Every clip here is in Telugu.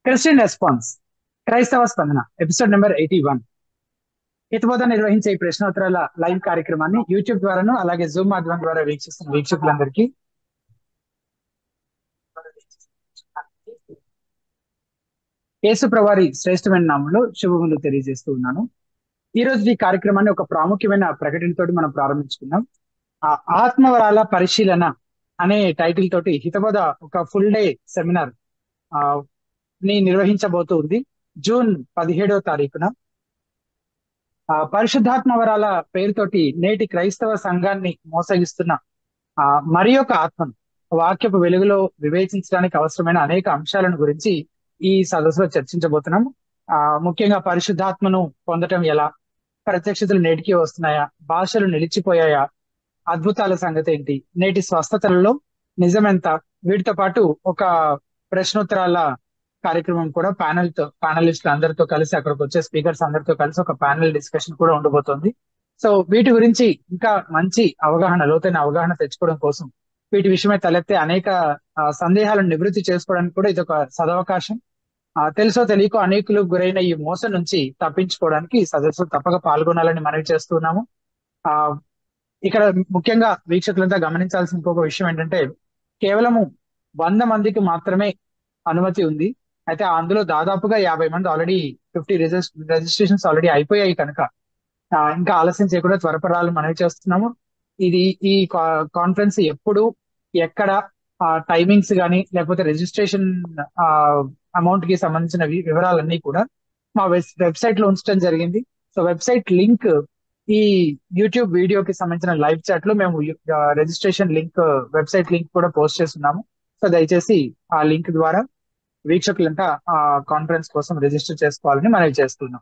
క్రిస్టియన్ రెస్పాన్స్ క్రైస్తవ స్పందన ఎపిసోడ్ నెంబర్ 81. హితబోధ నిర్వహించే ఈ ప్రశ్నోత్తరాల లైవ్ కార్యక్రమాన్ని యూట్యూబ్ ద్వారాను అలాగే జూమ్ మాధ్యమం ద్వారా వీక్షిస్తున్న వీక్షకులందరికీ యేసు ప్రభువారి శ్రేష్టమైన నామంలో శుభములు తెలియజేస్తూ ఉన్నాను. ఈ రోజు ఈ కార్యక్రమాన్ని ఒక ప్రాముఖ్యమైన ప్రకటనతో మనం ప్రారంభించుకున్నాం. ఆ ఆత్మవరాల పరిశీలన అనే టైటిల్ తోటి హితబోధ ఒక ఫుల్ డే సెమినార్ ని నిర్వహించబోతూ ఉంది. జూన్ 17వ తారీఖున పరిశుద్ధాత్మ వరాల పేరుతోటి నేటి క్రైస్తవ సంఘాన్ని మోసగిస్తున్న మరి ఒక ఆత్మను వాక్యపు వెలుగులో వివేచించడానికి అవసరమైన అనేక అంశాలను గురించి ఈ సదస్సులో చర్చించబోతున్నాం. ముఖ్యంగా పరిశుద్ధాత్మను పొందటం ఎలా, ప్రత్యక్షతలు నేటికి వస్తున్నాయా, భాషలు నిలిచిపోయాయా, అద్భుతాల సంగతి ఏంటి, నేటి స్వస్థతలలో నిజమెంత, వీటితో పాటు ఒక ప్రశ్నోత్తరాల కార్యక్రమం కూడా ప్యానలిస్టులు అందరితో కలిసి అక్కడికి వచ్చే స్పీకర్స్ అందరితో కలిసి ఒక ప్యానల్ డిస్కషన్ కూడా ఉండబోతోంది. సో వీటి గురించి ఇంకా మంచి అవగాహన, లోతైన అవగాహన తెచ్చుకోవడం కోసం, వీటి విషయమై తలెత్తే అనేక సందేహాలను నివృత్తి చేసుకోవడానికి కూడా ఇది ఒక సదవకాశం. తెలుసో తెలియకో అనేకులు గురైన ఈ మోసం నుంచి తప్పించుకోవడానికి ఈ సదస్సు తప్పక పాల్గొనాలని మనవి చేస్తున్నాము. ఇక్కడ ముఖ్యంగా వీక్షకులంతా గమనించాల్సిన ఇంకొక విషయం ఏంటంటే, కేవలము 100 మందికి మాత్రమే అనుమతి ఉంది. అయితే అందులో దాదాపుగా 50 మంది ఆల్రెడీ 50 రిజిస్ట్రేషన్స్ ఆల్రెడీ అయిపోయాయి కనుక ఇంకా ఆలస్యం చేయకుండా త్వరపడాలని మనవి చేస్తున్నాము. ఈ కాన్ఫరెన్స్ ఎప్పుడు, ఎక్కడ, టైమింగ్స్ కానీ లేకపోతే రిజిస్ట్రేషన్ అమౌంట్ కి సంబంధించిన వివరాలన్నీ కూడా మా వెబ్సైట్ లో ఉంచడం జరిగింది. సో వెబ్సైట్ లింక్ ఈ యూట్యూబ్ వీడియోకి సంబంధించిన లైవ్ చాట్ లో మేము రిజిస్ట్రేషన్ లింక్, వెబ్సైట్ లింక్ కూడా పోస్ట్ చేస్తున్నాము. సో దయచేసి ఆ లింక్ ద్వారా వీక్షకులంతా ఆ కాన్ఫరెన్స్ కోసం రిజిస్టర్ చేసుకోవాలని మనవి చేస్తున్నాం.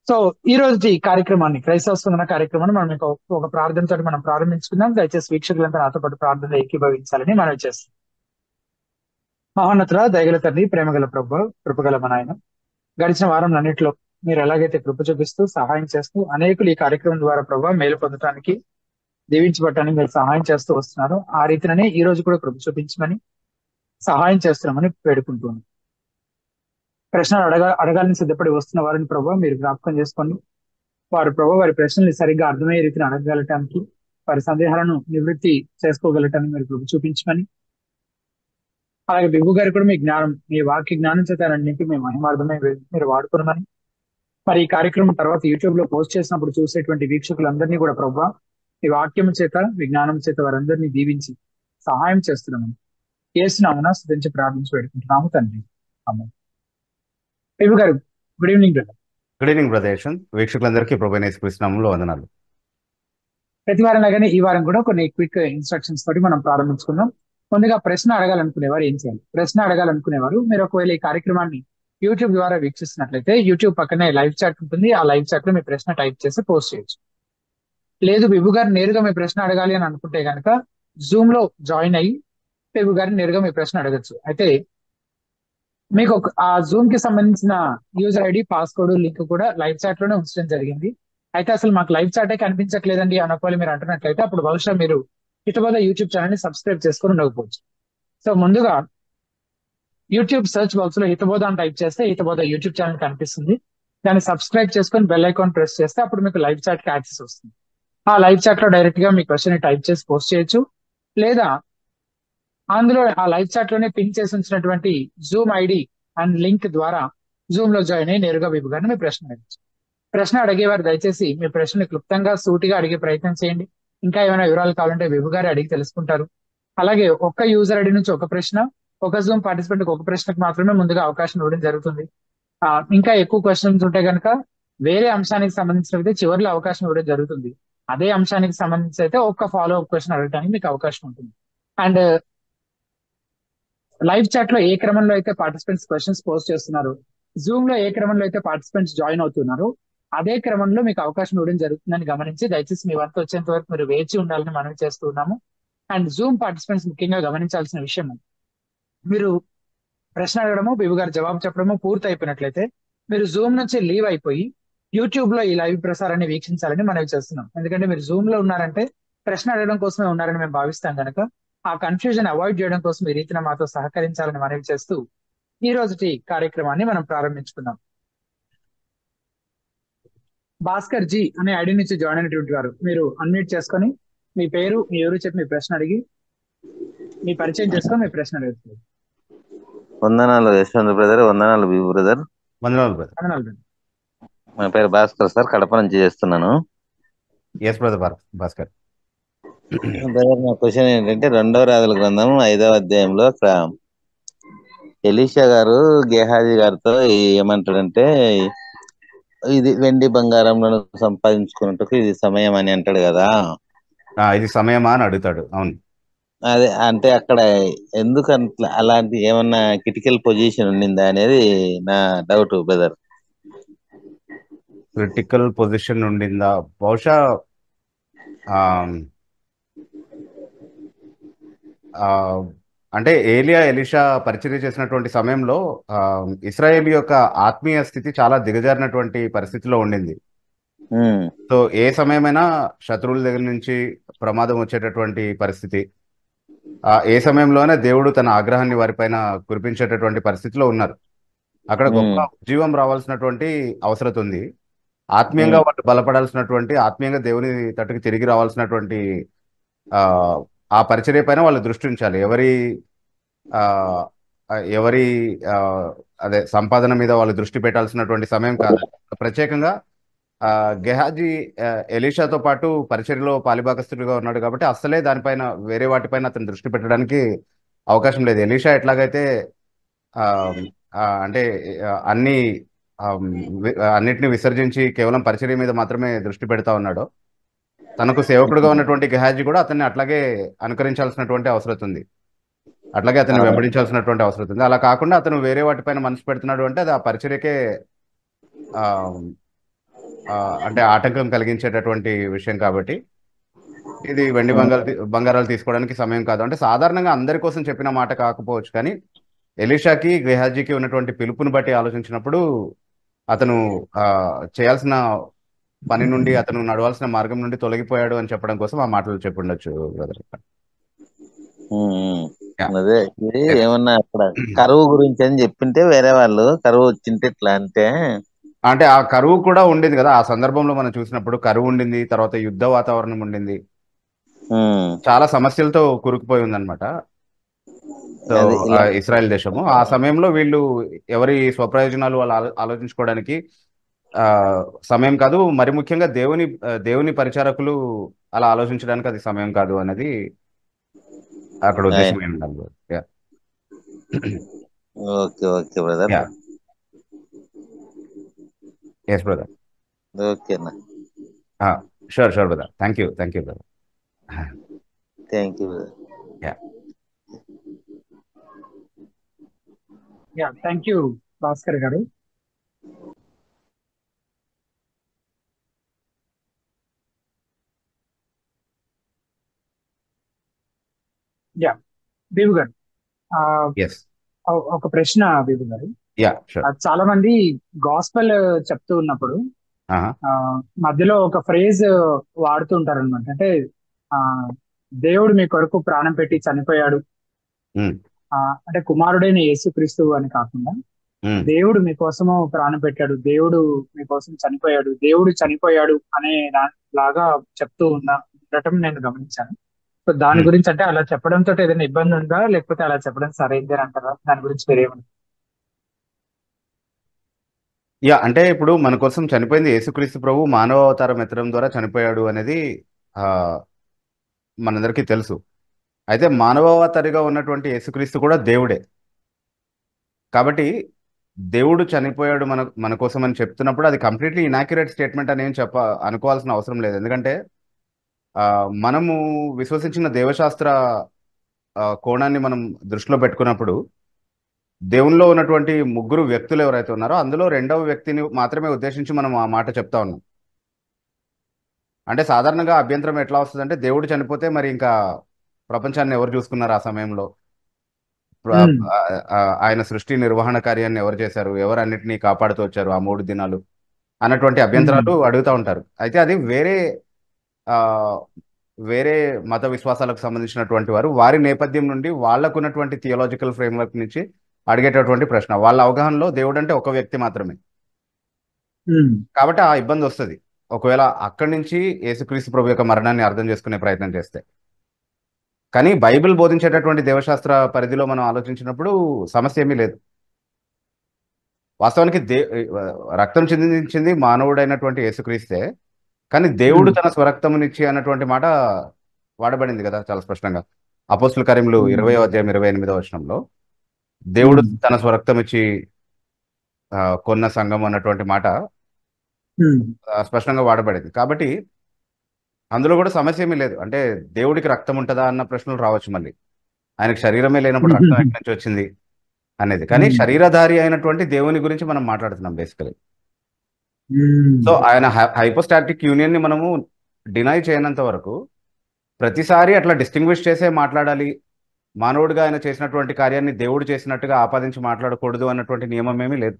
సో ఈ రోజు ఈ కార్యక్రమాన్ని, క్రైస్తవ స్పందన కార్యక్రమాన్ని మనం ఒక ప్రార్థనతో మనం ప్రారంభించుకుందాం. దయచేసి వీక్షకులంతా నాతో పాటు ప్రార్థనలో ఏకీభవించాలని మనవి చేస్తున్నాం. మహోన్నతుల, దయగల తండ్రి, ప్రేమగల ప్రభు, కృపగల మన ఆయన, గడిచిన వారం అన్నింటిలో మీరు ఎలాగైతే కృప చూపిస్తూ సహాయం చేస్తూ అనేకులు ఈ కార్యక్రమం ద్వారా ప్రభు మేలు పొందడానికి, దీవించబడటానికి మీరు సహాయం చేస్తూ వస్తున్నారు. ఆ రీతినే ఈ రోజు కూడా కృప చూపించమని, సహాయం చేస్తున్నామని వేడుకుంటున్నాను. ప్రశ్నలు అడగాలని సిద్ధపడి వస్తున్న వారిని ప్రభు మీరు జ్ఞాపకం చేసుకోండి. వారు ప్రభు వారి ప్రశ్నల్ని సరిగ్గా అర్థమయ్యే రీతిని అడగగలటానికి, వారి సందేహాలను నివృత్తి చేసుకోగలటానికి మీరు కృప చూపించమని, అలాగే బిబ్బు గారు కూడా మీ జ్ఞానం, మీ వాక్య జ్ఞానం చేత అన్నింటికి మీ మహిమార్థమై మీరు వాడుకోమని, మరి ఈ కార్యక్రమం తర్వాత యూట్యూబ్ లో పోస్ట్ చేసినప్పుడు చూసేటువంటి వీక్షకులందరినీ కూడా ప్రభు ఈ వాక్యం చేత, విజ్ఞానం చేత వారందరినీ దీవించి సహాయం చేస్తున్నామని యేసునామమున స్తుతించి ప్రార్థించి పెడుకుంటున్నాము తండ్రి. అమ్మ. బిబ్బు గారు, good evening brother. Good evening brother Yashwanth. వీక్షకులందరికీ ప్రభువైన యేసుక్రీస్తు నామములో వందనాలు. ప్రతి వారం లాగానే ఈ వారం కూడా కొన్ని క్విక్ ఇన్స్ట్రక్షన్స్ తోటి మనం ప్రారంభించుకుందాం. ముందుగా ప్రశ్న అడగాలనుకునేవారు ఏం చేయాలి? ప్రశ్న అడగాలనుకునేవారు మీరు ఒకవేళ ఈ కార్యక్రమాన్ని యూట్యూబ్ ద్వారా వీక్షిస్తున్నట్లయితే యూట్యూబ్ పక్కనే లైవ్ చాట్ ఉంటుంది. ఆ లైవ్ చాట్ లో మీ ప్రశ్న టైప్ చేసి పోస్ట్ చేయొచ్చు. లేదు బిబ్బు గారు నేరుగా మీ ప్రశ్న అడగాలి అని అనుకుంటే కనుక జూమ్ లో జాయిన్ అయ్యి బిబ్బు గారిని నేరుగా మీ ప్రశ్న అడగచ్చు. అయితే మీకు ఆ జూమ్ కి సంబంధించిన యూజర్ ఐడి, పాస్కోడ్, లింక్ కూడా లైవ్ చాట్ లోనే ఉంచడం జరిగింది. అయితే అసలు మాకు లైవ్ చాటే కనిపించట్లేదండి అని ఒకవేళ మీరు అంటున్నట్లయితే అప్పుడు బహుశా మీరు హితబోధ యూట్యూబ్ ఛానల్ ని సబ్స్క్రైబ్ చేసుకుని ఉండకపోవచ్చు. సో ముందుగా యూట్యూబ్ సెర్చ్ బాక్స్ లో హితబోధ అని టైప్ చేస్తే హితబోధ యూట్యూబ్ ఛానల్ కనిపిస్తుంది. దాన్ని సబ్స్క్రైబ్ చేసుకొని బెల్ ఐకాన్ ప్రెస్ చేస్తే అప్పుడు మీకు లైవ్ చాట్ కి యాక్సెస్ వస్తుంది. ఆ లైవ్ చాట్ లో డైరెక్ట్ గా మీ క్వశ్చన్ టైప్ చేసి పోస్ట్ చేయొచ్చు. లేదా అందులో ఆ లైవ్ చాట్ లోనే పిన్ చేసి ఉంచినటువంటి జూమ్ ఐడి అండ్ లింక్ ద్వారా జూమ్ లో జాయిన్ అయ్యి నేరుగా బిబ్బు గారిని మీ ప్రశ్న అడగచ్చు. ప్రశ్న అడిగేవారు దయచేసి మీ ప్రశ్నని క్లుప్తంగా, సూటిగా అడిగే ప్రయత్నం చేయండి. ఇంకా ఏమైనా వివరాలు కావాలంటే బిబ్బు గారు అడిగి తెలుసుకుంటారు. అలాగే ఒక్క యూజర్ ఐడి నుంచి ఒక ప్రశ్న, ఒక జూమ్ పార్టిసిపెంట్ ఒక ప్రశ్నకు మాత్రమే ముందుగా అవకాశం ఇవ్వడం జరుగుతుంది. ఇంకా ఎక్కువ క్వశ్చన్స్ ఉంటే కనుక వేరే అంశానికి సంబంధించినవి చివరిలో అవకాశం ఇవ్వడం జరుగుతుంది. అదే అంశానికి సంబంధించి అయితే ఒక్క ఫాలో అప్ క్వశ్చన్ అడగడానికి మీకు అవకాశం ఉంటుంది. అండ్ లైవ్ చాట్ లో ఏ క్రమంలో అయితే పార్టిసిపెంట్స్ క్వశ్చన్స్ పోస్ట్ చేస్తున్నారు, జూమ్ లో ఏ క్రమంలో అయితే పార్టిసిపెంట్స్ జాయిన్ అవుతున్నారు, అదే క్రమంలో మీకు అవకాశం ఇవ్వడం జరుగుతుందని గమనించి దయచేసి మీ వంతు వచ్చేంత వరకు మీరు వేచి ఉండాలని మనవి చేస్తున్నాము. అండ్ జూమ్ పార్టిసిపెంట్స్ ముఖ్యంగా గమనించాల్సిన విషయం, మీరు ప్రశ్న అడగడము, బిబ్బు గారు జవాబు చెప్పడము పూర్తి అయిపోయినట్లయితే మీరు జూమ్ నుంచి లీవ్ అయిపోయి యూట్యూబ్ లో ఈ లైవ్ ప్రసారాన్ని వీక్షించాలని మనవి చేస్తున్నాం. ఎందుకంటే మీరు జూమ్ లో ఉన్నారంటే ప్రశ్న అడగడం కోసమే ఉన్నారని మేము భావిస్తాం కనుక ఆ కన్ఫ్యూజన్ అవాయిడ్ చేయడం కోసం ఈ రీతిన మాతో సహకరించాలని మనవి చేస్తూ ఈ రోజుటి కార్యక్రమాన్ని మనం ప్రారంభించుకుందాం. భాస్కర్ జీ అనే ఐడి నుంచి జాయిన్ అయినటువంటి వారు మీరు అన్మ్యూట్ చేసుకొని మీ పేరు, మీ ఎవరు చెప్పి మీ ప్రశ్న అడిగి మీ పరిచయం చేసుకొని మీ ప్రశ్న అడుగుతుంది. వందనాలు యశ్వంత్ బ్రదర్, వందనాలు బి బ్రదర్. వందనాలు బ్రదర్. వందనాలు. నా పేరు భాస్కర్ సార్, కడప నుంచి చేస్తున్నాను. Yes brother Bhaskar. బ్రదర్, నా క్వశ్చన్ ఏంటంటే 2వ రాజుల గ్రంథం 5వ అధ్యాయంలో అక్కడ ఎలీషా గారు గేహాజీ గారితో ఏమంటాడంటే, ఇది వెండి బంగారంలను సంపాదించుకున్నట్టుకు ఇది సమయం అని అంటాడు కదా. ఇది సమయమా అని అడుగుతాడు. అవును, అదే అంటే అక్కడ ఎందుకు అలాంటి ఏమన్నా క్రిటికల్ పొజిషన్ ఉండిందా అనేది నా డౌట్ బ్రదర్. క్రిటికల్ పొజిషన్ ఉండిందా? బహుశా అంటే ఎలీషా పరిచర్య చేసినటువంటి సమయంలో ఇశ్రాయేల్ యొక్క ఆత్మీయ స్థితి చాలా దిగజారినటువంటి పరిస్థితిలో ఉండింది. సో ఏ సమయమైనా శత్రువుల దగ్గర నుంచి ప్రమాదం వచ్చేటటువంటి పరిస్థితి, ఏ సమయంలోనే దేవుడు తన ఆగ్రహాన్ని వారిపైన కురిపించేటటువంటి పరిస్థితిలో ఉన్నారు. అక్కడ గొప్ప ఉజ్జీవం రావాల్సినటువంటి అవసరం ఉంది. ఆత్మీయంగా వాళ్ళు బలపడాల్సినటువంటి, ఆత్మీయంగా దేవుని తట్టుకు తిరిగి రావాల్సినటువంటి ఆ పరిచర్య పైన వాళ్ళు దృష్టి ఉంచాలి. ఎవరి అదే సంపాదన మీద వాళ్ళు దృష్టి పెట్టాల్సినటువంటి సమయం కాదు. ప్రత్యేకంగా గెహాజీ ఎలీషాతో పాటు పరిచర్యలో పాలిభాగస్తుడిగా ఉన్నాడు కాబట్టి అస్సలే దానిపైన వేరే వాటిపైన అతను దృష్టి పెట్టడానికి అవకాశం లేదు. ఎలీషా ఎట్లాగైతే అంటే అన్నిటిని విసర్జించి కేవలం పరిచర్య మీద మాత్రమే దృష్టి పెడతా ఉన్నాడో, తనకు సేవకుడుగా ఉన్నటువంటి గెహాజీ కూడా అతన్ని అట్లాగే అనుకరించాల్సినటువంటి అవసరం ఉంది, అట్లాగే అతన్ని వెంబడించాల్సినటువంటి అవసరం ఉంది. అలా కాకుండా అతను వేరే వాటిపైన మనసు పెడుతున్నాడు అంటే అది ఆ పరిచర్యకే అంటే ఆటంకం కలిగించేటటువంటి విషయం. కాబట్టి ఇది వెండి బంగారాలు తీసుకోవడానికి సమయం కాదు. అంటే సాధారణంగా అందరి కోసం చెప్పిన మాట కాకపోవచ్చు, కానీ ఎలీషాకి గెహాజీకి ఉన్నటువంటి పిలుపుని బట్టి ఆలోచించినప్పుడు అతను చేయాల్సిన పని నుండి, అతను నడవాల్సిన మార్గం నుండి తొలగిపోయాడు అని చెప్పడం కోసం ఆ మాటలు చెప్పుండొచ్చు బ్రదర్. అదే ఇది ఏమన్నా అక్కడ కరువు గురించి అని చెప్పింటే వేరే వాళ్ళు కరువు వచ్చింటే ఎట్లా అంటే ఆ కరువు కూడా ఉండింది కదా ఆ సందర్భంలో. మనం చూసినప్పుడు కరువు ఉండింది, తర్వాత యుద్ధ వాతావరణం ఉండింది, చాలా సమస్యలతో కూరుకుపోయి ఉందన్నమాట ఇస్రాయల్ దేశము. ఆ సమయంలో వీళ్ళు ఎవరి స్వప్రయోజనాలు వాళ్ళు ఆలోచించుకోవడానికి సమయం కాదు. మరి ముఖ్యంగా దేవుని పరిచారకులు అలా ఆలోచించడానికి అది సమయం కాదు అనేది అక్కడ ఉద్దేశం ఏమి ఉండాలి. Okay okay brother. Yes brother. ఓకేనా, sure brother. Thank you brother. Thank you brother. Thank you Bhaskar గారు. బీబు గారు, ఒక ప్రశ్న బీబు గారు. చాలా మంది గాస్పెల్ చెప్తూ ఉన్నప్పుడు మధ్యలో ఒక ఫ్రేజ్ వాడుతూ ఉంటారు అనమాట. అంటే దేవుడు మీ కొరకు ప్రాణం పెట్టి చనిపోయాడు, అంటే కుమారుడైన యేసుక్రీస్తు అని కాకుండా దేవుడు మీకోసము ప్రాణం పెట్టాడు, దేవుడు మీకోసం చనిపోయాడు, దేవుడు చనిపోయాడు అనే లాగా చెప్తూ ఉండటం నేను గమనించాను. సో దాని గురించి, అంటే అలా చెప్పడంతో ఏదైనా ఇబ్బంది ఉందా, లేకపోతే అలా చెప్పడం సరైందే అంటారా? దాని గురించి మీరేమన్నా? అంటే ఇప్పుడు మన కోసం చనిపోయింది యేసుక్రీస్తు ప్రభు మానవ అవతారం ఎత్తడం ద్వారా చనిపోయాడు అనేది మనందరికీ తెలుసు. అయితే మానవావతారిగా ఉన్నటువంటి యేసుక్రీస్తు కూడా దేవుడే. కాబట్టి దేవుడు చనిపోయాడు మన కోసం అని చెప్తున్నప్పుడు అది కంప్లీట్లీ ఇనాక్యురేట్ స్టేట్మెంట్ అని అనుకోవాల్సిన అవసరం లేదు. ఎందుకంటే మనము విశ్వసించిన దేవశాస్త్ర కోణాన్ని మనం దృష్టిలో పెట్టుకున్నప్పుడు దేవునిలో ఉన్నటువంటి 3 వ్యక్తులు ఎవరైతే ఉన్నారో అందులో 2వ వ్యక్తిని మాత్రమే ఉద్దేశించి మనం ఆ మాట చెప్తా ఉన్నాం. అంటే సాధారణంగా అభ్యంతరం ఎట్లా వస్తుందంటే, దేవుడు చనిపోతే మరి ఇంకా ప్రపంచాన్ని ఎవరు చూసుకున్నారు ఆ సమయంలో, ఆయన సృష్టి నిర్వహణ కార్యాన్ని ఎవరు చేశారు, ఎవరు అన్నిటినీ కాపాడుతూ వచ్చారు ఆ 3 దినాలు అన్నటువంటి అభ్యంతరాలు అడుగుతూ ఉంటారు. అయితే అది వేరే మత విశ్వాసాలకు సంబంధించినటువంటి వారు వారి నేపథ్యం నుండి వాళ్ళకున్నటువంటి థియోలాజికల్ ఫ్రేమ్వర్క్ నుంచి అడిగేటటువంటి ప్రశ్న. వాళ్ళ అవగాహనలో దేవుడు అంటే ఒక వ్యక్తి మాత్రమే. ఉమ్, కాబట్టి ఆ ఇబ్బంది వస్తుంది ఒకవేళ అక్కడి నుంచి యేసుక్రీస్తు ప్రభు యొక్క మరణాన్ని అర్థం చేసుకునే ప్రయత్నం చేస్తే. కానీ బైబిల్ బోధించేటటువంటి దేవశాస్త్ర పరిధిలో మనం ఆలోచించినప్పుడు సమస్య ఏమీ లేదు. వాస్తవానికి రక్తం చిందించింది మానవుడైనటువంటి యేసుక్రీస్తే, కానీ దేవుడు ఉమ్, తన స్వరక్తమునిచ్చి అన్నటువంటి మాట వాడబడింది కదా చాలా స్పష్టంగా. అపోస్తుల కార్యములు ఉమ్, 20వ అధ్యాయం 28వ వచనంలో దేవుడు ఉమ్, తన స్వరక్తం ఇచ్చి కొన్న సంఘం అన్నటువంటి మాట ఉమ్, స్పష్టంగా వాడబడింది. కాబట్టి అందులో కూడా సమస్య ఏమీ లేదు. అంటే దేవుడికి రక్తం ఉంటుందా అన్న ప్రశ్నలు రావచ్చు మళ్ళీ. ఆయనకు శరీరమే లేనప్పుడు రక్తం ఎక్కడి నుంచి వచ్చింది అనేది. కానీ ఉమ్, శరీరధారి అయినటువంటి దేవుని గురించి మనం మాట్లాడుతున్నాం బేసికలీ. ఉమ్, సో ఆయన హైపోస్టాటిక్ యూనియన్ ని మనము డినై చేయనంత వరకు ప్రతిసారి అట్లా డిస్టింగ్విష్ చేసే మాట్లాడాలి. మానవుడిగా ఆయన చేసినటువంటి కార్యాన్ని దేవుడు చేసినట్టుగా ఆపాదించి మాట్లాడకూడదు అన్నటువంటి నియమం ఏమీ లేదు.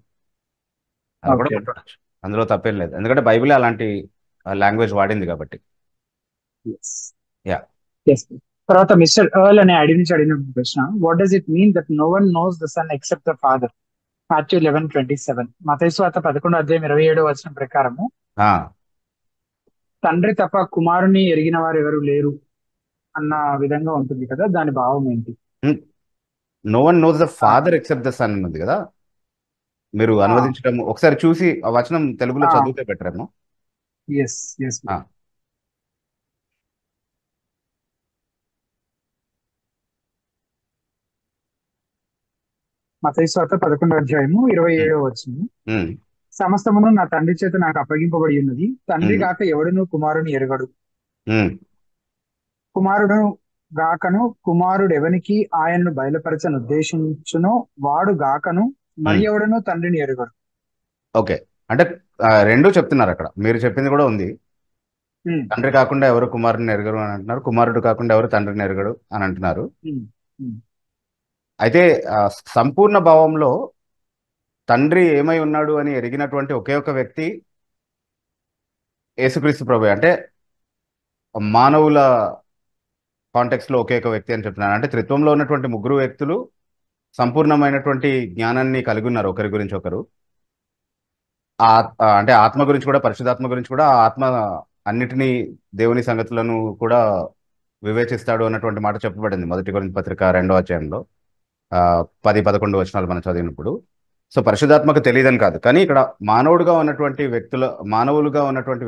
అలా కూడా ఓకే. మాట్లాడచ్చు, అందులో తప్పేం లేదు. ఎందుకంటే బైబిల్ అలాంటి లాంగ్వేజ్ వాడింది కాబట్టి. Yes yeah yes. తర్వాత మిస్టర్ ఎర్ల్ అనే ఐడి నుంచి అడిగిన ప్రశ్న, what does it mean that no one knows the son except the father? Matthew 11:27. మత్తయి సువార్త 11:27 వచనం ప్రకారము తండ్రి తప్ప కుమారుని ఎరిగిన వారు ఎవరు లేరు అన్న విధంగా ఉంటుంది కదా, దాని భావం ఏంటి? No one knows the father except the son ఉంది కదా, మీరు అనువదించడం ఒకసారి చూసి ఆ వచనం తెలుగులో చదివితే బెటర్ ఏమో. Yes yes. మత్తయి సువార్త 11:27 వచనం, సమస్తమును నా తండ్రి చేత నాకు అప్పగింపబడి ఉన్నది, తండ్రి గాక ఎవడును కుమారుని ఎరగడు, కుమారుడు గాకను కుమారుడు ఎవనికి ఆయన్ను బయలుపరచని ఉద్దేశించునో వాడు గాకను మరి ఎవడను తండ్రిని ఎరగడు. ఓకే, అంటే రెండూ చెప్తున్నారు అక్కడ. మీరు చెప్పింది కూడా ఉంది, తండ్రి కాకుండా ఎవరు కుమారుని ఎరగరు అని అంటున్నారు, కుమారుడు కాకుండా ఎవరు తండ్రిని ఎరగడు అని అంటున్నారు. అయితే సంపూర్ణ భావంలో తండ్రి ఏమై ఉన్నాడు అని ఎరిగినటువంటి ఒకే ఒక వ్యక్తి యేసుక్రీస్తు ప్రభు. అంటే మానవుల కాంటెక్స్ట్ లో ఒకే ఒక వ్యక్తి అని చెప్తున్నాను. అంటే త్రిత్వంలో ఉన్నటువంటి ముగ్గురు వ్యక్తులు సంపూర్ణమైనటువంటి జ్ఞానాన్ని కలిగి ఉన్నారు ఒకరి గురించి ఒకరు. అంటే ఆత్మ గురించి కూడా, పరిశుద్ధాత్మ గురించి కూడా, ఆత్మ అన్నిటినీ దేవుని సంగతులను కూడా వివేచిస్తాడు అన్నటువంటి మాట చెప్పబడింది 1 కొరింథీ పత్రిక 2వ అధ్యాయంలో 10-11 వచనాలు మనం చదివినప్పుడు. సో పరిశుద్ధాత్మకు తెలియదని కాదు, కానీ ఇక్కడ మానవులుగా ఉన్నటువంటి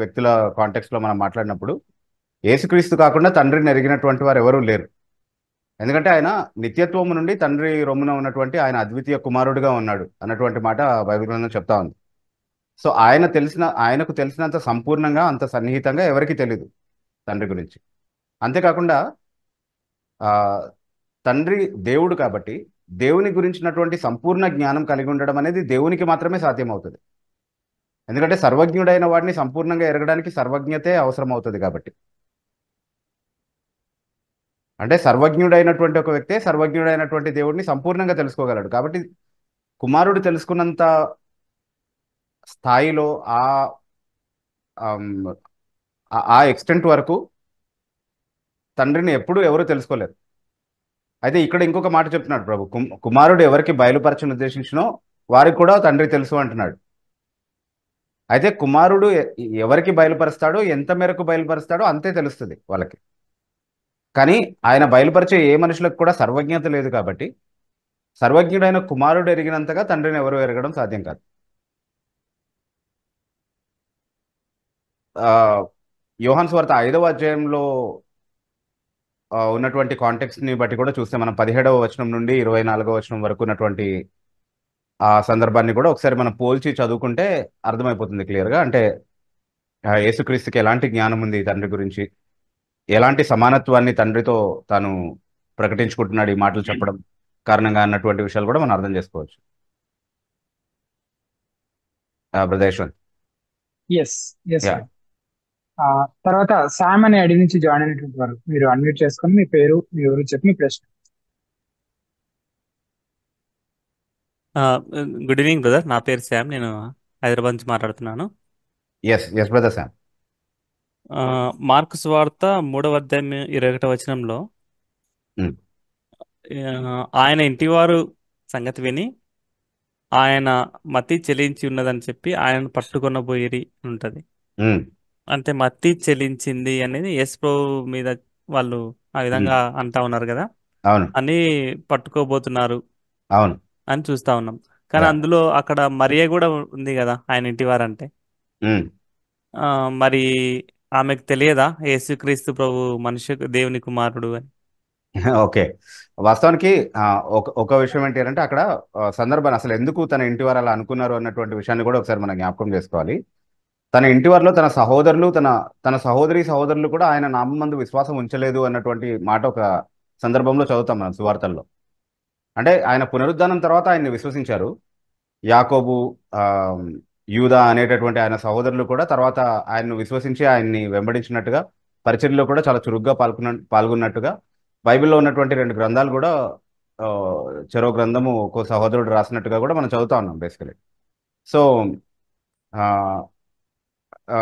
వ్యక్తుల కాంటెక్స్ట్ లో మనం మాట్లాడినప్పుడు యేసుక్రీస్తు కాకుండా తండ్రిని ఎరిగినటువంటి వారు ఎవరూ లేరు. ఎందుకంటే ఆయన నిత్యత్వం నుండి తండ్రి రొమ్మున ఉన్నటువంటి ఆయన అద్వితీయ కుమారుడుగా ఉన్నాడు అన్నటువంటి మాట బైబిల్ గ్రంథం చెప్తా ఉంది. సో ఆయనకు తెలిసినంత సంపూర్ణంగా, అంత సన్నిహితంగా ఎవరికి తెలియదు తండ్రి గురించి. అంతేకాకుండా తండ్రి దేవుడు కాబట్టి దేవుని గురించినటువంటి సంపూర్ణ జ్ఞానం కలిగి ఉండడం అనేది దేవునికి మాత్రమే సాధ్యమవుతుంది. ఎందుకంటే సర్వజ్ఞుడైన వాడిని సంపూర్ణంగా ఎరగడానికి సర్వజ్ఞతే అవసరం అవుతుంది కాబట్టి. అంటే సర్వజ్ఞుడైనటువంటి ఒక వ్యక్తే సర్వజ్ఞుడైనటువంటి దేవుడిని సంపూర్ణంగా తెలుసుకోగలడు. కాబట్టి కుమారుడు తెలుసుకున్నంత స్థాయిలో ఆ ఎక్స్టెంట్ వరకు తండ్రిని ఎప్పుడూ ఎవరు తెలుసుకోలేరు. అయితే ఇక్కడ ఇంకొక మాట చెప్తున్నాడు ప్రభు, కుమారుడు ఎవరికి బయలుపరచని ఉద్దేశించినో వారికి కూడా తండ్రి తెలుసు అంటున్నాడు. అయితే కుమారుడు ఎవరికి బయలుపరుస్తాడో, ఎంత మేరకు బయలుపరుస్తాడో అంతే తెలుస్తుంది వాళ్ళకి. కానీ ఆయన బయలుపరిచే ఏ మనుషులకు కూడా సర్వజ్ఞత లేదు కాబట్టి సర్వజ్ఞుడైన కుమారుడు ఎరిగినంతగా తండ్రిని ఎవరు ఎరగడం సాధ్యం కాదు. యోహాను సువార్త 5వ అధ్యాయంలో ఉన్నటువంటి కాంటెక్స్ట్ ని బట్టి కూడా చూస్తే మనం 17వ వచనం నుండి 24వ వచనం వరకు ఉన్నటువంటి ఆ సందర్భాన్ని కూడా ఒకసారి మనం పోల్చి చదువుకుంటే అర్థమైపోతుంది క్లియర్గా. అంటే యేసుక్రీస్తుకి ఎలాంటి జ్ఞానం ఉంది తండ్రి గురించి, ఎలాంటి సమానత్వాన్ని తండ్రితో తాను ప్రకటించుకుంటున్నాడు ఈ మాటలు చెప్పడం కారణంగా అన్నటువంటి విషయాలు కూడా మనం అర్థం చేసుకోవచ్చు. బ్రదర్ యశ్వంత్. Yes yes. తర్వాత శామ్ అనే ఐడి నుంచి జాయిన్ అయినటువంటి వారు మీరు అన్మ్యూట్ చేసుకొని మీ పేరు, మీ ఎవరు చెప్పి మీ ప్రశ్న. గుడ్ ఈవినింగ్ బ్రదర్, నా పేరు శామ్, నేను హైదరాబాద్ నుంచి మాట్లాడుతున్నాను. Yes yes brother Sam. Mark సువార్త 3వ అధ్యాయం 21వ వచనంలో ఆయన ఇంటివారు సంగతి విని ఆయన మతి చెలించి ఉన్నదని చెప్పి ఆయనను పట్టుకొన పోయిరి ఉంటది. ఉమ్, అంటే మతి చెలించింది అనేది యేసు ప్రభు మీద వాళ్ళు ఆ ఉమ్, విధంగా అంటా ఉన్నారు కదా, అవును అని పట్టుకోబోతున్నారు అవును అని చూస్తా ఉన్నాం. కానీ యా అందులో అక్కడ మరియ కూడా ఉంది కదా ఆయన ఇంటి వారంటే. ఉమ్. ఆ, మరి ఆమెకు తెలియదా యేసుక్రీస్తు ప్రభు మనుష్య దేవుని కుమారుడు అని? ఓకే. వాస్తవానికి ఆ, ఒక విషయం ఏంటి అంటే అక్కడ సందర్భాన్ని అసలు ఎందుకు తన ఇంటి వారు అలా అనుకున్నారు అన్నటువంటి విషయాన్ని కూడా ఒకసారి మనం జ్ఞాపకం చేసుకోవాలి. తన ఇంటి వారిలో తన సహోదరులు తన సహోదరి సహోదరులు కూడా ఆయన నామందు విశ్వాసం ఉంచలేదు అన్నటువంటి మాట ఒక సందర్భంలో చదువుతాం మనం సువార్తల్లో. అంటే ఆయన పునరుద్ధానం తర్వాత ఆయన్ని విశ్వసించారు. యాకోబు, ఆ, యూదా అనేటటువంటి ఆయన సహోదరులు కూడా తర్వాత ఆయన్ను విశ్వసించి ఆయన్ని వెంబడించినట్టుగా పరిచర్యలో కూడా చాలా చురుగ్గా పాల్గొన్నట్టుగా బైబిల్లో ఉన్నటువంటి 2 గ్రంథాలు కూడా ఆ, చెరో గ్రంథము ఒక్కో సహోదరుడు రాసినట్టుగా కూడా మనం చదువుతా ఉన్నాం బేసికలీ. సో ఆ, ఆ,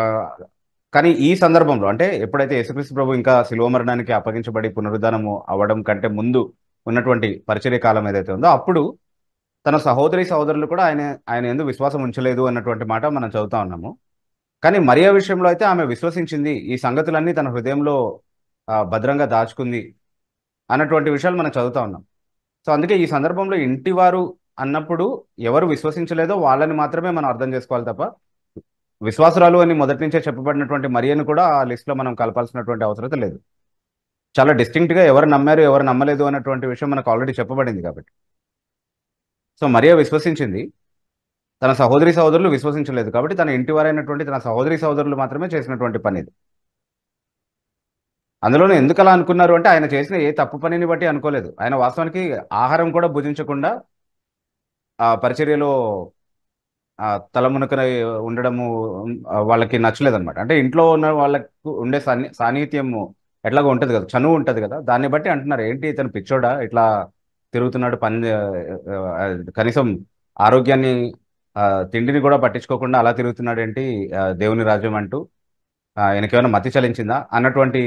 కానీ ఈ సందర్భంలో అంటే ఎప్పుడైతే యేసుక్రీస్తు ప్రభు ఇంకా శిలువ మరణానికి అప్పగించబడి పునరుద్ధానము అవ్వడం కంటే ముందు ఉన్నటువంటి పరిచర్య కాలం ఏదైతే ఉందో అప్పుడు తన సహోదరి సహోదరులు కూడా ఆయన యందు విశ్వాసం ఉంచలేదు అన్నటువంటి మాట మనం చదువుతా ఉన్నాము. కానీ మరియా విషయంలో అయితే ఆమె విశ్వసించింది, ఈ సంగతులన్నీ తన హృదయంలో భద్రంగా దాచుకుంది అన్నటువంటి విషయాలు మనం చదువుతా ఉన్నాం. సో అందుకే ఈ సందర్భంలో ఇంటివారు అన్నప్పుడు ఎవరు విశ్వసించలేదో వాళ్ళని మాత్రమే మనం అర్థం చేసుకోవాలి తప్ప విశ్వాసురాలు అని మొదటి నుంచే చెప్పబడినటువంటి మరియను కూడా ఆ లిస్ట్లో మనం కలపాల్సినటువంటి అవసరం లేదు. చాలా డిస్టింక్ట్గా ఎవరు నమ్మారు ఎవరు నమ్మలేదు అన్నటువంటి విషయం మనకు ఆల్రెడీ చెప్పబడింది కాబట్టి. సో మరియా విశ్వసించింది, తన సహోదరి సహోదరులు విశ్వసించలేదు కాబట్టి తన ఇంటి వారైనటువంటి తన సహోదరి సహోదరులు మాత్రమే చేసినటువంటి పని ఇది. అందులోనే ఎందుకు అలా అనుకున్నారు అంటే ఆయన చేసిన ఏ తప్పు పనిని బట్టి అనుకోలేదు. ఆయన వాస్తవానికి ఆహారం కూడా భుజించకుండా ఆ పరిచర్యలో తలమునకన ఉండడము వాళ్ళకి నచ్చలేదన్నమాట. అంటే ఇంట్లో ఉన్న వాళ్ళకు ఉండే సాన్నిహిత్యము ఎట్లాగో ఉంటుంది కదా, చనువు ఉంటుంది కదా, దాన్ని బట్టి అంటున్నారు ఏంటి ఇతను పిచ్చోడా ఇట్లా తిరుగుతున్నాడు, కనీసం ఆరోగ్యాన్ని తిండిని కూడా పట్టించుకోకుండా అలా తిరుగుతున్నాడు ఏంటి దేవుని రాజ్యం అంటూ, ఆయనకేమైనా మతి చలించిందా అన్నటువంటి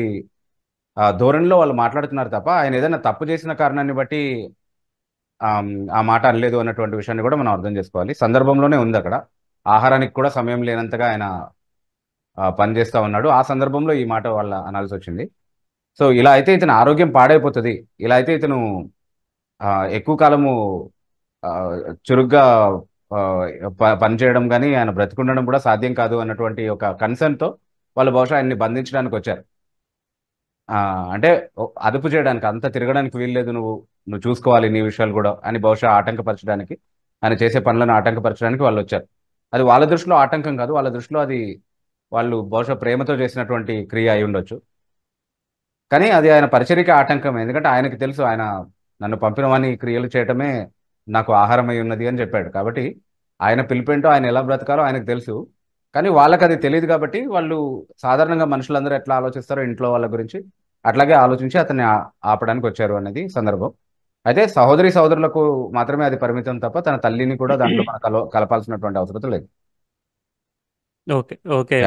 ధోరణిలో వాళ్ళు మాట్లాడుతున్నారు తప్ప ఆయన ఏదైనా తప్పు చేసిన కారణాన్ని బట్టి ఆ మాట అనలేదు అన్నటువంటి విషయాన్ని కూడా మనం అర్థం చేసుకోవాలి. సందర్భంలోనే ఉంది అక్కడ, ఆహారానికి కూడా సమయం లేనంతగా ఆయన పని చేస్తూ ఉన్నాడు. ఆ సందర్భంలో ఈ మాట వాళ్ళ అనాల్సి వచ్చింది. సో ఇలా అయితే ఇతని ఆరోగ్యం పాడైపోతుంది, ఇలా అయితే ఇతను ఎక్కువ కాలము చురుగ్గా పనిచేయడం కానీ ఆయన బ్రతికుండడం కూడా సాధ్యం కాదు అన్నటువంటి ఒక కన్సర్న్తో వాళ్ళు బహుశా ఆయన్ని బంధించడానికి వచ్చారు. అంటే అదుపు చేయడానికి, అంత తిరగడానికి వీల్లేదు, నువ్వు చూసుకోవాలి నీ విషయాలు కూడా అని బహుశా ఆటంకపరచడానికి, ఆయన చేసే పనులను ఆటంకపరచడానికి వాళ్ళు వచ్చారు. అది వాళ్ళ దృష్టిలో ఆటంకం కాదు, వాళ్ళ దృష్టిలో అది వాళ్ళు బహుశా ప్రేమతో చేసినటువంటి క్రియ అయి ఉండొచ్చు. కానీ అది ఆయన పరిచర్యకి ఆటంకం. ఎందుకంటే ఆయనకి తెలుసు ఆయన నన్ను పంపినవని క్రియలు చేయటమే నాకు ఆహారం అయి ఉన్నది అని చెప్పాడు. కాబట్టి ఆయన పిలిపేంటో ఆయన ఎలా బ్రతకాలో ఆయనకు తెలుసు. కానీ వాళ్ళకి అది తెలియదు కాబట్టి వాళ్ళు సాధారణంగా మనుషులందరూ ఎట్లా ఆలోచిస్తారో ఇంట్లో వాళ్ళ గురించి అట్లాగే ఆలోచించి అతన్ని ఆపడానికి వచ్చారు అనేది సందర్భం. అయితే సహోదరి సహోదరులకు మాత్రమే అది పరిమితం తప్ప తన తల్లిని కూడా దాంట్లో మనం కలపాల్సినటువంటి అవసరం లేదు. ఓకే ఓకే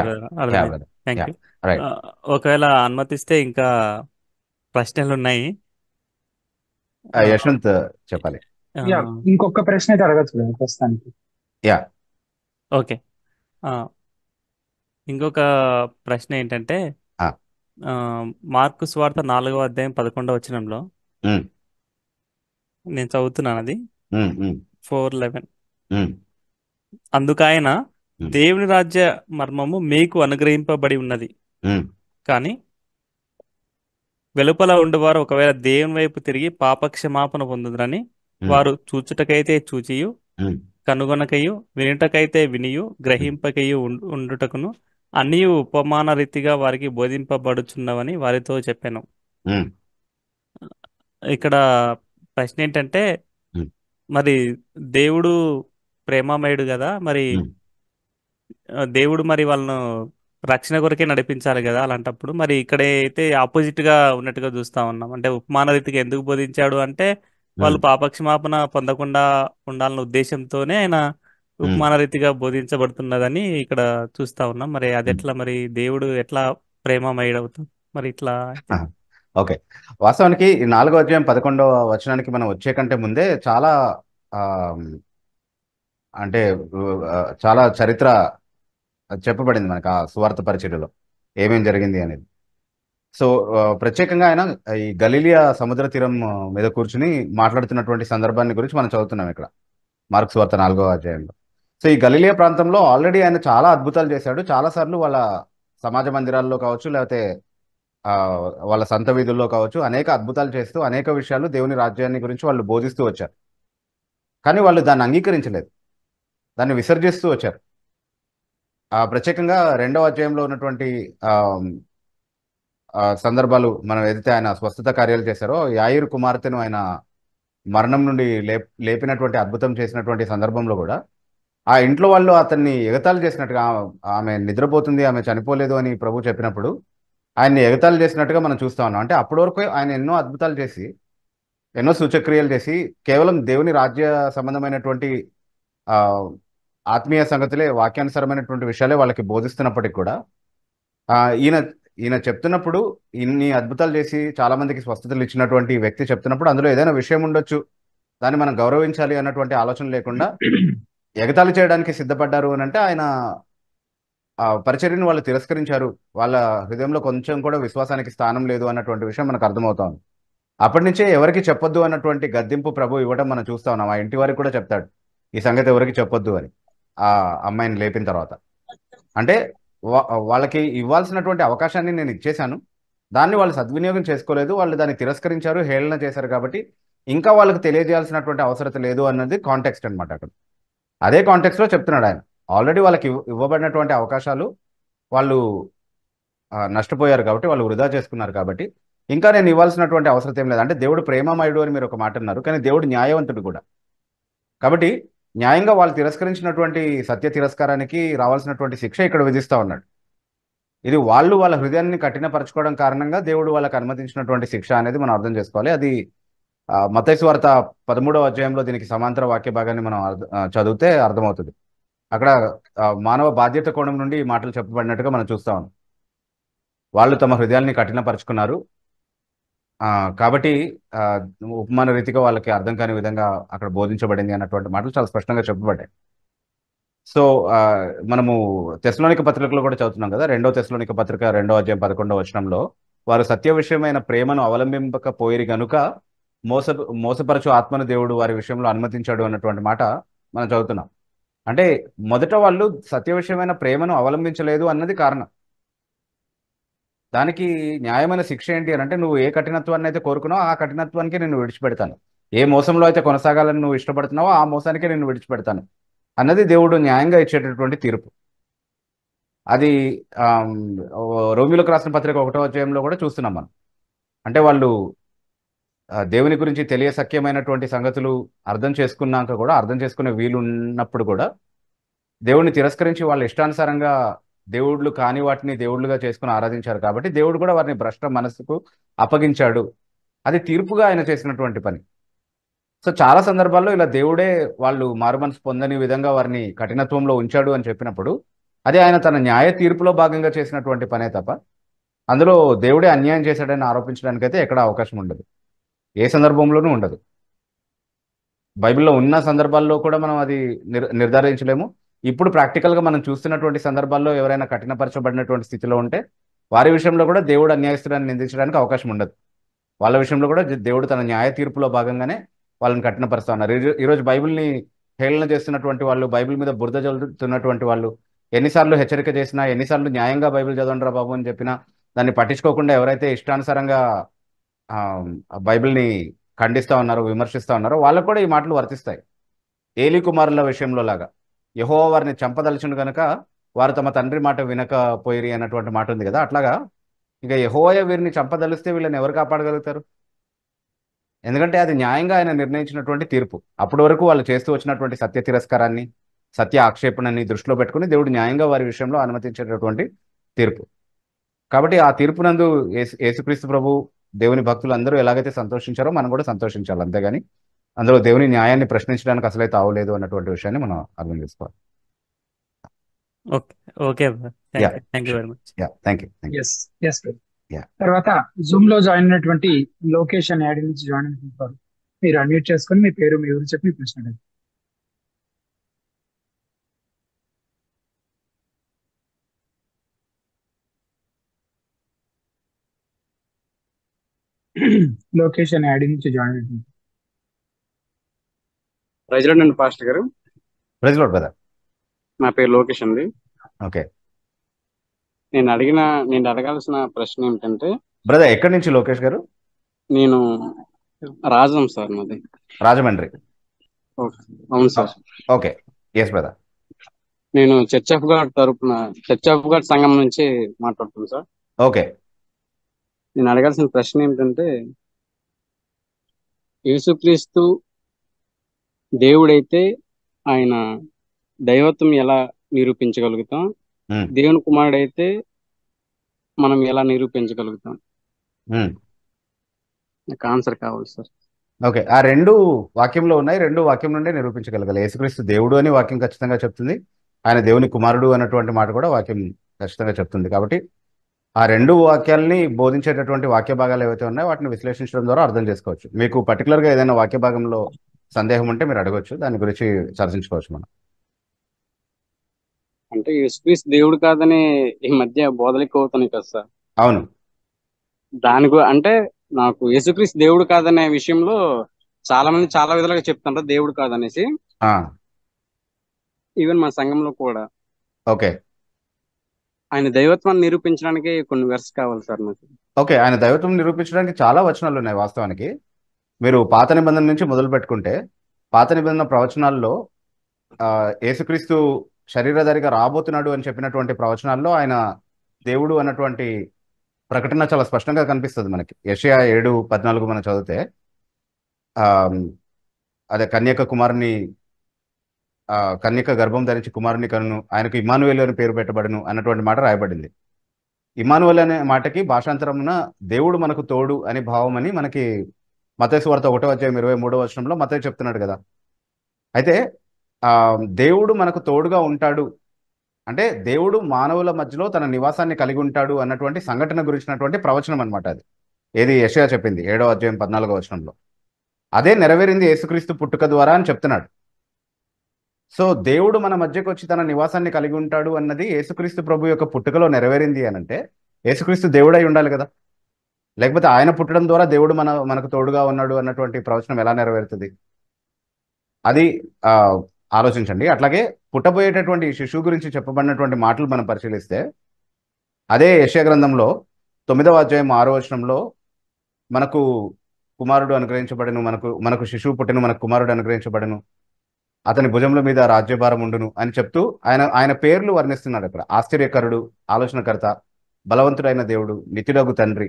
అర్థమైంది. Thank you. ఒకవేళ అనుమతిస్తే ఇంకా ప్రశ్నలు ఉన్నాయి. యశ్వంత్ చెప్పాలి. ఇంకొక ప్రశ్న అయితే అడగచ్చు ప్రస్తుతానికి. Yeah okay. ఇంకొక ప్రశ్న ఏంటంటే మార్కు సువార్త 4వ అధ్యాయం 11వ వచనంలో నేను చదువుతున్నాను, అది 4:11. అందుకైన దేవుని రాజ్య మర్మము మీకు అనుగ్రహింపబడి ఉన్నది, కానీ వెలుపల ఉండేవారు ఒకవేళ దేవుని వైపు తిరిగి పాపక్షమాపణ పొందుదురని వారు చూచుటకైతే చూచియు, కనుగొనకయు, వినుటకైతే వినియు, గ్రహింపకయు ఉండుటకును అన్నీ ఉపమాన రీతిగా వారికి బోధింపబడుచున్నవని వారితో చెప్పాను. ఇక్కడ ప్రశ్న ఏంటంటే, మరి దేవుడు ప్రేమమయుడు కదా, మరి దేవుడు మరి వాళ్ళను రక్షణ కొరకే నడిపించాలి కదా. అలాంటప్పుడు మరి ఇక్కడ అయితే ఆపోజిట్ గా ఉన్నట్టుగా చూస్తా ఉన్నాం. అంటే ఉపమాన రీతిగా ఎందుకు బోధించాడు అంటే వాళ్ళు పాపక్షమాపణ పొందకుండా ఉండాలన్న ఉద్దేశంతోనే ఆయన ఉపమాన రీతిగా బోధించబడుతున్నదని ఇక్కడ చూస్తా ఉన్నాం. మరి అది ఎట్లా, మరి దేవుడు ఎట్లా ప్రేమమయుడవుతుంది మరి ఇట్లా? ఓకే, వాస్తవానికి ఈ 4వ అధ్యాయం 11వ వచనానికి మనం వచ్చే కంటే ముందే చాలా ఆ, అంటే చాలా చరిత్ర చెప్పబడింది మనకు ఆ సువార్త పరిచర్యలో ఏమేం జరిగింది అనేది. సో ప్రత్యేకంగా ఆయన ఈ గలీలియా సముద్ర తీరం మీద కూర్చుని మాట్లాడుతున్నటువంటి సందర్భాన్ని గురించి మనం చదువుతున్నాం ఇక్కడ మార్కు సువార్త 4వ అధ్యాయంలో. సో ఈ గలీలియా ప్రాంతంలో ఆల్రెడీ ఆయన చాలా అద్భుతాలు చేశాడు. చాలాసార్లు వాళ్ళ సమాజ మందిరాల్లో కావచ్చు, లేకపోతే ఆ, వాళ్ళ సంత వీధుల్లో కావచ్చు, అనేక అద్భుతాలు చేస్తూ అనేక విషయాలు దేవుని రాజ్యాన్ని గురించి వాళ్ళు బోధిస్తూ వచ్చారు. కానీ వాళ్ళు దాన్ని అంగీకరించలేదు, దాన్ని విసర్జిస్తూ వచ్చారు. ప్రత్యేకంగా 2వ అధ్యాయంలో ఉన్నటువంటి ఆ, సందర్భాలు మనం ఏదైతే ఆయన స్వస్థత కార్యాలు చేశారో, యాయిరు కుమార్తెను ఆయన మరణం నుండి లేపినటువంటి అద్భుతం చేసినటువంటి సందర్భంలో కూడా ఆ ఇంట్లో వాళ్ళు అతన్ని ఎగతాళి చేసినట్టుగా, ఆమె నిద్రపోతుంది, ఆమె చనిపోలేదు అని ప్రభు చెప్పినప్పుడు ఆయన్ని ఎగతాళి చేసినట్టుగా మనం చూస్తా ఉన్నాం. అంటే అప్పటి వరకు ఆయన ఎన్నో అద్భుతాలు చేసి, ఎన్నో సూచక్రియలు చేసి, కేవలం దేవుని రాజ్య సంబంధమైనటువంటి ఆ, ఆత్మీయ సంగతులే, వాక్యానుసారమైనటువంటి విషయాలే వాళ్ళకి బోధిస్తున్నప్పటికీ కూడా ఆ, ఈయన ఈయన చెప్తున్నప్పుడు, ఇన్ని అద్భుతాలు చేసి చాలా మందికి స్వస్థతలు ఇచ్చినటువంటి ఈ వ్యక్తి చెప్తున్నప్పుడు అందులో ఏదైనా విషయం ఉండొచ్చు, దాన్ని మనం గౌరవించాలి అన్నటువంటి ఆలోచన లేకుండా ఎగతాళి చేయడానికి సిద్ధపడ్డారు అని అంటే ఆయన ఆ పరిచర్యను వాళ్ళు తిరస్కరించారు. వాళ్ళ హృదయంలో కొంచెం కూడా విశ్వాసానికి స్థానం లేదు అన్నటువంటి విషయం మనకు అర్థమవుతాం. అప్పటి నుంచే ఎవరికి చెప్పొద్దు అన్నటువంటి గద్దింపు ప్రభు ఇవ్వడం మనం చూస్తా ఉన్నాం. ఆ ఇంటి వారికి కూడా చెప్తాడు, ఈ సంగతి ఎవరికి చెప్పొద్దు అని, ఆ అమ్మాయిని లేపిన తర్వాత. అంటే వాళ్ళకి ఇవ్వాల్సినటువంటి అవకాశాన్ని నేను ఇచ్చేశాను, దాన్ని వాళ్ళు సద్వినియోగం చేసుకోలేదు, వాళ్ళు దాన్ని తిరస్కరించారు, హేళన చేశారు. కాబట్టి ఇంకా వాళ్ళకి తెలియజేయాల్సినటువంటి అవసరం లేదు అన్నది కాంటెక్స్ట్ అనమాట. అక్కడ అదే కాంటెక్స్ట్లో చెప్తున్నాడు ఆయన. ఆల్రెడీ వాళ్ళకి ఇవ్వబడినటువంటి అవకాశాలు వాళ్ళు నష్టపోయారు కాబట్టి, వాళ్ళు వృధా చేసుకున్నారు కాబట్టి ఇంకా నేను ఇవ్వాల్సినటువంటి అవసరం ఏం లేదు. అంటే దేవుడు ప్రేమమయుడు అని మీరు ఒక మాట అన్నారు, కానీ దేవుడు న్యాయవంతుడు కూడా. కాబట్టి న్యాయంగా వాళ్ళు తిరస్కరించినటువంటి సత్య తిరస్కారానికి రావాల్సినటువంటి శిక్ష ఇక్కడ విధిస్తా ఉన్నాడు. ఇది వాళ్ళు వాళ్ళ హృదయాన్ని కఠినపరచుకోవడం కారణంగా దేవుడు వాళ్ళకి అనుమతించినటువంటి శిక్ష అనేది మనం అర్థం చేసుకోవాలి. అది మత్తయి సువార్త 13వ అధ్యాయంలో దీనికి సమాంతర వాక్య భాగాన్ని మనం చదివితే అర్థమవుతుంది. అక్కడ మానవ బాధ్యత కోణం నుండి ఈ మాటలు చెప్పబడినట్టుగా మనం చూస్తా ఉన్నాం. వాళ్ళు తమ హృదయాల్ని కఠినపరుచుకున్నారు కాబట్టి ఉపమాన రీతిగా వాళ్ళకి అర్థం కాని విధంగా అక్కడ బోధించబడింది అన్నటువంటి మాటలు చాలా స్పష్టంగా చెప్పబడ్డాయి. సో మనము తెస్సలోనిక పత్రికలో కూడా చదువుతున్నాం కదా, 2వ తెస్సలోనిక పత్రిక 2వ అధ్యాయం 11వ వచనంలో, వారు సత్య విషయమైన ప్రేమను అవలంబింపకపోయిరి గనుక మోసపరచు ఆత్మను దేవుడు వారి విషయంలో అనుమతించాడు అన్నటువంటి మాట మనం చదువుతున్నాం. అంటే మొదట వాళ్ళు సత్య విషయమైన ప్రేమను అవలంబించలేదు అన్నది కారణం. దానికి న్యాయమైన శిక్ష ఏంటి అని అంటే, నువ్వు ఏ కఠినత్వాన్ని అయితే కోరుకున్నావో ఆ కఠినత్వానికి నేను విడిచిపెడతాను, ఏ మోసంలో అయితే కొనసాగాలని నువ్వు ఇష్టపడుతున్నావో ఆ మోసానికే నేను విడిచిపెడతాను అన్నది దేవుడు న్యాయంగా ఇచ్చేటటువంటి తీర్పు. అది రోమిలకు రాసిన పత్రిక 1వ అధ్యాయంలో కూడా చూస్తున్నాం మనం. అంటే వాళ్ళు దేవుని గురించి తెలియసఖ్యమైనటువంటి సంగతులు అర్థం చేసుకున్నాక కూడా, అర్థం చేసుకునే వీలు ఉన్నప్పుడు కూడా దేవుడిని తిరస్కరించి వాళ్ళ ఇష్టానుసారంగా దేవుళ్ళు కాని వాటిని దేవుళ్ళుగా చేసుకుని ఆరాధించారు. కాబట్టి దేవుడు కూడా వారిని భ్రష్ట మనసుకు అప్పగించాడు. అది తీర్పుగా ఆయన చేసినటువంటి పని. సో చాలా సందర్భాల్లో ఇలా దేవుడే వాళ్ళు మారుమనసు పొందని విధంగా వారిని కఠినత్వంలో ఉంచాడు అని చెప్పినప్పుడు, అది ఆయన తన న్యాయ తీర్పులో భాగంగా చేసినటువంటి పనే తప్ప అందులో దేవుడే అన్యాయం చేశాడని ఆరోపించడానికైతే ఎక్కడ అవకాశం ఉండదు, ఏ సందర్భంలోనూ ఉండదు. బైబిల్లో ఉన్న సందర్భాల్లో కూడా మనం అది నిర్ధారించలేము. ఇప్పుడు ప్రాక్టికల్గా మనం చూస్తున్నటువంటి సందర్భాల్లో ఎవరైనా కఠినపరచబడినటువంటి స్థితిలో ఉంటే వారి విషయంలో కూడా దేవుడు అన్యాయస్తుడాన్ని నిందించడానికి అవకాశం ఉండదు. వాళ్ళ విషయంలో కూడా దేవుడు తన న్యాయ తీర్పులో భాగంగానే వాళ్ళని కఠినపరుస్తా ఉన్నారు. ఈరోజు బైబిల్ని హేళన చేస్తున్నటువంటి వాళ్ళు, బైబిల్ మీద బురద చల్లుతున్నటువంటి వాళ్ళు, ఎన్నిసార్లు హెచ్చరిక చేసినా, ఎన్నిసార్లు న్యాయంగా బైబిల్ చదవండిరా బాబు అని చెప్పినా దాన్ని పట్టించుకోకుండా ఎవరైతే ఇష్టానుసారంగా బైబిల్ని ఖండిస్తూ ఉన్నారో, విమర్శిస్తూ ఉన్నారో వాళ్ళకు కూడా ఈ మాటలు వర్తిస్తాయి. ఏలీ కుమారుల విషయంలో లాగా, యెహోవా వారిని చంపదలుచును కనుక వారు తమ తండ్రి మాట వినకపోయిరి అన్నటువంటి మాట ఉంది కదా, అట్లాగా ఇక యెహోవా వీరిని చంపదలిస్తే వీళ్ళని ఎవరు కాపాడగలుగుతారు? ఎందుకంటే అది న్యాయంగా ఆయన నిర్ణయించినటువంటి తీర్పు. అప్పటి వరకు వాళ్ళు చేస్తూ వచ్చినటువంటి సత్య తిరస్కారాన్ని, సత్య ఆక్షేపణని దృష్టిలో పెట్టుకుని దేవుడు న్యాయంగా వారి విషయంలో అనుమతించేటటువంటి తీర్పు. కాబట్టి ఆ తీర్పునందు యేసుక్రీస్తు ప్రభు, దేవుని భక్తులు అందరూ ఎలాగైతే సంతోషించారో మనం కూడా సంతోషించాలి. అంతేగాని అందులో దేవుని న్యాయాన్ని ప్రశ్నించడానికి అసలైతే అవలేదు అన్నటువంటి విషయాన్ని మనం అర్థం చేసుకోవాలి. Okay okay thank you very much. Thank you. తర్వాత జూమ్ లో జాయిన్ అయినటువంటి లోకేష్ అని యాడ్ నుంచి జాయిన్ అయినటువంటి మీరు అన్మ్యూట్ చేసుకొని మీ పేరు మీ ఊరు చెప్పి మీ ప్రశ్న అడగండి. లోకేష్ అనే ఐడి నుంచి జాయిన్ అవుతుంది. ప్రైజ్లాడ్ అండి పాస్టర్ గారు. Praise lord brother. నా పేరు లోకేష్ అండి. ఓకే నేను అడగాల్సిన ప్రశ్న ఏమిటంటే, బ్రదర్, ఎక్కడి నుంచి లోకేష్ గారు? నేను రాజం సార్ నాది. రాజమండ్రి. ఓకే. అవును సార్. Okay, yes brother. నేను చర్చ్ ఆఫ్ గాడ్ సంఘం నుంచి మాట్లాడుతున్నాను సార్. ఓకే. నేను అడగాల్సిన ప్రశ్న ఏమిటంటే, యేసుక్రీస్తు దేవుడైతే ఆయన దైవత్వం ఎలా నిరూపించగలుగుతాం? దేవుని కుమారుడైతే మనం ఎలా నిరూపించగలుగుతాం? నాకు ఆన్సర్ కావాలి సార్. ఓకే, ఆ రెండు వాక్యంలో ఉన్నాయి. రెండు వాక్యం నుండి నిరూపించగలగాలి. యేసుక్రీస్తు దేవుడు అని వాక్యం ఖచ్చితంగా చెప్తుంది. ఆయన దేవుని కుమారుడు అన్నటువంటి మాట కూడా వాక్యం ఖచ్చితంగా చెప్తుంది. కాబట్టి ఆ రెండు వాక్యాలని బోధించేటటువంటి వాక్య భాగాలు ఏవైతే ఉన్నాయో వాటిని విశ్లేషించడం ద్వారా అర్థం చేసుకోవచ్చు. మీకు పర్టికులర్గా ఏదైనా వాక్య భాగంలో సందేహం ఉంటే మీరు అడగవచ్చు, దాని గురించి చర్చించుకోవచ్చు మనం. అంటే యేసుక్రీస్తు దేవుడు కాదని ఈ మధ్య బోధలు ఎక్కువ అవుతున్నాయి కదా సార్. అవును. అంటే నాకు యేసుక్రీస్తు దేవుడు కాదనే విషయంలో చాలా మంది చాలా విధాలుగా చెప్తుంటారు దేవుడు కాదనేసి. ఈవెన్ మా సంఘంలో కూడా. ఓకే. ఆయన దైవత్వాన్ని నిరూపించడానికి కొన్ని వెర్స్ కావాలి సార్ నాకు. ఓకే, ఆయన దైవత్వం నిరూపించడానికి చాలా వచనాలు ఉన్నాయి. వాస్తవానికి మీరు పాత నిబంధన నుంచి మొదలు పెట్టుకుంటే, పాత నిబంధన ప్రవచనాల్లో యేసుక్రీస్తు శరీరధారిగా రాబోతున్నాడు అని చెప్పినటువంటి ప్రవచనాల్లో ఆయన దేవుడు అన్నటువంటి ప్రకటన చాలా స్పష్టంగా కనిపిస్తుంది మనకి. యెషయా 7:14 మనం చదివితే అదే కన్యక గర్భం ధరించి కుమారుని కనును, ఆయనకు ఇమ్మానుయేలు అని పేరు పెట్టబడును అన్నటువంటి మాట రాయబడింది. ఇమ్మానుయేలు అనే మాటకి భాషాంతరమున దేవుడు మనకు తోడు అని భావం అని మనకి మత్తయి సువార్త 1:23 మత్తయి చెప్తున్నాడు కదా. అయితే దేవుడు మనకు తోడుగా ఉంటాడు అంటే దేవుడు మానవుల మధ్యలో తన నివాసాన్ని కలిగి ఉంటాడు అన్నటువంటి సంఘటన గురించినటువంటి ప్రవచనం అనమాట అది. ఏది యెషయా చెప్పింది 7:14 అదే నెరవేరింది యేసుక్రీస్తు పుట్టుక ద్వారా అని చెప్తున్నాడు. సో దేవుడు మన మధ్యకు వచ్చి తన నివాసాన్ని కలిగి ఉంటాడు అన్నది యేసుక్రీస్తు ప్రభు యొక్క పుట్టుకలో నెరవేరింది అని అంటే యేసుక్రీస్తు దేవుడై ఉండాలి కదా. లేకపోతే ఆయన పుట్టడం ద్వారా దేవుడు మనకు తోడుగా ఉన్నాడు అన్నటువంటి ప్రవచనం ఎలా నెరవేరుతుంది? అది ఆలోచించండి. అట్లాగే పుట్టబోయేటటువంటి శిశువు గురించి చెప్పబడినటువంటి మాటలు మనం పరిశీలిస్తే అదే యెషయా గ్రంథంలో 9:6 మనకు కుమారుడు అనుగ్రహించబడను, మనకు శిశువు పుట్టెను, మనకు కుమారుడు అనుగ్రహించబడను, అతని భుజముల మీద రాజ్యభారం ఉండును అని చెప్తూ ఆయన పేర్లు వర్ణిస్తున్నాడు అక్కడ. ఆశ్చర్యకరుడు, ఆలోచనకర్త, బలవంతుడైన దేవుడు, నిత్యుడగు తండ్రి,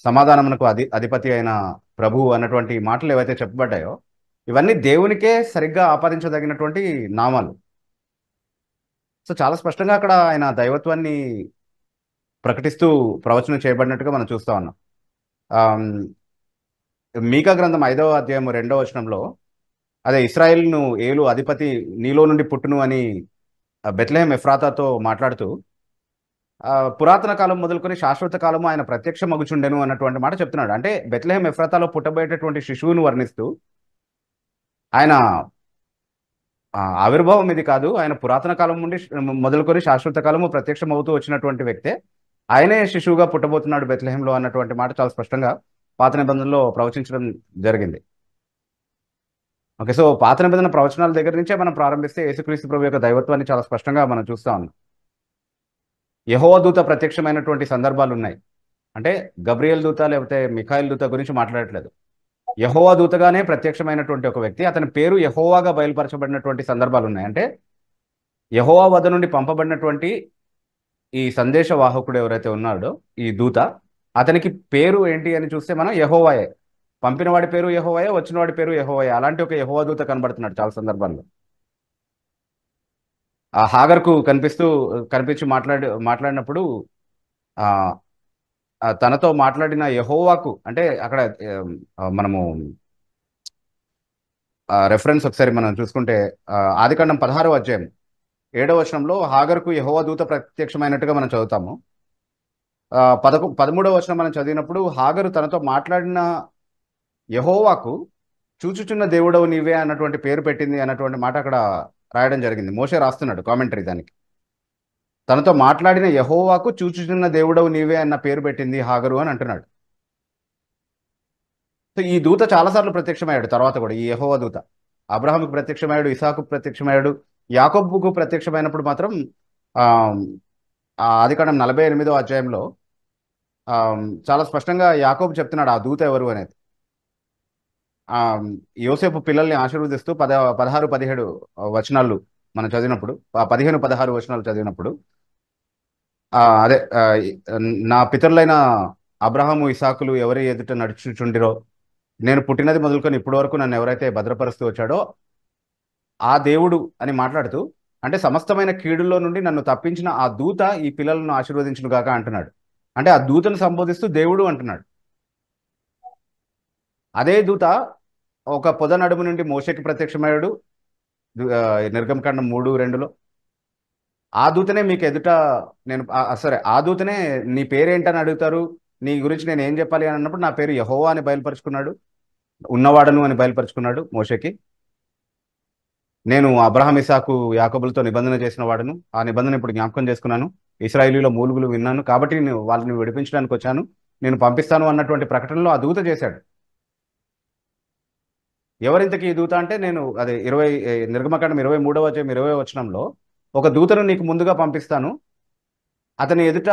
సమాధానమునకు అధిపతి అయిన ప్రభువు అన్నటువంటి మాటలు ఏవైతే చెప్పబడ్డాయో ఇవన్నీ దేవునికే సరిగ్గా ఆపాదించదగినటువంటి నామాలు. సో చాలా స్పష్టంగా అక్కడ ఆయన దైవత్వాన్ని ప్రకటిస్తూ ప్రవచనం చేయబడినట్టుగా మనం చూస్తా ఉన్నాం. మీకా గ్రంథం 5:2 అదే ఇశ్రాయేలును ఏలు అధిపతి నీలో నుండి పుట్టును అని బెత్లెహేం ఎఫ్రాతాతో మాట్లాడుతూ పురాతన కాలం మొదలుకొని శాశ్వత కాలము ఆయన ప్రత్యక్ష మగుచుండెను అన్నటువంటి మాట చెప్తున్నాడు. అంటే బెత్లెహేం ఎఫ్రాతాలో పుట్టబోయేటటువంటి శిశువును వర్ణిస్తూ ఆయన ఆవిర్భావం ఇది కాదు, ఆయన పురాతన కాలం నుండి మొదలుకొని శాశ్వత కాలము ప్రత్యక్షం అవుతూ వచ్చినటువంటి వ్యక్తే, ఆయనే శిశువుగా పుట్టబోతున్నాడు బెత్లెహేంలో అన్నటువంటి మాట చాలా స్పష్టంగా పాత నిబంధనలో ప్రవచించడం జరిగింది. ఓకే, సో పాత నిబంధన ప్రవచనాల దగ్గర నుంచే మనం ప్రారంభిస్తే యేసుక్రీస్తు ప్రభు యొక్క దైవత్వాన్ని చాలా స్పష్టంగా మనం చూస్తా ఉన్నాం. యెహోవా దూత ప్రత్యక్షమైనటువంటి సందర్భాలు ఉన్నాయి. అంటే గబ్రియల్ దూత లేకపోతే మిఖాయిల్ దూత గురించి మాట్లాడట్లేదు. యెహోవా దూతగానే ప్రత్యక్షమైనటువంటి ఒక వ్యక్తి, అతని పేరు యెహోవాగా బయలుపరచబడినటువంటి సందర్భాలు ఉన్నాయి. అంటే యెహోవా వద్ద నుండి పంపబడినటువంటి ఈ సందేశ వాహకుడు ఎవరైతే ఉన్నాడో ఈ దూత, అతనికి పేరు ఏంటి అని చూస్తే మనం యెహోవాయే. పంపిన వాడి పేరు యెహోవాయే, వచ్చిన వాడి పేరు యెహోవాయే. అలాంటి ఒక యెహోవా దూత కనబడుతున్నాడు చాలా సందర్భాల్లో. ఆ హాగర్కు కనిపించి మాట్లాడినప్పుడు తనతో మాట్లాడిన యెహోవాకు, అంటే అక్కడ మనము రెఫరెన్స్ ఒకసారి మనం చూసుకుంటే ఆదికాండం 16:7 హాగర్కు యెహోవా దూత ప్రత్యక్షమైనట్టుగా మనం చదువుతాము. 13వ వచనం మనం చదివినప్పుడు హాగరు తనతో మాట్లాడిన యెహోవాకు చూచుచున్న దేవుడవు నీవే అన్నటువంటి పేరు పెట్టింది అన్నటువంటి మాట అక్కడ రాయడం జరిగింది. మోషే రాస్తున్నాడు కామెంటరీ దానికి. తనతో మాట్లాడిన యెహోవాకు చూచుచున్న దేవుడవు నీవే అన్న పేరు పెట్టింది హాగరు అని అంటున్నాడు. సో ఈ దూత చాలాసార్లు ప్రత్యక్షమయ్యాడు తర్వాత కూడా. ఈ యెహోవా దూత అబ్రహాముకు ప్రత్యక్షమయ్యాడు, ఇసాకుకు ప్రత్యక్షమయ్యాడు, యాకోబుకు ప్రత్యక్షమైనప్పుడు మాత్రం ఆదికాండం 48వ అధ్యాయంలో చాలా స్పష్టంగా యాకోబు చెప్తున్నాడు ఆ దూత ఎవరు అనేది. యోసేపు పిల్లల్ని ఆశీర్వదిస్తూ 16, 17 వచనాలు మనం చదివినప్పుడు, 15, 16 వచనాలు చదివినప్పుడు అదే నా పితరులైన అబ్రహాము ఇసాకులు ఎవరి ఎదుట నడుచుచుండిరో, నేను పుట్టినది మొదలుకొని ఇప్పటి వరకు నన్ను ఎవరైతే భద్రపరుస్తూ వచ్చాడో ఆ దేవుడు అని మాట్లాడుతూ, అంటే సమస్తమైన కీడుల్లో నుండి నన్ను తప్పించిన ఆ దూత ఈ పిల్లలను ఆశీర్వదించును గాక అంటున్నాడు. అంటే ఆ దూతను సంబోధిస్తూ దేవుడు అంటున్నాడు. అదే దూత ఒక పొద నడుము నుండి మోషేకి ప్రత్యక్షమయ్యాడు నిర్గమకాండం 3:2లో. ఆ దూతనే మీకు ఎదుట నేను సరే ఆ దూతనే నీ పేరేంటని అడుగుతారు, నీ గురించి నేను ఏం చెప్పాలి అని అన్నప్పుడు నా పేరు యెహోవా అని బయలుపరుచుకున్నాడు, ఉన్నవాడను అని బయలుపరుచుకున్నాడు మోషేకి. నేను అబ్రహాం, ఇసాకు, యాకోబులతో నిబంధన చేసిన వాడును, ఆ నిబంధన ఇప్పుడు జ్ఞాపకం చేసుకున్నాను, ఇశ్రాయేలీయుల మూలుగులు విన్నాను, కాబట్టి నేను వాళ్ళని విడిపించడానికి వచ్చాను, నేను పంపిస్తాను అన్నటువంటి ప్రకటనలో ఆ దూత చేశాడు. ఎవరింతకి ఈ దూత అంటే, నేను అదే నిర్గమకాండం 23వ అధ్యాయం 20వ వచనంలో ఒక దూతను నీకు ముందుగా పంపిస్తాను, అతని ఎదుట,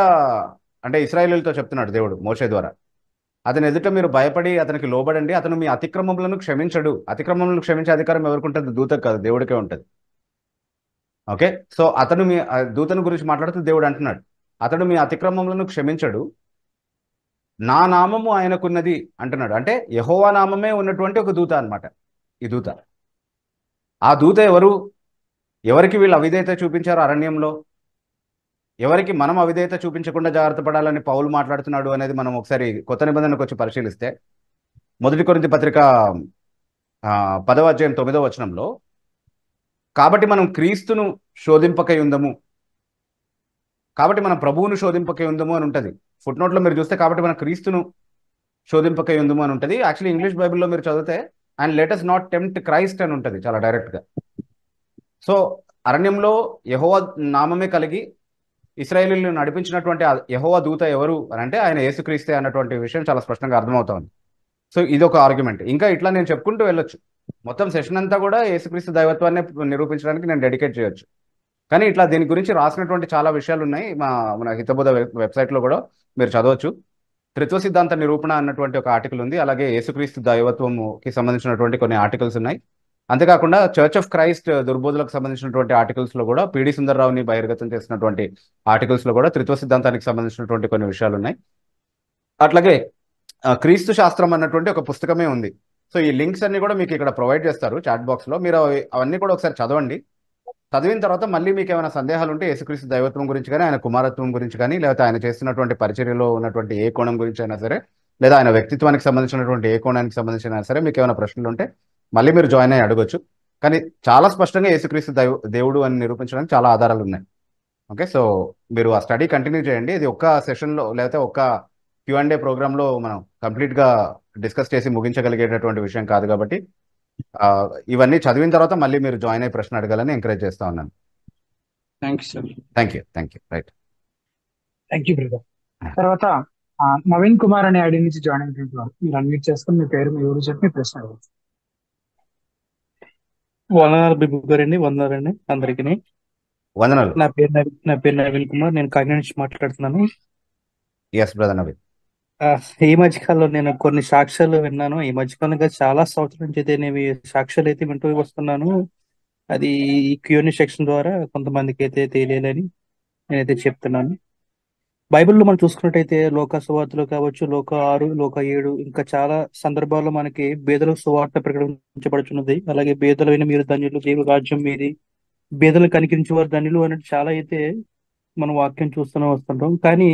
అంటే ఇశ్రాయేలీయులతో చెప్తున్నాడు దేవుడు మోషే ద్వారా, అతని ఎదుట మీరు భయపడి అతనికి లోబడండి, అతను మీ అతిక్రమములను క్షమించడు. అతిక్రమములను క్షమించే అధికారం ఎవరికి ఉంటుంది? దూతకు కాదు, దేవుడికే ఉంటుంది. ఓకే, సో అతను మీ దూతను గురించి మాట్లాడుతూ దేవుడు అంటున్నాడు, అతడు మీ అతిక్రమములను క్షమించడు, నా నామము ఆయనకున్నది అంటున్నాడు. అంటే యెహోవా నామమే ఉన్నటువంటి ఒక దూత అన్నమాట ఈ దూత. ఆ దూత ఎవరు? ఎవరికి వీళ్ళు అవిధేయత చూపించారు అరణ్యంలో, ఎవరికి మనం అవిధేయత చూపించకుండా జాగ్రత్త పడాలని పౌలు మాట్లాడుతున్నాడు అనేది మనం ఒకసారి కొత్త నిబంధనకు వచ్చి పరిశీలిస్తే, 1 కొరింథీ పత్రిక 10వ అధ్యాయం 9వ వచనంలో, కాబట్టి మనం క్రీస్తును శోధింపకై ఉందము, కాబట్టి మనం ప్రభువును శోధింపకై ఉందము అని ఉంటుంది. ఫుట్ నోట్లో మీరు చూస్తే కాబట్టి మనం క్రీస్తును శోధింపకై ఉందము అని ఉంటుంది. యాక్చువల్లీ ఇంగ్లీష్ బైబిల్లో మీరు చదివితే and let us not tempt Christ అని ఉంటుంది చాలా డైరెక్ట్గా. సో అరణ్యంలో యెహోవా నామమే కలిగి ఇశ్రాయేలీయులను నడిపించినటువంటి యెహోవా దూత ఎవరు అని అంటే ఆయన యేసుక్రీస్తే అన్నటువంటి విషయం చాలా స్పష్టంగా అర్థమవుతోంది. సో ఇది ఒక ఆర్గ్యుమెంట్. ఇంకా ఇట్లా నేను చెప్పుకుంటూ వెళ్ళొచ్చు, మొత్తం సెషన్ అంతా కూడా యేసుక్రీస్తు దైవత్వాన్ని నిరూపించడానికి నేను డెడికేట్ చేయొచ్చు. కానీ ఇట్లా దీని గురించి రాసినటువంటి చాలా విషయాలు ఉన్నాయి మన హితబోధ వెబ్సైట్లో కూడా మీరు చదవచ్చు. త్రిత్వ సిద్ధాంత నిరూపణ అన్నటువంటి ఒక ఆర్టికల్ ఉంది, అలాగే యేసుక్రీస్తు దైవత్వంకి సంబంధించినటువంటి కొన్ని ఆర్టికల్స్ ఉన్నాయి. అంతేకాకుండా చర్చ్ ఆఫ్ క్రైస్ట్ దుర్బోధులకు సంబంధించినటువంటి ఆర్టికల్స్లో కూడా, పిడి సుందర్రావుని బహిర్గతం చేసినటువంటి ఆర్టికల్స్లో కూడా త్రిత్వ సిద్ధాంతానికి సంబంధించినటువంటి కొన్ని విషయాలు ఉన్నాయి. అట్లాగే క్రీస్తు శాస్త్రం అన్నటువంటి ఒక పుస్తకమే ఉంది. సో ఈ లింక్స్ అన్ని కూడా మీకు ఇక్కడ ప్రొవైడ్ చేస్తారు చాట్ బాక్స్లో, మీరు అవన్నీ కూడా ఒకసారి చదవండి. చదివిన తర్వాత మళ్ళీ మీకు ఏమైనా సందేహాలు ఉంటే యేసుక్రీస్తు దైవత్వం గురించి కానీ, ఆయన కుమారత్వం గురించి కానీ, లేకపోతే ఆయన చేస్తున్నటువంటి పరిచర్యలో ఉన్నటువంటి ఏ కోణం గురించి అయినా సరే, లేదా ఆయన వ్యక్తిత్వానికి సంబంధించినటువంటి ఏ కోణానికి సంబంధించిన సరే, మీకు ఏమైనా ప్రశ్నలు ఉంటే మళ్ళీ మీరు జాయిన్ అయ్యి అడగొచ్చు. కానీ చాలా స్పష్టంగా యేసుక్రీస్తు దేవుడు అని నిరూపించడానికి చాలా ఆధారాలు ఉన్నాయి. ఓకే, సో మీరు ఆ స్టడీ కంటిన్యూ చేయండి. ఇది ఒక్క సెషన్లో లేకపోతే ఒక్క Q&A ప్రోగ్రాంలో మనం కంప్లీట్గా డిస్కస్ చేసి ముగించగలిగేటటువంటి విషయం కాదు. కాబట్టి ఇవన్నీ చదివిన తర్వాత మళ్ళీ మీరు జాయిన్ అయ్యి ప్రశ్న అడగాలని ఎంకరేజ్ చేస్తా ఉన్నాను. Thank you. Right, thank you brother. తర్వాత నవీన్ కుమార్ అనే ఐడి నుంచి జాయిన్ అయినటువంటి వారు, మీరు అన్మ్యూట్ చేసుకుని మీ పేరు, మీ ఊరు చెప్పి ప్రశ్న అడగచ్చు. వందనాలు బిబు గారండి, వందనాలండి అందరికి. వందనాలు. నా పేరు నవీన్ కుమార్, నేను కాకినాడ నుంచి మాట్లాడుతున్నాను. Yes brother Naveen. ఈ మధ్యకాలంలో నేను కొన్ని సాక్ష్యాలు విన్నాను. ఈ మధ్యకాలంగా చాలా సంవత్సరాల నుంచి అయితే నేను ఈ సాక్ష్యాలు అయితే వింటూ వస్తున్నాను. అది ఈ Q&A సెక్షన్ ద్వారా కొంతమందికి అయితే తెలియాలని నేనైతే చెప్తున్నాను. బైబిల్లో మనం చూసుకున్నట్టయితే లోక సువార్తలు కావచ్చు, లోక 6, లోక 7, ఇంకా చాలా సందర్భాల్లో మనకి బేదలకు సువార్త ప్రకటించబడుచున్నది. అలాగే బేదలైన మీరు ధన్యులు, దేవుని రాజ్యం మీది, బేదలు కనికరించేవారు ధన్యులు అన్నట్టు చాలా అయితే మనం వాక్యం చూస్తూనే వస్తుంటాం. కానీ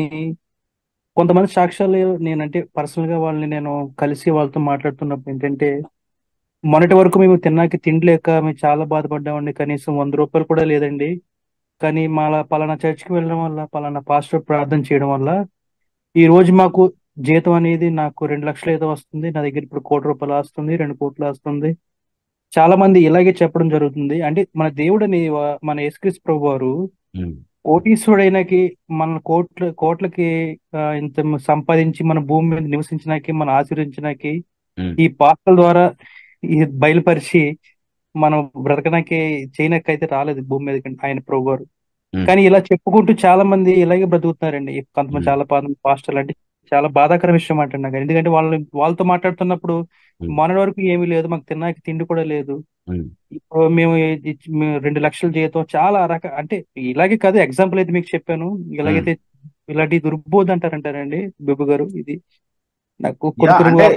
కొంతమంది సాక్ష్యాలు నేనంటే పర్సనల్ గా వాళ్ళని నేను కలిసి వాళ్ళతో మాట్లాడుతున్నప్పుడు ఏంటంటే, మొన్నటి వరకు మేము తిన్నాకి తిండి లేక మేము చాలా బాధపడ్డామండి, కనీసం 100 రూపాయలు కూడా లేదండి. కానీ పలానా చర్చికి వెళ్ళడం వల్ల, పలానా పాస్టర్ ప్రార్థన చేయడం వల్ల ఈ రోజు మాకు జీతం అనేది నాకు 2 లక్షలు ఏదో వస్తుంది, నా దగ్గర ఇప్పుడు 1 కోటి రూపాయలు వస్తుంది, 2 కోట్లు వస్తుంది. చాలా మంది ఇలాగే చెప్పడం జరుగుతుంది. అంటే మన దేవుడని మన యేసుక్రీస్తు ప్రభు వారు ఉమ్, కోటీశ్వరుడైనకి మన కోట్లకి ఇంత సంపాదించి మన భూమి మీద నివసించడానికి, మన ఆశీర్వదించడానికి ఉమ్, ఈ పాటల ద్వారా ఈ బయలుపరిచి మనం బ్రతకడానికి చేయనకైతే రాలేదు భూమి మీద ఆయన ప్రభు వారు. ఉమ్, కానీ ఇలా చెప్పుకుంటూ చాలా మంది ఇలాగే బ్రతుకుతున్నారండి. కొంతమంది ఉమ్, చాలా పాస్టర్లు అంటే చాలా బాధాకర విషయం అంటున్నా కానీ, ఎందుకంటే వాళ్ళతో మాట్లాడుతున్నప్పుడు ఉమ్, మొన్నటి వరకు ఏమీ లేదు, మాకు తిన్నాక తిండి కూడా లేదు, ఉమ్. ఇప్పుడు మేము 2 లక్షల జీతం చాలా అంటే ఇలాగే కాదు, ఎగ్జాంపుల్ అయితే మీకు చెప్పాను. ఇలాగైతే ఇలాంటి దుర్బోధ అంటారంటారండి బిబ్బు గారు. ఇది నాకు యా కొన్ని అంటే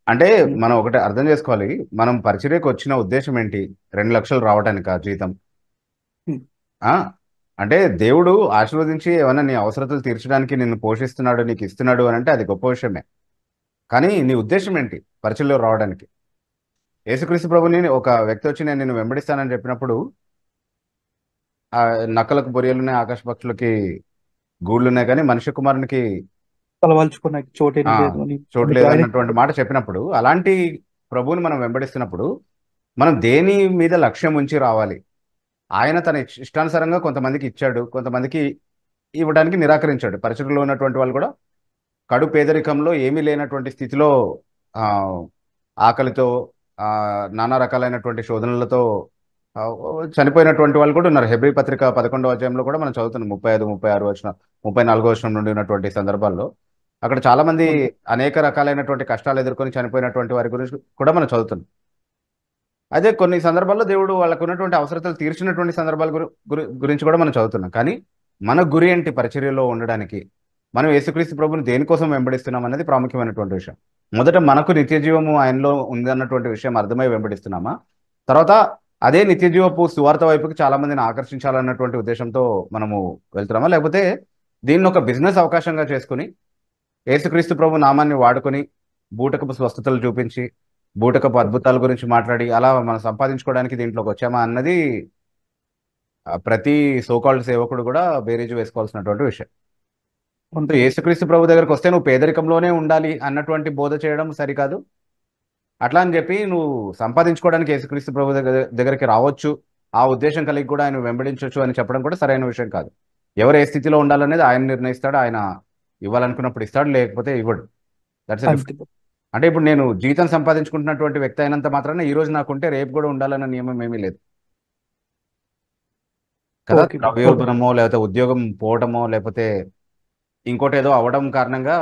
అంటే మనం ఒకటి అర్థం చేసుకోవాలి. మనం పరిచర్యకు వచ్చిన ఉద్దేశం ఏంటి? 2 లక్షలు రావడానికి ఆ జీతం. Hmm. ఆ అంటే దేవుడు ఆశీర్వదించి ఏమైనా నీ అవసరతలు తీర్చడానికి నిన్ను పోషిస్తున్నాడు, నీకు ఇస్తున్నాడు అని అంటే అది గొప్ప విషయమే. కానీ నీ ఉద్దేశం ఏంటి పరిచర్యలో రావడానికి? యేసుక్రీస్తు ప్రభుని ఒక వ్యక్తి వచ్చి నేను నిన్ను వెంబడిస్తానని చెప్పినప్పుడు ఆ నక్కలకు బొరియలున్నాయి, ఆకాశ పక్షులకి గూళ్ళున్నాయి, కానీ మనుష్య కుమారునికి కలవాల్చుకున్న చోటేమీ ఆ లేదు అని చోటు లేదన్నటువంటి మాట చెప్పినప్పుడు, అలాంటి ప్రభువుని మనం వెంబడిస్తున్నప్పుడు మనం దేని మీద లక్ష్యం ఉంచి రావాలి? ఆయన తన ఇష్టానుసారంగా కొంతమందికి ఇచ్చాడు, కొంతమందికి ఇవ్వడానికి నిరాకరించాడు. పరిచర్యలో ఉన్నటువంటి వాళ్ళు కూడా కడు పేదరికంలో ఏమీ లేనటువంటి స్థితిలో ఆ ఆకలితో నానా రకాలైనటువంటి శోధనలతో ఆ, చనిపోయినటువంటి వాళ్ళు కూడా ఉన్నారు. హెబ్రీ పత్రిక 11వ అధ్యాయంలో కూడా మనం చదువుతున్నాం. 35, 36 వచనం, 34వ వచనం నుండి ఉన్నటువంటి సందర్భాల్లో అక్కడ చాలా మంది అనేక రకాలైనటువంటి కష్టాలు ఎదుర్కొని చనిపోయినటువంటి వారి గురించి కూడా మనం చదువుతున్నాం. అదే కొన్ని సందర్భాల్లో దేవుడు వాళ్ళకు ఉన్నటువంటి అవసరతలు తీర్చినటువంటి సందర్భాల గురించి కూడా మనం చదువుతున్నాం. కానీ మన గురి ఏంటి పరిచర్యలో ఉండడానికి? మనం యేసుక్రీస్తు ప్రభుని దేనికోసం వెంబడిస్తున్నాం అనేది ప్రాముఖ్యమైనటువంటి విషయం. మొదట మనకు నిత్య జీవము ఆయనలో ఉంది అన్నటువంటి విషయం అర్థమై వెంబడిస్తున్నామా? తర్వాత అదే నిత్య జీవపు సువార్త వైపుకి చాలా మందిని ఆకర్షించాలన్నటువంటి ఉద్దేశంతో మనము వెళ్తున్నామా? లేకపోతే దీన్ని ఒక బిజినెస్ అవకాశంగా చేసుకుని యేసుక్రీస్తు ప్రభు నామాన్ని వాడుకొని బూటకపు స్వస్థతలు చూపించి బూటకపు అద్భుతాల గురించి మాట్లాడి అలా మనం సంపాదించుకోవడానికి దీంట్లోకి వచ్చామా అన్నది ప్రతి సోకాల్డ్ సేవకుడు కూడా బేరీజు వేసుకోవాల్సినటువంటి విషయం. సో యేసుక్రీస్తు ప్రభు దగ్గరకు వస్తే నువ్వు పేదరికంలోనే ఉండాలి అన్నటువంటి బోధ చేయడం సరికాదు. అట్లా అని చెప్పి నువ్వు సంపాదించుకోవడానికి యేసుక్రీస్తు ప్రభు దగ్గరికి రావచ్చు, ఆ ఉద్దేశం కలిగి కూడా ఆయన వెంబడించవచ్చు అని చెప్పడం కూడా సరైన విషయం కాదు. ఎవరు ఏ స్థితిలో ఉండాలనేది ఆయన నిర్ణయిస్తాడు. ఆయన ఇవ్వాలనుకున్నప్పుడు ఇస్తాడు, లేకపోతే ఇవ్వడు. దట్స్ అంటే ఇప్పుడు నేను జీతం సంపాదించుకుంటున్నటువంటి వ్యక్తి అయినంత మాత్రాన ఈ రోజు నాకుంటే రేపు కూడా ఉండాలన్న నియమం ఏమీ లేదు కదా. ద్రవ్యోల్బణమో లేకపోతే ఉద్యోగం పోవటమో లేకపోతే ఇంకోటి ఏదో అవడం కారణంగా,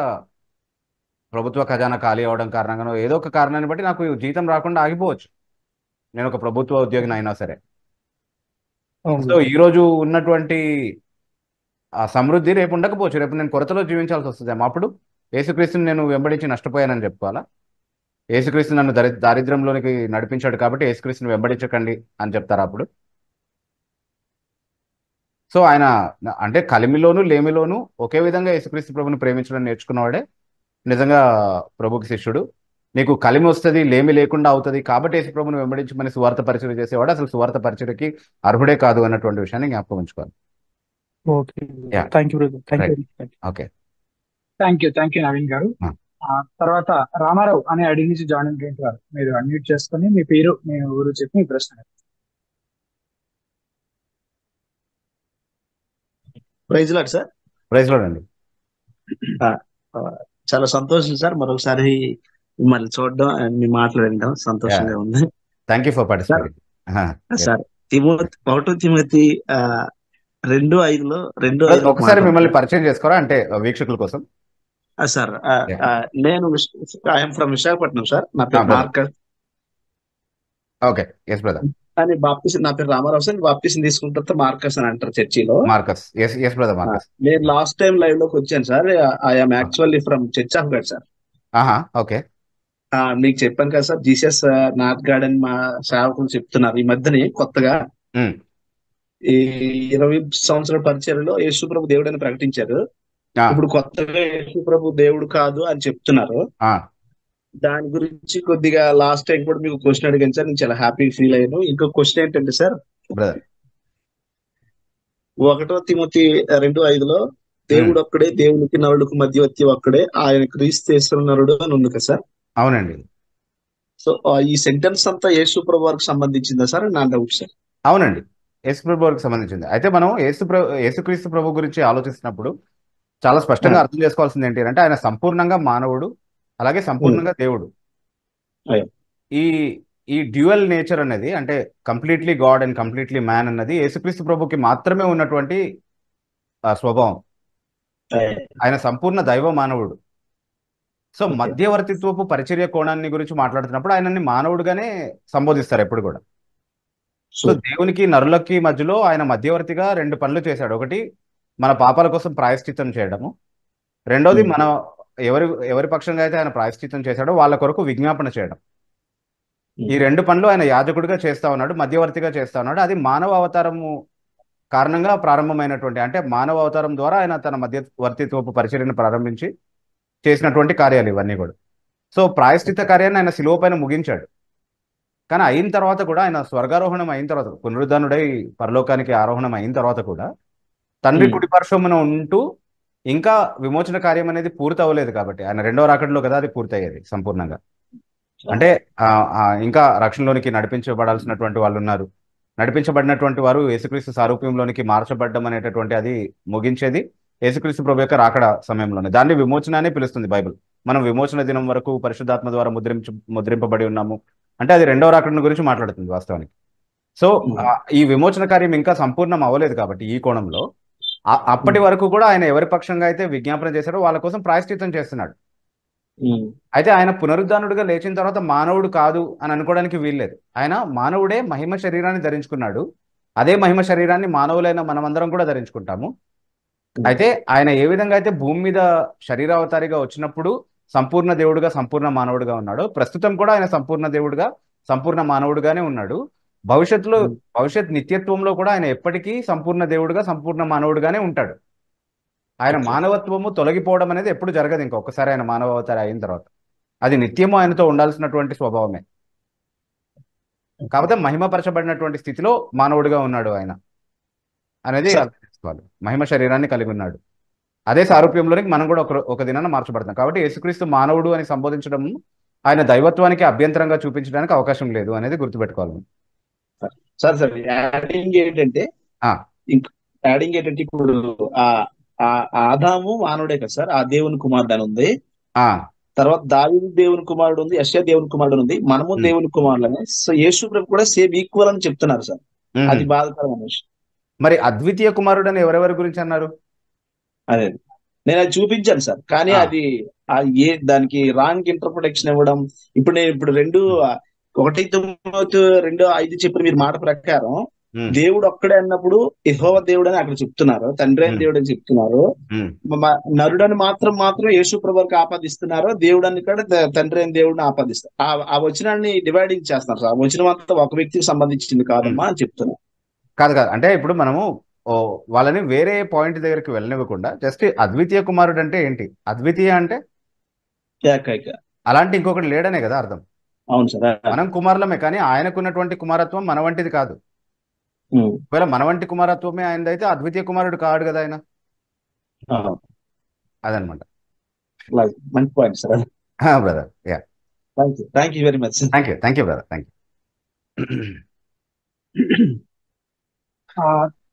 ప్రభుత్వ ఖజానా ఖాళీ అవడం కారణంగానో ఏదో ఒక కారణాన్ని బట్టి నాకు జీతం రాకుండా ఆగిపోవచ్చు, నేను ఒక ప్రభుత్వ ఉద్యోగిని అయినా సరే. సో ఈ రోజు ఉన్నటువంటి ఆ సమృద్ధి రేపు ఉండకపోవచ్చు, రేపు నేను కొరతలో జీవించాల్సి వస్తుందేమో. అప్పుడు యేసుక్రీస్తుని నేను వెంబడించి నష్టపోయానని చెప్పుకోవాలా? యేసుక్రీస్తు నన్ను దారిద్ర్యంలోనికి నడిపించాడు కాబట్టి యేసుక్రీస్తుని వెంబడించకండి అని చెప్తారా అప్పుడు? సో ఆయన అంటే కలిమిలోను లేమిలోను ఒకే విధంగా యేసుక్రీస్తు ప్రభుని ప్రేమించడం నేర్చుకున్నవాడే నిజంగా ప్రభుకి శిష్యుడు. నీకు కలిమి వస్తుంది, లేమి లేకుండా అవుతుంది కాబట్టి యేసు ప్రభుని వెంబడించమని సువార్త పరిచయం చేసేవాడు అసలు సువార్త పరిచయకి అర్హుడే కాదు అన్నటువంటి విషయాన్ని జ్ఞాపకం ఉంచుకోవాలి. ఓకే, థ్యాంక్ యూ నవీన్ గారు. తర్వాత రామారావు అనే అడిగి నుంచి జాయిన్ అయినటువంటి వారు, మీరు అన్మ్యూట్ చేసుకుని మీ పేరు మీ ఊరు చెప్పి మీ ప్రశ్న. Praise lord sir. Praise lord అండి. చాలా సంతోషం సార్, మరొకసారి మిమ్మల్ని చూడడం అండ్ మీ మాట్లాడడం సంతోషంగా ఉంది. Thank you for participating sir. 1 తిమోతి 2:5లో ఒకసారి మిమ్మల్ని పరిచయం చేసుకోరా అంటే వీక్షకుల కోసం. సార్ నేను ఐఎమ్ ఫ్రమ్ విశాఖపట్నం సార్. నా పేరు మార్కస్. Okay, yes brother. కానీ నా పేరు రామారావు సార్. బాప్టిజం తీసుకున్న తర్వాత మార్కస్ అని అంటారు చర్చిలో. Marcus, yes brother Marcus. నేను లాస్ట్ టైం లైవ్ లోకి వచ్చాను సార్. I'm actually from church of God sir. Okay, మీకు చెప్పాను కదా సార్, జీసస్ నాట్ గాడ్ అని మా సేవకులు చెప్తున్నారు ఈ మధ్యనే కొత్తగా. ఈ 20 సంవత్సరాల పరిచర్యలో యేసు ప్రభు దేవుడు అని ప్రకటించారు. ఇప్పుడు కొత్తగా యేసు ప్రభు దేవుడు కాదు అని చెప్తున్నారు. దాని గురించి కొద్దిగా లాస్ట్ టైం కూడా మీకు క్వశ్చన్ అడిగాను సార్, నేను చాలా హ్యాపీ ఫీల్ అయ్యాను. ఇంకో క్వశ్చన్ ఏంటంటే సార్, 1 తిమోతి 2:5లో దేవుడు ఒక్కడే, దేవునికి నరుడికి మధ్యవర్తి ఒక్కడే, ఆయన క్రీస్తు యేసు నరుడు అని ఉంది కదా సార్. అవునండి. సో ఈ సెంటెన్స్ అంతా యేసు ప్రభు వారికి సంబంధించిందా సార్? నా డౌట్ సార్. అవునండి, యేసు ప్రభు వారికి సంబంధించింది. అయితే మనం యేసుక్రీస్తు ప్రభు గురించి ఆలోచిస్తున్నప్పుడు చాలా స్పష్టంగా అర్థం చేసుకోవాల్సింది ఏంటి అంటే ఆయన సంపూర్ణంగా మానవుడు, అలాగే సంపూర్ణంగా దేవుడు. ఈ ఈ డ్యూయల్ నేచర్ అనేది అంటే completely God and completely man అన్నది యేసుక్రీస్తు ప్రభుకి మాత్రమే ఉన్నటువంటి స్వభావం. ఆయన సంపూర్ణ దైవ మానవుడు. సో మధ్యవర్తిత్వపు పరిచర్య కోణాన్ని గురించి మాట్లాడుతున్నప్పుడు ఆయనని మానవుడుగానే సంబోధిస్తారు ఎప్పుడు కూడా. సో దేవునికి నరులకి మధ్యలో ఆయన మధ్యవర్తిగా 2 పనులు చేశాడు. ఒకటి మన పాపాల కోసం ప్రాయశ్చిత్తం చేయడము, రెండోది మన ఎవరి పక్షంగా అయితే ఆయన ప్రాయశ్చిత్తం చేశాడో వాళ్ళ కొరకు విజ్ఞాపన చేయడం. ఈ 2 పనులు ఆయన యాజకుడిగా చేస్తా ఉన్నాడు, మధ్యవర్తిగా చేస్తా ఉన్నాడు. అది మానవ అవతారము కారణంగా ప్రారంభమైనటువంటి, అంటే మానవ అవతారం ద్వారా ఆయన తన మధ్యవర్తిత్వపు పరిచర్యను ప్రారంభించి చేసినటువంటి కార్యాలు ఇవన్నీ కూడా. సో ప్రాయశ్చిత్త కార్యాన్ని ఆయన శిలువ పైన ముగించాడు. కానీ అయిన తర్వాత కూడా ఆయన స్వర్గారోహణం అయిన తర్వాత, పునరుద్ధానుడై పరలోకానికి ఆరోహణం అయిన తర్వాత కూడా తండ్రి కుడి పార్శ్వమున ఉంటూ ఇంకా విమోచన కార్యం అనేది పూర్తి అవ్వలేదు. కాబట్టి ఆయన 2వ రాకడలో కదా అది పూర్తయ్యేది సంపూర్ణంగా. అంటే ఇంకా రక్షణలోనికి నడిపించబడాల్సినటువంటి వాళ్ళు ఉన్నారు. నడిపించబడినటువంటి వారు యేసుక్రీస్తు సారూప్యంలోనికి మార్చబడ్డం అనేటటువంటి అది ముగించేది యేసుక్రీస్తు ప్రభు యొక్క రాకడ సమయంలోనే. దాన్ని విమోచన అనే పిలుస్తుంది బైబిల్. మనం విమోచన దినం వరకు పరిశుద్ధాత్మ ద్వారా ముద్రింపబడి ఉన్నాము అంటే అది 2వ రాకడ గురించి మాట్లాడుతుంది వాస్తవానికి. సో ఈ విమోచన కార్యం ఇంకా సంపూర్ణం అవ్వలేదు. కాబట్టి ఈ కోణంలో అప్పటి వరకు కూడా ఆయన ఎవరి పక్షంగా అయితే విజ్ఞాపన చేశాడో వాళ్ళ కోసం ప్రాయశ్చిత్తం చేస్తున్నాడు. అయితే ఆయన పునరుద్ధానుడిగా లేచిన తర్వాత మానవుడు కాదు అని అనుకోవడానికి వీల్లేదు. ఆయన మానవుడే, మహిమ శరీరాన్ని ధరించుకున్నాడు. అదే మహిమ శరీరాన్ని మానవులైన మనమందరం కూడా ధరించుకుంటాము. అయితే ఆయన ఏ విధంగా అయితే భూమి మీద శరీరావతారిగా వచ్చినప్పుడు సంపూర్ణ దేవుడుగా సంపూర్ణ మానవుడిగా ఉన్నాడు, ప్రస్తుతం కూడా ఆయన సంపూర్ణ దేవుడుగా సంపూర్ణ మానవుడిగానే ఉన్నాడు. భవిష్యత్ నిత్యత్వంలో కూడా ఆయన ఎప్పటికీ సంపూర్ణ దేవుడుగా సంపూర్ణ మానవుడిగానే ఉంటాడు. ఆయన మానవత్వము తొలగిపోవడం అనేది ఎప్పుడు జరగదు. ఇంకొకసారి ఆయన మానవ అవతారి అయిన తర్వాత అది నిత్యము ఆయనతో ఉండాల్సినటువంటి స్వభావమే. కాకపోతే మహిమపరచబడినటువంటి స్థితిలో మానవుడిగా ఉన్నాడు ఆయన అనేది అర్థం చేసుకోవాలి. మహిమ శరీరాన్ని కలిగి ఉన్నాడు. అదే సారూప్యంలోనికి మనం కూడా ఒక దినాన మార్చబడతాం. కాబట్టి యేసుక్రీస్తు మానవుడు అని సంబోధించడం ఆయన దైవత్వానికి అభ్యంతరంగా చూపించడానికి అవకాశం లేదు అనేది గుర్తుపెట్టుకోవాలి. సార్ యాడింగ్ ఏంటంటే ఇప్పుడు ఆదాము మానవుడే కదా సార్, ఆ దేవుని కుమారుడు అని ఉంది. తర్వాత దావీదు దేవుని కుమారుడు ఉంది, యెషయా దేవుని కుమారుడు ఉంది, మనము దేవుని కుమారులనే. సో యేసు ప్రభు కూడా సేమ్ ఈక్వల్ అని చెప్తున్నారు సార్. అది బాధాకరమైన విషయం. మరి అద్వితీయ కుమారుడు అని ఎవరెవరి గురించి అన్నారు? అదే నేను అది చూపించాను సార్, కానీ అది దానికి రాంగ్ ఇంటర్ప్రిటేషన్ ఇవ్వడం. ఇప్పుడు నేను 1 చెప్పిన మీరు మాట ప్రకారం దేవుడు ఒక్కడే అన్నప్పుడు యెహోవా దేవుడు అని అక్కడ చెప్తున్నారు, తండ్రి అయిన దేవుడు అని చెప్తున్నారు. నరుడని మాత్రం యేసు ప్రభువుకి ఆపాదిస్తున్నారు, దేవుడు అని కూడా తండ్రి అయిన దేవుడిని ఆపాదిస్తారు. ఆ వచనాన్ని డివైడింగ్ చేస్తున్నారు సార్. ఆ వచనం అంతా ఒక వ్యక్తికి సంబంధించింది కాదమ్మా అని చెప్తున్నారు. కాదు. అంటే ఇప్పుడు మనము వాళ్ళని వేరే పాయింట్ దగ్గరికి వెళ్ళనివ్వకుండా జస్ట్ అద్వితీయ కుమారుడు అంటే ఏంటి? అద్వితీయ అంటే అలాంటి ఇంకొకటి లేడనే కదా అర్థం. అవును సార్. మనం కుమారులమే, కానీ ఆయనకున్నటువంటి కుమారత్వం మన వంటిది కాదు. ఒకవేళ మన వంటి కుమారత్వమే ఆయనదైతే అద్వితీయ కుమారుడు కాడు కదా ఆయన. అదనమాట. మంచి point sir. Brother, yeah, thank you very much. Thank you brother, thank you.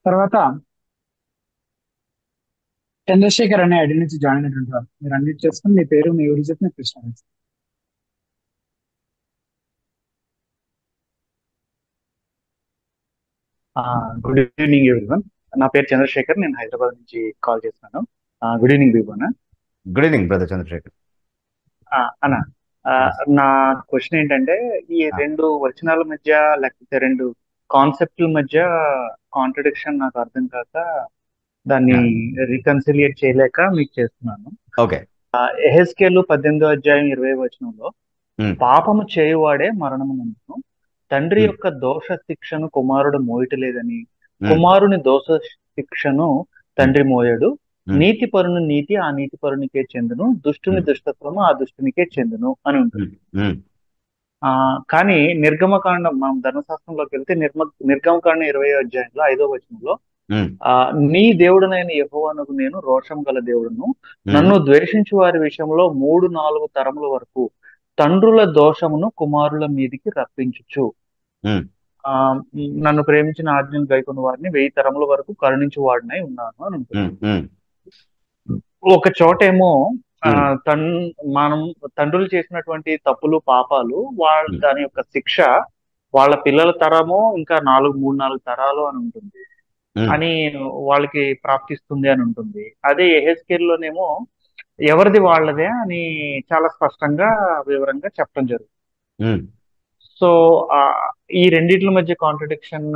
తర్వాత చంద్రశేఖర్ అనే ఐడి నుంచి జాయిన్ అయినటువంటి వారు మీరు అన్మ్యూట్ చేసుకుని మీ పేరు, మీ ఊరి చెప్పిన ప్రశ్న. Good evening everyone. నా పేరు చంద్రశేఖర్, నేను హైదరాబాద్ నుంచి కాల్ చేస్తున్నాను. గుడ్ ఈవినింగ్ బీబోనా. Good evening brother Chandrashekar. అన్న, నా క్వశ్చన్ ఏంటంటే ఈ 2 వచనాల మధ్య లేకపోతే 2 కాన్సెప్ట్ల మధ్య కాంట్రడిక్షన్ నాకు అర్థం కాక దాన్ని రికన్సిలియేట్ చేయలేక మీకు చేస్తున్నాను. ఓకే. యెహెజ్కేలు 18వ అధ్యాయం 20వ వచనంలో పాపము చేయువాడే మరణము నందును, తండ్రి యొక్క దోష శిక్షను కుమారుడు మోయటలేదని, కుమారుని దోష శిక్షను తండ్రి మోయడు, నీతి పరుని నీతి ఆ నీతి పరునికే చెందును, దుష్టుని దుష్టత్వము ఆ దుష్టునికే చెందును అని ఉంటుంది. కానీ నిర్గమకాండం, మనం ధర్మశాస్త్రంలోకి వెళ్తే నిర్గమకాండం 20వ అధ్యాయంలో 5వ వచనంలో నీ దేవుడనైన యెహోవానకు నేను రోషం గల దేవుడును, నన్ను ద్వేషించు వారి విషయంలో 3-4 తరముల వరకు తండ్రుల దోషమును కుమారుల మీదికి రప్పించుచు, నన్ను ప్రేమించిన ఆజ్ఞను గైకొన్న వారిని 1000 తరముల వరకు కరుణించు వాడినై ఉన్నాను అని ఉంటుంది. ఒక చోటేమో మనం తండ్రులు చేసినటువంటి తప్పులు పాపాలు దాని యొక్క శిక్ష వాళ్ళ పిల్లల తరమో ఇంకా 3-4 తరాలు అని ఉంటుంది, అని వాళ్ళకి ప్రాప్తిస్తుంది అని ఉంటుంది. అదే యెహెజ్కేలులోనేమో ఎవరిది వాళ్ళదే అని చాలా స్పష్టంగా వివరంగా చెప్పడం జరుగుతుంది. సో ఈ రెండిట్ల మధ్య కాంట్రడిక్షన్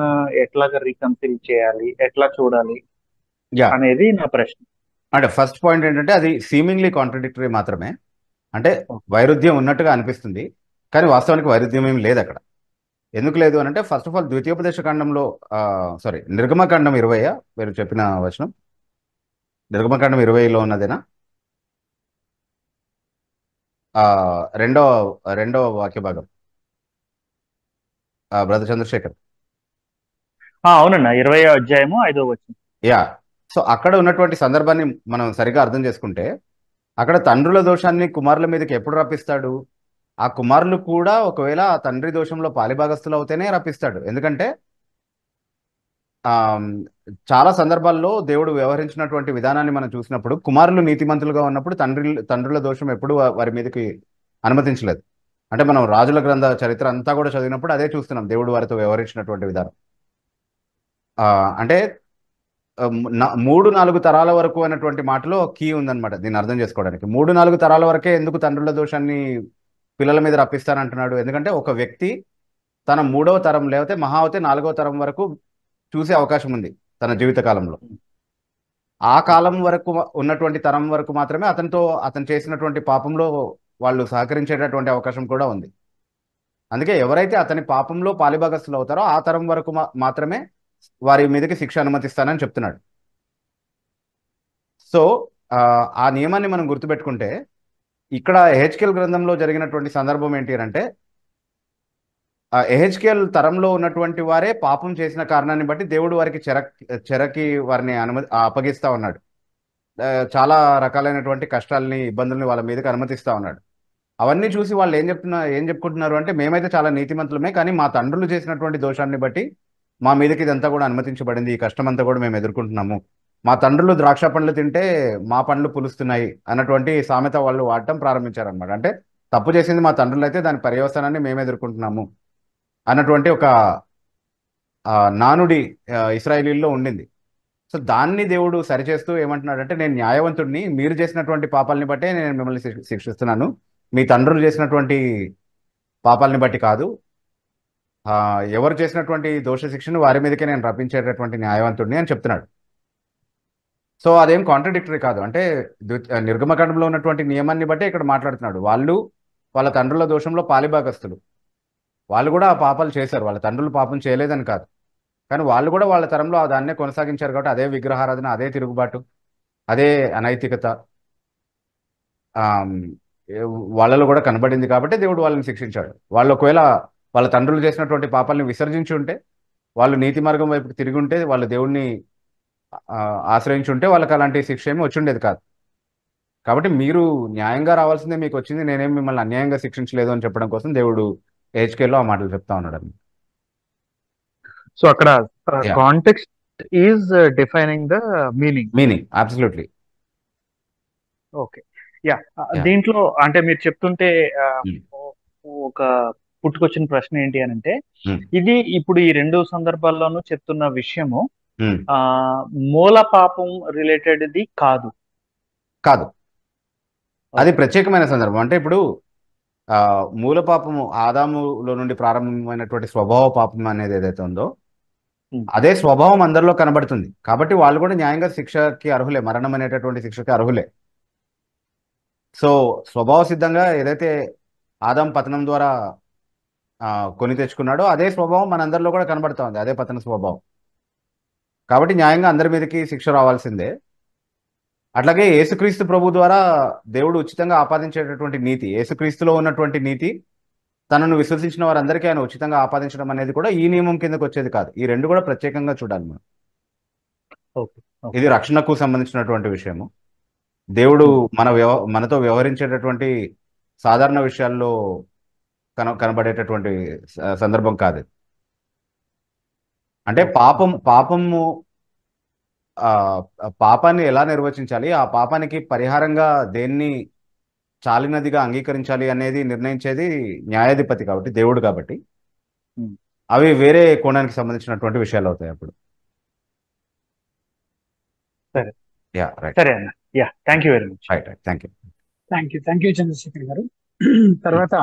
ఎట్లాగా రీకన్సిల్ చేయాలి, ఎట్లా చూడాలి అనేది నా ప్రశ్న. అంటే ఫస్ట్ పాయింట్ ఏంటంటే అది సీమింగ్లీ కాంట్రడిక్టరీ మాత్రమే, అంటే వైరుధ్యం ఉన్నట్టుగా అనిపిస్తుంది, కానీ వాస్తవానికి వైరుధ్యం ఏమి లేదు అక్కడ. ఎందుకు లేదు అని అంటే ఫస్ట్ ఆఫ్ ఆల్ ద్వితీయోపదేశ ఖండంలో నిర్గమకాండం 20 మీరు చెప్పిన వచనం, నిర్గమకాండం 20లో ఉన్నదేనా? రెండవ వాక్య భాగం బ్రదర్ చంద్రశేఖర్. అవునన్నా 20వ అధ్యాయము 5వ వచనం. యా, సో అక్కడ ఉన్నటువంటి సందర్భాన్ని మనం సరిగా అర్థం చేసుకుంటే అక్కడ తండ్రుల దోషాన్ని కుమారుల మీదకి ఎప్పుడు రప్పిస్తాడు? ఆ కుమారులు కూడా ఒకవేళ ఆ తండ్రి దోషంలో పాలిభాగస్తులు అవుతేనే రప్పిస్తాడు. ఎందుకంటే చాలా సందర్భాల్లో దేవుడు వ్యవహరించినటువంటి విధానాన్ని మనం చూసినప్పుడు కుమారులు నీతిమంతులుగా ఉన్నప్పుడు తండ్రుల దోషం ఎప్పుడు వారి మీదకి అనుమతించలేదు. అంటే మనం రాజుల గ్రంథ చరిత్ర అంతా కూడా చదివినప్పుడు అదే చూస్తున్నాం, దేవుడు వారితో వ్యవహరించినటువంటి విధానం. అంటే 3-4 తరాల వరకు అన్నటువంటి మాటలో కీ ఉందన్నమాట దీన్ని అర్థం చేసుకోవడానికి. 3-4 తరాల వరకే ఎందుకు తండ్రుల దోషాన్ని పిల్లల మీద రప్పిస్తానంటున్నాడు? ఎందుకంటే ఒక వ్యక్తి తన 3వ తరం లేకపోతే మహా అయితే 4వ తరం వరకు చూసే అవకాశం ఉంది తన జీవిత కాలంలో. ఆ కాలం వరకు ఉన్నటువంటి తరం వరకు మాత్రమే అతను చేసినటువంటి పాపంలో వాళ్ళు సహకరించేటటువంటి అవకాశం కూడా ఉంది. అందుకే ఎవరైతే అతని పాపంలో పాలిభాగస్తులు అవుతారో ఆ తరం వరకు మాత్రమే వారి మీదకి శిక్ష అనుమతిస్తానని చెప్తున్నాడు. సో ఆ నియమాన్ని మనం గుర్తుపెట్టుకుంటే ఇక్కడ యెహెజ్కేలు గ్రంథంలో జరిగినటువంటి సందర్భం ఏంటి అంటే యెహెజ్కేలు తరంలో ఉన్నటువంటి వారే పాపం చేసిన కారణాన్ని బట్టి దేవుడు వారికి చెరకి వారిని అప్పగిస్తా ఉన్నాడు. చాలా రకాలైనటువంటి కష్టాలని ఇబ్బందుల్ని వాళ్ళ మీదకి అనుమతిస్తా ఉన్నాడు. అవన్నీ చూసి వాళ్ళు ఏం చెప్పుకుంటున్నారు అంటే మేమైతే చాలా నీతిమంతులమే, కానీ మా తండ్రులు చేసినటువంటి దోషాన్ని బట్టి మా మీదకి ఇదంతా కూడా అనుమతించబడింది, ఈ కష్టం అంతా కూడా మేము ఎదుర్కొంటున్నాము. మా తండ్రులు ద్రాక్ష పండ్లు తింటే మా పండ్లు పులుస్తున్నాయి అన్నటువంటి సామెత వాళ్ళు వాడటం ప్రారంభించారనమాట. అంటే తప్పు చేసింది మా తండ్రులు అయితే దాని పర్యవసానాన్ని మేము ఎదుర్కొంటున్నాము అన్నటువంటి ఒక నానుడి ఇశ్రాయేలీల్లో ఉండింది. సో దాన్ని దేవుడు సరిచేస్తూ ఏమంటున్నాడంటే నేను న్యాయవంతుడిని, మీరు చేసినటువంటి పాపాలని బట్టే నేను మిమ్మల్ని శిక్షిస్తున్నాను, మీ తండ్రులు చేసినటువంటి పాపాలని బట్టి కాదు. ఎవరు చేసినటువంటి దోష శిక్షను వారి మీదకే నేను రప్పించేటటువంటి న్యాయవంతుడిని అని చెప్తున్నాడు. సో అదేం కాంట్రడిక్టరీ కాదు. అంటే నిర్గమకాండంలో ఉన్నటువంటి నియమాన్ని బట్టే ఇక్కడ మాట్లాడుతున్నాడు. వాళ్ళ తండ్రుల దోషంలో పాలిభాగస్తులు, వాళ్ళు కూడా ఆ పాపాలు చేశారు, వాళ్ళ తండ్రులు పాపం చేయలేదని కాదు, కానీ వాళ్ళు కూడా వాళ్ళ తరంలో దాన్నే కొనసాగించారు. కాబట్టి అదే విగ్రహారాధన, అదే తిరుగుబాటు, అదే అనైతికత వాళ్ళలో కూడా కనబడింది. కాబట్టి దేవుడు వాళ్ళని శిక్షించాడు. వాళ్ళు ఒకవేళ వాళ్ళ తండ్రులు చేసినటువంటి పాపాలని విసర్జించి ఉంటే, వాళ్ళు నీతి మార్గం వైపుకి తిరిగి ఉంటే, వాళ్ళు దేవుడిని ఆశ్రయించి ఉంటే వాళ్ళకి అలాంటి శిక్ష ఏమి వచ్చి ఉండేది కాదు. కాబట్టి మీరు న్యాయంగా రావాల్సిందే మీకు వచ్చింది, నేనేం మిమ్మల్ని అన్యాయంగా శిక్షించలేదు అని చెప్పడం కోసం దేవుడు యెహెజ్కేలులో ఆ మాటలు చెప్తా ఉన్నాడు. సో అక్కడ context is defining the meaning. Absolutely. Okay, yeah. దీంట్లో అంటే మీరు చెప్తుంటే ఒక పుట్టుకొచ్చిన ప్రశ్న ఏంటి అని అంటే, ఇది ఇప్పుడు ఈ 2 సందర్భాల్లోనూ చెప్తున్న విషయము మూల పాపం రిలేటెడ్ది కాదు. అది ప్రత్యేకమైన సందర్భం. అంటే ఇప్పుడు మూల పాపము ఆదాములో నుండి ప్రారంభమైనటువంటి స్వభావ పాపం అనేది ఏదైతే ఉందో అదే స్వభావం అందరిలో కనబడుతుంది. కాబట్టి వాళ్ళు కూడా న్యాయంగా శిక్షకి అర్హులే, మరణం అనేటటువంటి శిక్షకి అర్హులే. సో స్వభావ సిద్ధంగా ఏదైతే ఆదాం పతనం ద్వారా కొని తెచ్చుకున్నాడో అదే స్వభావం మనందరిలో కూడా కనబడుతూ ఉంది, అదే పతన స్వభావం. కాబట్టి న్యాయంగా అందరి మీదకి శిక్ష రావాల్సిందే. అట్లాగే యేసుక్రీస్తు ప్రభు ద్వారా దేవుడు ఉచితంగా ఆపాదించేటటువంటి నీతి, యేసుక్రీస్తులో ఉన్నటువంటి నీతి తనను విశ్వసించిన వారందరికీ ఆయన ఉచితంగా ఆపాదించడం అనేది కూడా ఈ నియమం కిందకు వచ్చేది కాదు. ఈ 2 కూడా ప్రత్యేకంగా చూడాలి మనం. ఓకే ఓకే ఇది రక్షణకు సంబంధించినటువంటి విషయము. దేవుడు మనతో వ్యవహరించేటటువంటి సాధారణ విషయాల్లో కనబడేటటువంటి సందర్భం కాదు. అంటే పాపము పాపాన్ని ఎలా నిర్వచించాలి, ఆ పాపానికి పరిహారంగా దేన్ని చాలినదిగా అంగీకరించాలి అనేది నిర్ణయించేది న్యాయాధిపతి కాబట్టి, దేవుడు కాబట్టి. అవి వేరే కోణానికి సంబంధించినటువంటి విషయాలు అవుతాయి అప్పుడు. సరే యా రైట్ సరే అన్న. Yeah thank you very much. Right thank you. Thank you Chandrashekar గారు. తర్వాత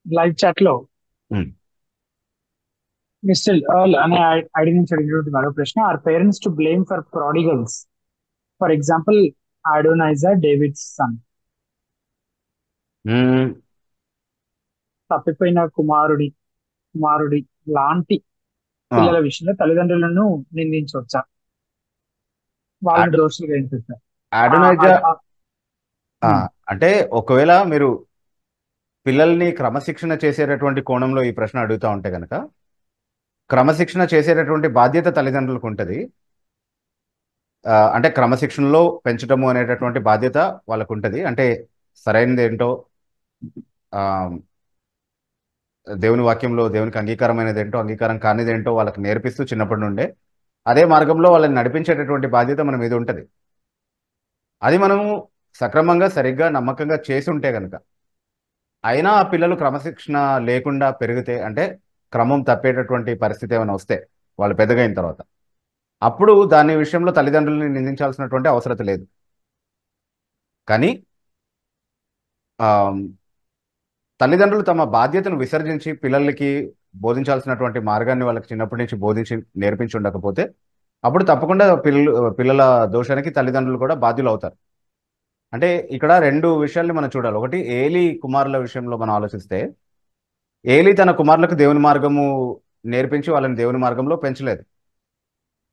లైవ్ చాట్ లో మిస్టర్ ఎర్ల్ అనే ఐడి నుంచి అడిగినటువంటి మరో ప్రశ్న, are parents to blame for prodigals, for example Adonijah David's son? తప్పిపోయిన కుమారుడి లాంటి పిల్లల విషయంలో తల్లిదండ్రులను నిందించవచ్చా? వాళ్ళని దోషులుగా ఏం చేస్తారు? అంటే ఒకవేళ మీరు పిల్లల్ని క్రమశిక్షణ చేసేటటువంటి కోణంలో ఈ ప్రశ్న అడుగుతా ఉంటే కనుక, క్రమశిక్షణ చేసేటటువంటి బాధ్యత తల్లిదండ్రులకు ఉంటుంది. అంటే క్రమశిక్షణలో పెంచడము అనేటటువంటి బాధ్యత వాళ్ళకు ఉంటుంది. అంటే సరైనది ఏంటో, దేవుని వాక్యంలో దేవునికి అంగీకారమైనది ఏంటో, అంగీకారం కానిది ఏంటో వాళ్ళకి నేర్పిస్తూ చిన్నప్పటి నుండే అదే మార్గంలో వాళ్ళని నడిపించేటటువంటి బాధ్యత మన మీద ఉంటుంది. అది మనము సక్రమంగా సరిగ్గా నమ్మకంగా చేసి ఉంటే కనుక, అయినా ఆ పిల్లలు క్రమశిక్షణ లేకుండా పెరిగితే, అంటే క్రమం తప్పేటటువంటి పరిస్థితి ఏమైనా వస్తే వాళ్ళు పెద్దగా అయిన తర్వాత, అప్పుడు దాని విషయంలో తల్లిదండ్రులని నిందించాల్సినటువంటి అవసరం లేదు. కానీ తల్లిదండ్రులు తమ బాధ్యతను విసర్జించి పిల్లలకి బోధించాల్సినటువంటి మార్గాన్ని వాళ్ళకి చిన్నప్పటి నుంచి బోధించి నేర్పించి ఉండకపోతే, అప్పుడు తప్పకుండా పిల్లల దోషానికి తల్లిదండ్రులు కూడా బాధ్యులు అవుతారు. అంటే ఇక్కడ రెండు విషయాల్ని మనం చూడాలి. ఒకటి, ఏలీ కుమారుల విషయంలో మనం ఆలోచిస్తే, ఏలీ తన కుమారులకు దేవుని మార్గము నేర్పించి వాళ్ళని దేవుని మార్గంలో పెంచలేదు.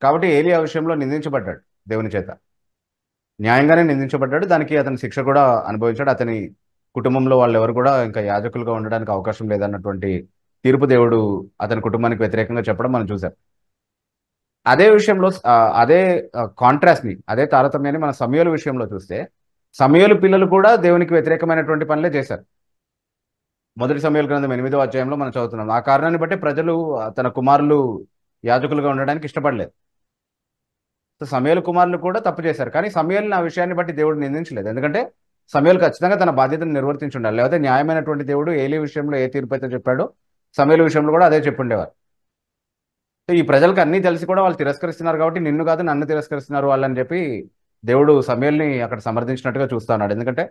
కాబట్టి ఏలీ ఆ విషయంలో నిందించబడ్డాడు, దేవుని చేత న్యాయంగానే నిందించబడ్డాడు. దానికి అతని శిక్ష కూడా అనుభవించాడు. అతని కుటుంబంలో వాళ్ళు ఎవరు కూడా ఇంకా యాజకులుగా ఉండడానికి అవకాశం లేదన్నటువంటి తీర్పు దేవుడు అతని కుటుంబానికి వ్యతిరేకంగా చెప్పడం మనం చూసాం. అదే విషయంలో అదే కాంట్రాస్ట్ని, అదే తారతమ్యాన్ని మన సమూయేలు విషయంలో చూస్తే, సమూయేలు పిల్లలు కూడా దేవునికి వ్యతిరేకమైనటువంటి పనులే చేశారు. మొదటి సమూయేలు గ్రంథం 8వ అధ్యాయంలో మనం చదువుతున్నాం. ఆ కారణాన్ని బట్టి ప్రజలు తన కుమారులు యాజకులుగా ఉండడానికి ఇష్టపడలేదు. సో సమూయేలు కుమారులు కూడా తప్పు చేశారు. కానీ సమూయేలుని ఆ విషయాన్ని బట్టి దేవుడు నిందించలేదు. ఎందుకంటే సమూయేలు ఖచ్చితంగా తన బాధ్యతను నిర్వర్తించి ఉండాలి. లేకపోతే న్యాయమైనటువంటి దేవుడు ఏలీ విషయంలో ఏ తీర్పు అయితే చెప్పాడో సమూయేలు విషయంలో కూడా అదే చెప్పుండేవారు. సో ఈ ప్రజలకు అన్నీ తెలిసి కూడా వాళ్ళు తిరస్కరిస్తున్నారు కాబట్టి, నిన్ను కాదు నన్ను తిరస్కరిస్తున్నారు వాళ్ళని చెప్పి దేవుడు సమూయేలుని అక్కడ సమర్థించినట్టుగా చూస్తా ఉన్నాడు. ఎందుకంటే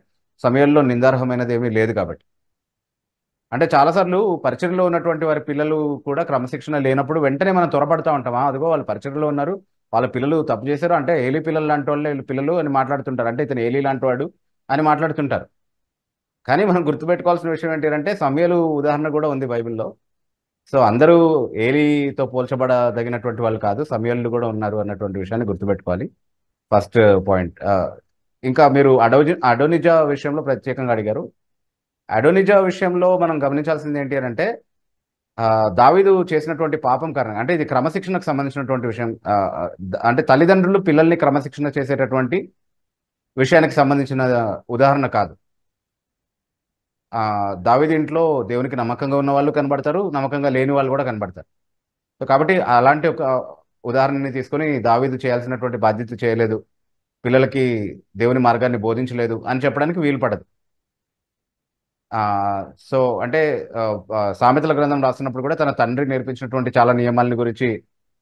సమూయేలులో నిందార్హమైనది ఏమీ లేదు కాబట్టి. అంటే చాలాసార్లు పరిచర్యలో ఉన్నటువంటి వారి పిల్లలు కూడా క్రమశిక్షణ లేనప్పుడు వెంటనే మనం త్వరపడతా ఉంటామా, అదిగో వాళ్ళు పరిచర్యలో ఉన్నారు, వాళ్ళ పిల్లలు తప్పు చేశారు, అంటే ఏలీ పిల్లలు లాంటి వాళ్ళే పిల్లలు అని మాట్లాడుతుంటారు. అంటే ఇతను ఏలీ లాంటి వాడు అని మాట్లాడుతుంటారు. కానీ మనం గుర్తుపెట్టుకోవాల్సిన విషయం ఏంటంటే, సమూయేలు ఉదాహరణ కూడా ఉంది బైబిల్లో. సో అందరూ ఏలీతో పోల్చబడదగినటువంటి వాళ్ళు కాదు, సమూయేలు కూడా ఉన్నారు అన్నటువంటి విషయాన్ని గుర్తుపెట్టుకోవాలి. First point. ఇంకా మీరు అడోనిజా విషయంలో ప్రత్యేకంగా అడిగారు. అడోనిజా విషయంలో మనం గమనించాల్సింది ఏంటి అని అంటే, దావీదు చేసినటువంటి పాపం కారణంగా, అంటే ఇది క్రమశిక్షణకు సంబంధించినటువంటి విషయం, అంటే తల్లిదండ్రులు పిల్లల్ని క్రమశిక్షణ చేసేటటువంటి విషయానికి సంబంధించిన ఉదాహరణ కాదు. దావీదు ఇంట్లో దేవునికి నమ్మకంగా ఉన్న వాళ్ళు కనబడతారు, నమ్మకంగా లేని వాళ్ళు కూడా కనబడతారు. సో కాబట్టి అలాంటి ఒక ఉదాహరణని తీసుకొని దావీదు చేయాల్సినటువంటి బాధ్యత చేయలేదు, పిల్లలకి దేవుని మార్గాన్ని బోధించలేదు అని చెప్పడానికి వీలు పడదు. సో అంటే సామెతల గ్రంథం రాస్తున్నప్పుడు కూడా తన తండ్రి నేర్పించినటువంటి చాలా నియమాలని గురించి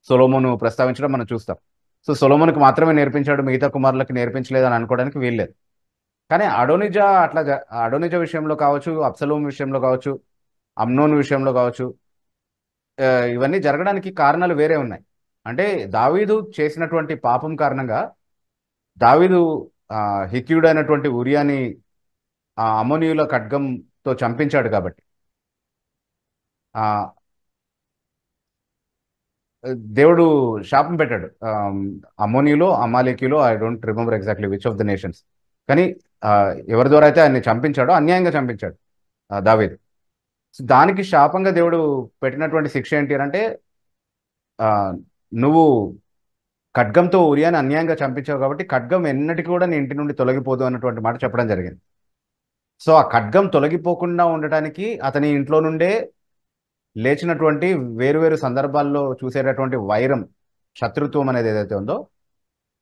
సొలొమోను ప్రస్తావించడం మనం చూస్తాం. సో సొలొమోనుకి మాత్రమే నేర్పించాడు, మిగతా కుమారులకు నేర్పించలేదు అని అనుకోవడానికి వీల్లేదు. కానీ అడోనిజా విషయంలో కావచ్చు, అబ్సలోం విషయంలో కావచ్చు, అమ్నోన్ విషయంలో కావచ్చు, ఇవన్నీ జరగడానికి కారణాలు వేరే ఉన్నాయి. అంటే దావీదు చేసినటువంటి పాపం కారణంగా దావీదు హిత్యుడు అయినటువంటి ఉరియాని అమ్మోనీయుల ఖడ్గంతో చంపించాడు. కాబట్టి దేవుడు శాపం పెట్టాడు. అమ్మోనీయులు, అమాలేకీయులు, I don't remember exactly which of the nations, కానీ ఎవరి ద్వారా అయితే ఆయన్ని చంపించాడో అన్యాయంగా చంపించాడు దావీదు. దానికి శాపంగా దేవుడు పెట్టినటువంటి శిక్ష ఏంటి అంటే ఆ, నువ్వు ఖడ్గంతో ఉరియాని అన్యాయంగా చంపించావు కాబట్టి ఖడ్గం ఎన్నటికీ కూడా నీ ఇంటి నుండి తొలగిపోదు అన్నటువంటి మాట చెప్పడం జరిగింది. సో ఆ ఖడ్గం తొలగిపోకుండా ఉండటానికి అతని ఇంట్లో నుండే లేచినటువంటి వేరు సందర్భాల్లో చూసేటటువంటి వైరం, శత్రుత్వం అనేది ఏదైతే ఉందో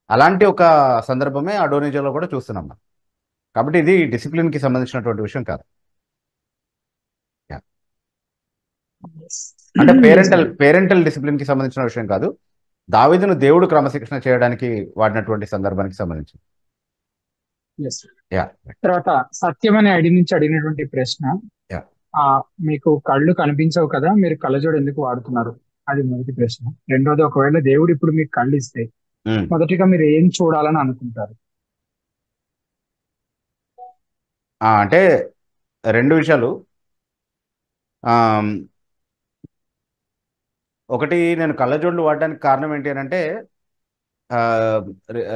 అలాంటి ఒక సందర్భమే అడోనిజాలో కూడా చూస్తున్నాం మనం. కాబట్టి ఇది డిసిప్లిన్కి సంబంధించినటువంటి విషయం కాదు. అంటే పేరెంటల్ డిసిప్లిన్కి సంబంధించిన విషయం కాదు. దావీదును దేవుడు క్రమశిక్షణ చేయడానికి వాడినటువంటి సందర్భానికి సంబంధించి. తర్వాత సత్యం అనే ఐడి నుంచి అడిగినటువంటి ప్రశ్న, మీకు కళ్ళు కనిపించవు కదా, మీరు కళ్ళజోడు ఎందుకు వాడుతున్నారు? అది మొదటి ప్రశ్న. రెండోది, ఒకవేళ దేవుడు ఇప్పుడు మీకు కళ్ళు ఇస్తే మొదటిగా మీరు ఏం చూడాలని అనుకుంటారు? అంటే రెండు విషయాలు. ఒకటి, నేను కళ్ళజోడ్లు వాడడానికి కారణం ఏంటి అని అంటే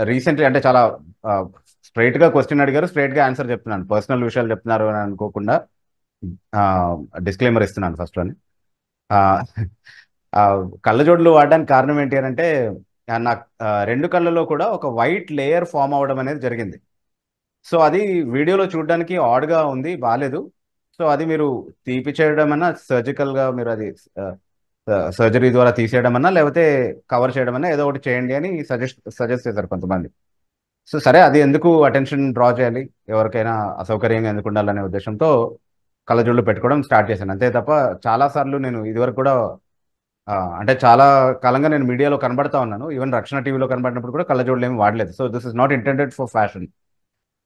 రీసెంట్లీ, అంటే చాలా స్ట్రైట్గా క్వశ్చన్ అడిగారు, స్ట్రైట్గా ఆన్సర్ చెప్తున్నాను. పర్సనల్ విషయాలు చెప్తున్నారు అని అనుకోకుండా డిస్క్లైమర్ ఇస్తున్నాను ఫస్ట్లోని. కళ్ళజోడ్లు వాడడానికి కారణం ఏంటి అని అంటే నాకు రెండు కళ్ళలో కూడా ఒక వైట్ లేయర్ ఫామ్ అవ్వడం అనేది జరిగింది. సో అది వీడియోలో చూడడానికి ఆడ్గా ఉంది, బాగాలేదు. సో అది మీరు తీపిచేయడం అన్నా, సర్జికల్గా మీరు అది సర్జరీ ద్వారా తీసేయడం అన్నా, లేకపోతే కవర్ చేయడం అన్నా ఏదో ఒకటి చేయండి అని సజెస్ట్ చేశారు కొంతమంది. సో సరే, అది ఎందుకు అటెన్షన్ డ్రా చేయాలి, ఎవరికైనా అసౌకర్యంగా ఎందుకు ఉండాలనే ఉద్దేశంతో కళ్ళజోళ్ళు పెట్టుకోవడం స్టార్ట్ చేశాను. అంతే తప్ప చాలాసార్లు నేను ఇదివరకు కూడా అంటే చాలా కాలంగా నేను మీడియాలో కనబడతా ఉన్నాను. ఈవెన్ రక్షణ టీవీలో కనబడినప్పుడు కూడా కళ్ళజోళ్ళు ఏమి వాడలేదు. So this is not intended for fashion.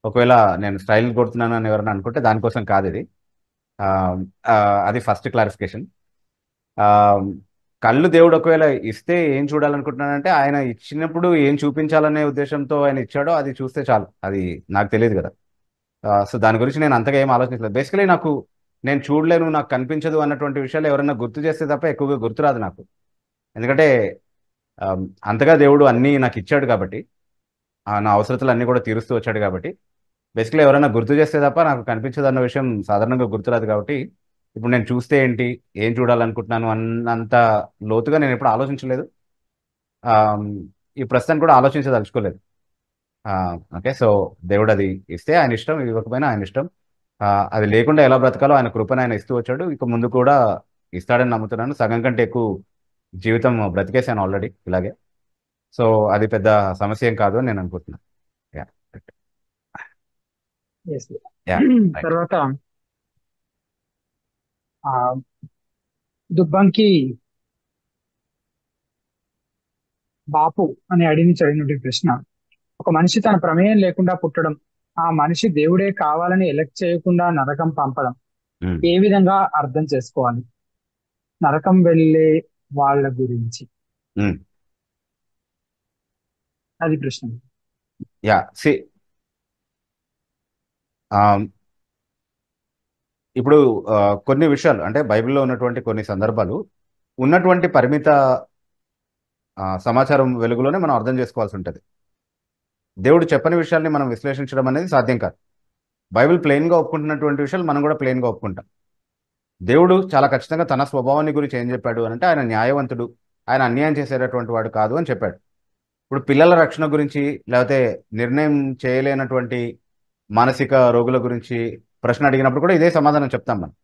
ఒకవేళ నేను స్టైల్ కొడుతున్నాను అని ఎవరైనా అనుకుంటే దానికోసం కాదు ఇది. అది ఫస్ట్ క్లారిఫికేషన్. కళ్ళు దేవుడు ఒకవేళ ఇస్తే ఏం చూడాలనుకుంటున్నానంటే ఆయన ఇచ్చినప్పుడు ఏం చూపించాలనే ఉద్దేశంతో ఆయన ఇచ్చాడో అది చూస్తే చాలు. అది నాకు తెలియదు కదా. సో దాని గురించి నేను అంతగా ఏం ఆలోచించలేదు. బేసికలీ నాకు నేను చూడలేను, నాకు కనిపించదు అన్నటువంటి విషయాలు ఎవరైనా గుర్తు చేస్తే తప్ప ఎక్కువగా గుర్తురాదు నాకు. ఎందుకంటే అంతగా దేవుడు అన్నీ నాకు ఇచ్చాడు కాబట్టి, నా అవసరతలు అన్నీ కూడా తీరుస్తూ వచ్చాడు కాబట్టి బేసికలీ ఎవరైనా గుర్తు చేస్తే తప్ప నాకు కనిపించదు అన్న విషయం సాధారణంగా గుర్తురాదు. కాబట్టి ఇప్పుడు నేను చూస్తే ఏంటి, ఏం చూడాలనుకుంటున్నాను అన్నంత లోతుగా నేను ఎప్పుడు ఆలోచించలేదు. ఈ ప్రస్తుతాన్ని కూడా ఆలోచించదలుచుకోలేదు. ఓకే, సో దేవుడు అది ఇస్తే ఆయన ఇష్టం, ఇవ్వకపోయినా ఆయన ఇష్టం. అది లేకుండా ఎలా బ్రతకాలో ఆయన కృపను ఆయన ఇస్తూ వచ్చాడు, ఇక ముందు కూడా ఇస్తాడని నమ్ముతున్నాను. సగం కంటే ఎక్కువ జీవితం బ్రతికేశాను ఆల్రెడీ ఇలాగే. సో అది పెద్ద సమస్య ఏం కాదు అని నేను అనుకుంటున్నాను. తర్వాత దుబ్బంకి బాపు అని అడిగి చదివినటువంటి ప్రశ్న, ఒక మనిషి తన ప్రమేయం లేకుండా పుట్టడం, ఆ మనిషి దేవుడే కావాలని ఎలక్ట్ చేయకుండా నరకం పంపడం ఏ విధంగా అర్థం చేసుకోవాలి? నరకం వెళ్ళే వాళ్ళ గురించి అది ప్రశ్న. ఇప్పుడు కొన్ని విషయాలు అంటే బైబిల్లో ఉన్నటువంటి కొన్ని సందర్భాలు ఉన్నటువంటి పరిమిత సమాచారం వెలుగులోనే మనం అర్థం చేసుకోవాల్సి ఉంటుంది. దేవుడు చెప్పని విషయాల్ని మనం విశ్లేషించడం అనేది సాధ్యం కాదు. బైబిల్ ప్లెయిన్గా ఒప్పుకుంటున్నటువంటి విషయాలు మనం కూడా ప్లెయిన్గా ఒప్పుకుంటాం. దేవుడు చాలా ఖచ్చితంగా తన స్వభావాన్ని గురించి ఏం చెప్పాడు అంటే ఆయన న్యాయవంతుడు, ఆయన అన్యాయం చేసేటటువంటి వాడు కాదు అని చెప్పాడు. ఇప్పుడు పిల్లల రక్షణ గురించి లేకపోతే నిర్ణయం చేయలేనటువంటి మానసిక రోగుల గురించి ప్రశ్న అడిగినప్పుడు కూడా ఇదే సమాధానం చెప్తాం మనం.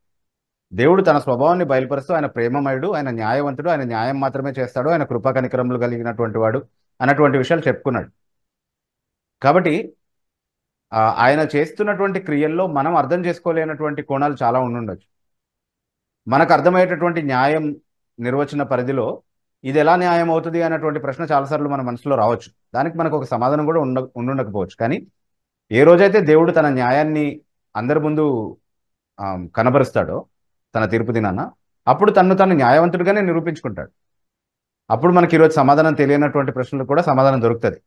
దేవుడు తన స్వభావాన్ని బయలుపరుస్తూ ఆయన ప్రేమమయుడు, ఆయన న్యాయవంతుడు, ఆయన న్యాయం మాత్రమే చేస్తాడు, ఆయన కృపా కనికరములు కలిగినటువంటి వాడు అన్నటువంటి విషయాలు చెప్పుకున్నాడు. కాబట్టి ఆయన చేస్తున్నటువంటి క్రియల్లో మనం అర్థం చేసుకోలేనటువంటి కోణాలు చాలా ఉండుండొచ్చు. మనకు అర్థమయ్యేటటువంటి న్యాయం నిర్వచన పరిధిలో ఇది ఎలా న్యాయం అవుతుంది అన్నటువంటి ప్రశ్న చాలాసార్లు మన మనసులో రావచ్చు. దానికి మనకు ఒక సమాధానం కూడా ఉండుండకపోవచ్చు. కానీ ఏ రోజైతే దేవుడు తన న్యాయాన్ని అందరి ముందు కనబరుస్తాడో తన తీర్పు దినాన, అప్పుడు తను న్యాయవంతుడిగానే నిరూపించుకుంటాడు. అప్పుడు మనకి ఈరోజు సమాధానం తెలియనటువంటి ప్రశ్నలకు కూడా సమాధానం దొరుకుతుంది.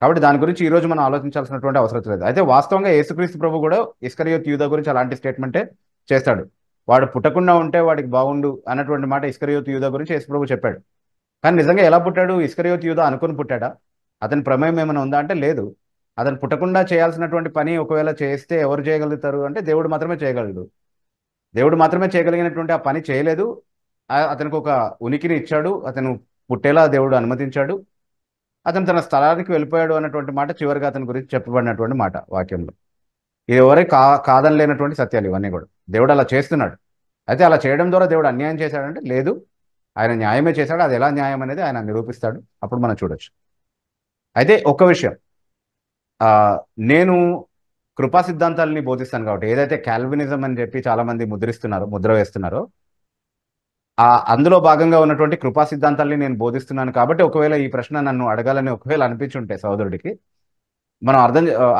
కాబట్టి దాని గురించి ఈరోజు మనం ఆలోచించాల్సినటువంటి అవసరం లేదు. అయితే వాస్తవంగా యేసుక్రీస్తు ప్రభు కూడా ఇస్కరియోతు యూదా గురించి అలాంటి స్టేట్మెంటే చేస్తాడు. వాడు పుట్టకుండా ఉంటే వాడికి బాగుండు అన్నటువంటి మాట ఇస్కరియోతు యూదా గురించి యేసు ప్రభు చెప్పాడు. కానీ నిజంగా ఎలా పుట్టాడు? ఇస్కరియోతు యూదా అనుకుని పుట్టాడా? అతని ప్రమేయం ఏమైనా ఉందా అంటే లేదు. అతను పుట్టకుండా చేయాల్సినటువంటి పని ఒకవేళ చేస్తే ఎవరు చేయగలుగుతారు అంటే దేవుడు మాత్రమే చేయగలడు. దేవుడు మాత్రమే చేయగలిగినటువంటి ఆ పని చేయలేదు. అతనికి ఒక ఉనికిని ఇచ్చాడు, అతను పుట్టేలా దేవుడు అనుమతించాడు, అతను తన స్థలానికి వెళ్ళిపోయాడు అన్నటువంటి మాట చివరిగా అతని గురించి చెప్పబడినటువంటి మాట వాక్యంలో. ఇది ఎవరే కాదనలేనటువంటి సత్యాలు ఇవన్నీ కూడా. దేవుడు అలా చేస్తున్నాడు. అయితే అలా చేయడం ద్వారా దేవుడు అన్యాయం చేశాడంటే లేదు, ఆయన న్యాయమే చేశాడు. అది ఎలా న్యాయం అనేది ఆయన నిరూపిస్తాడు, అప్పుడు మనం చూడొచ్చు. అయితే ఒక్క విషయం, నేను కృపా సిద్ధాంతాలని బోధిస్తాను కాబట్టి, ఏదైతే కాల్వినిజం అని చెప్పి చాలా మంది ముద్ర వేస్తున్నారో, అందులో భాగంగా ఉన్నటువంటి కృపా సిద్ధాంతాలని నేను బోధిస్తున్నాను కాబట్టి, ఒకవేళ ఈ ప్రశ్న నన్ను అడగాలని ఒకవేళ అనిపించుంటే సహోదరుడికి, మనం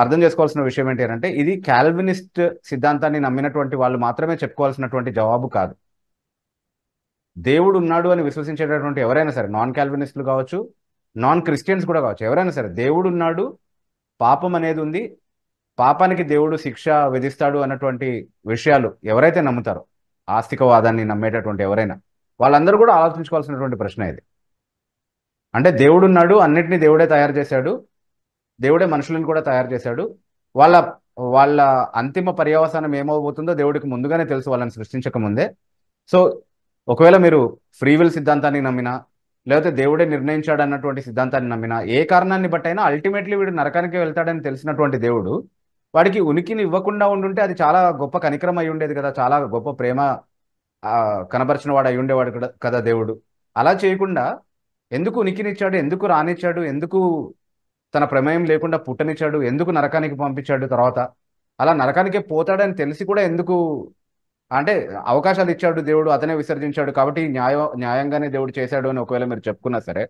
అర్థం చేసుకోవాల్సిన విషయం ఏంటి అంటే, ఇది కాల్వినిస్ట్ సిద్ధాంతాన్ని నమ్మినటువంటి వాళ్ళు మాత్రమే చెప్పుకోవాల్సినటువంటి జవాబు కాదు. దేవుడు ఉన్నాడు అని విశ్వసించేటటువంటి ఎవరైనా సరే, నాన్ కాల్వినిస్టులు కావచ్చు, నాన్ క్రిస్టియన్స్ కూడా కావచ్చు, ఎవరైనా సరే దేవుడు ఉన్నాడు, పాపం అనేది ఉంది, పాపానికి దేవుడు శిక్ష విధిస్తాడు అన్నటువంటి విషయాలు ఎవరైతే నమ్ముతారో, ఆస్తికవాదాన్ని నమ్మేటటువంటి ఎవరైనా, వాళ్ళందరూ కూడా ఆలోచించుకోవాల్సినటువంటి ప్రశ్న ఇది. అంటే దేవుడు ఉన్నాడు, అన్నిటినీ దేవుడే తయారు చేశాడు, దేవుడే మనుషులను కూడా తయారు చేశాడు, వాళ్ళ అంతిమ పర్యవసానం ఏమవబోతుందో దేవుడికి ముందుగానే తెలుసు, వాళ్ళని సృష్టించక ముందే. సో ఒకవేళ మీరు ఫ్రీ విల్ సిద్ధాంతాన్ని నమ్మినా, లేకపోతే దేవుడే నిర్ణయించాడు అన్నటువంటి సిద్ధాంతాన్ని నమ్మినా, ఏ కారణాన్ని బట్టి అయినా అల్టిమేట్లీ వీడు నరకానికి వెళ్తాడని తెలిసినటువంటి దేవుడు వాడికి ఉనికిని ఇవ్వకుండా ఉండుంటే అది చాలా గొప్ప కనికరం అయి ఉండేది కదా, చాలా గొప్ప ప్రేమ కనబరిచిన వాడు అయి ఉండేవాడు కదా దేవుడు. అలా చేయకుండా ఎందుకు ఉనికినిచ్చాడు, ఎందుకు రానిచ్చాడు, ఎందుకు తన ప్రమేయం లేకుండా పుట్టనిచ్చాడు, ఎందుకు నరకానికి పంపించాడు, తర్వాత అలా నరకానికే పోతాడని తెలిసి కూడా ఎందుకు, అంటే అవకాశాలు ఇచ్చాడు దేవుడు, అతనే విసర్జించాడు కాబట్టి న్యాయంగానే దేవుడు చేశాడు అని ఒకవేళ మీరు చెప్పుకున్నా సరే,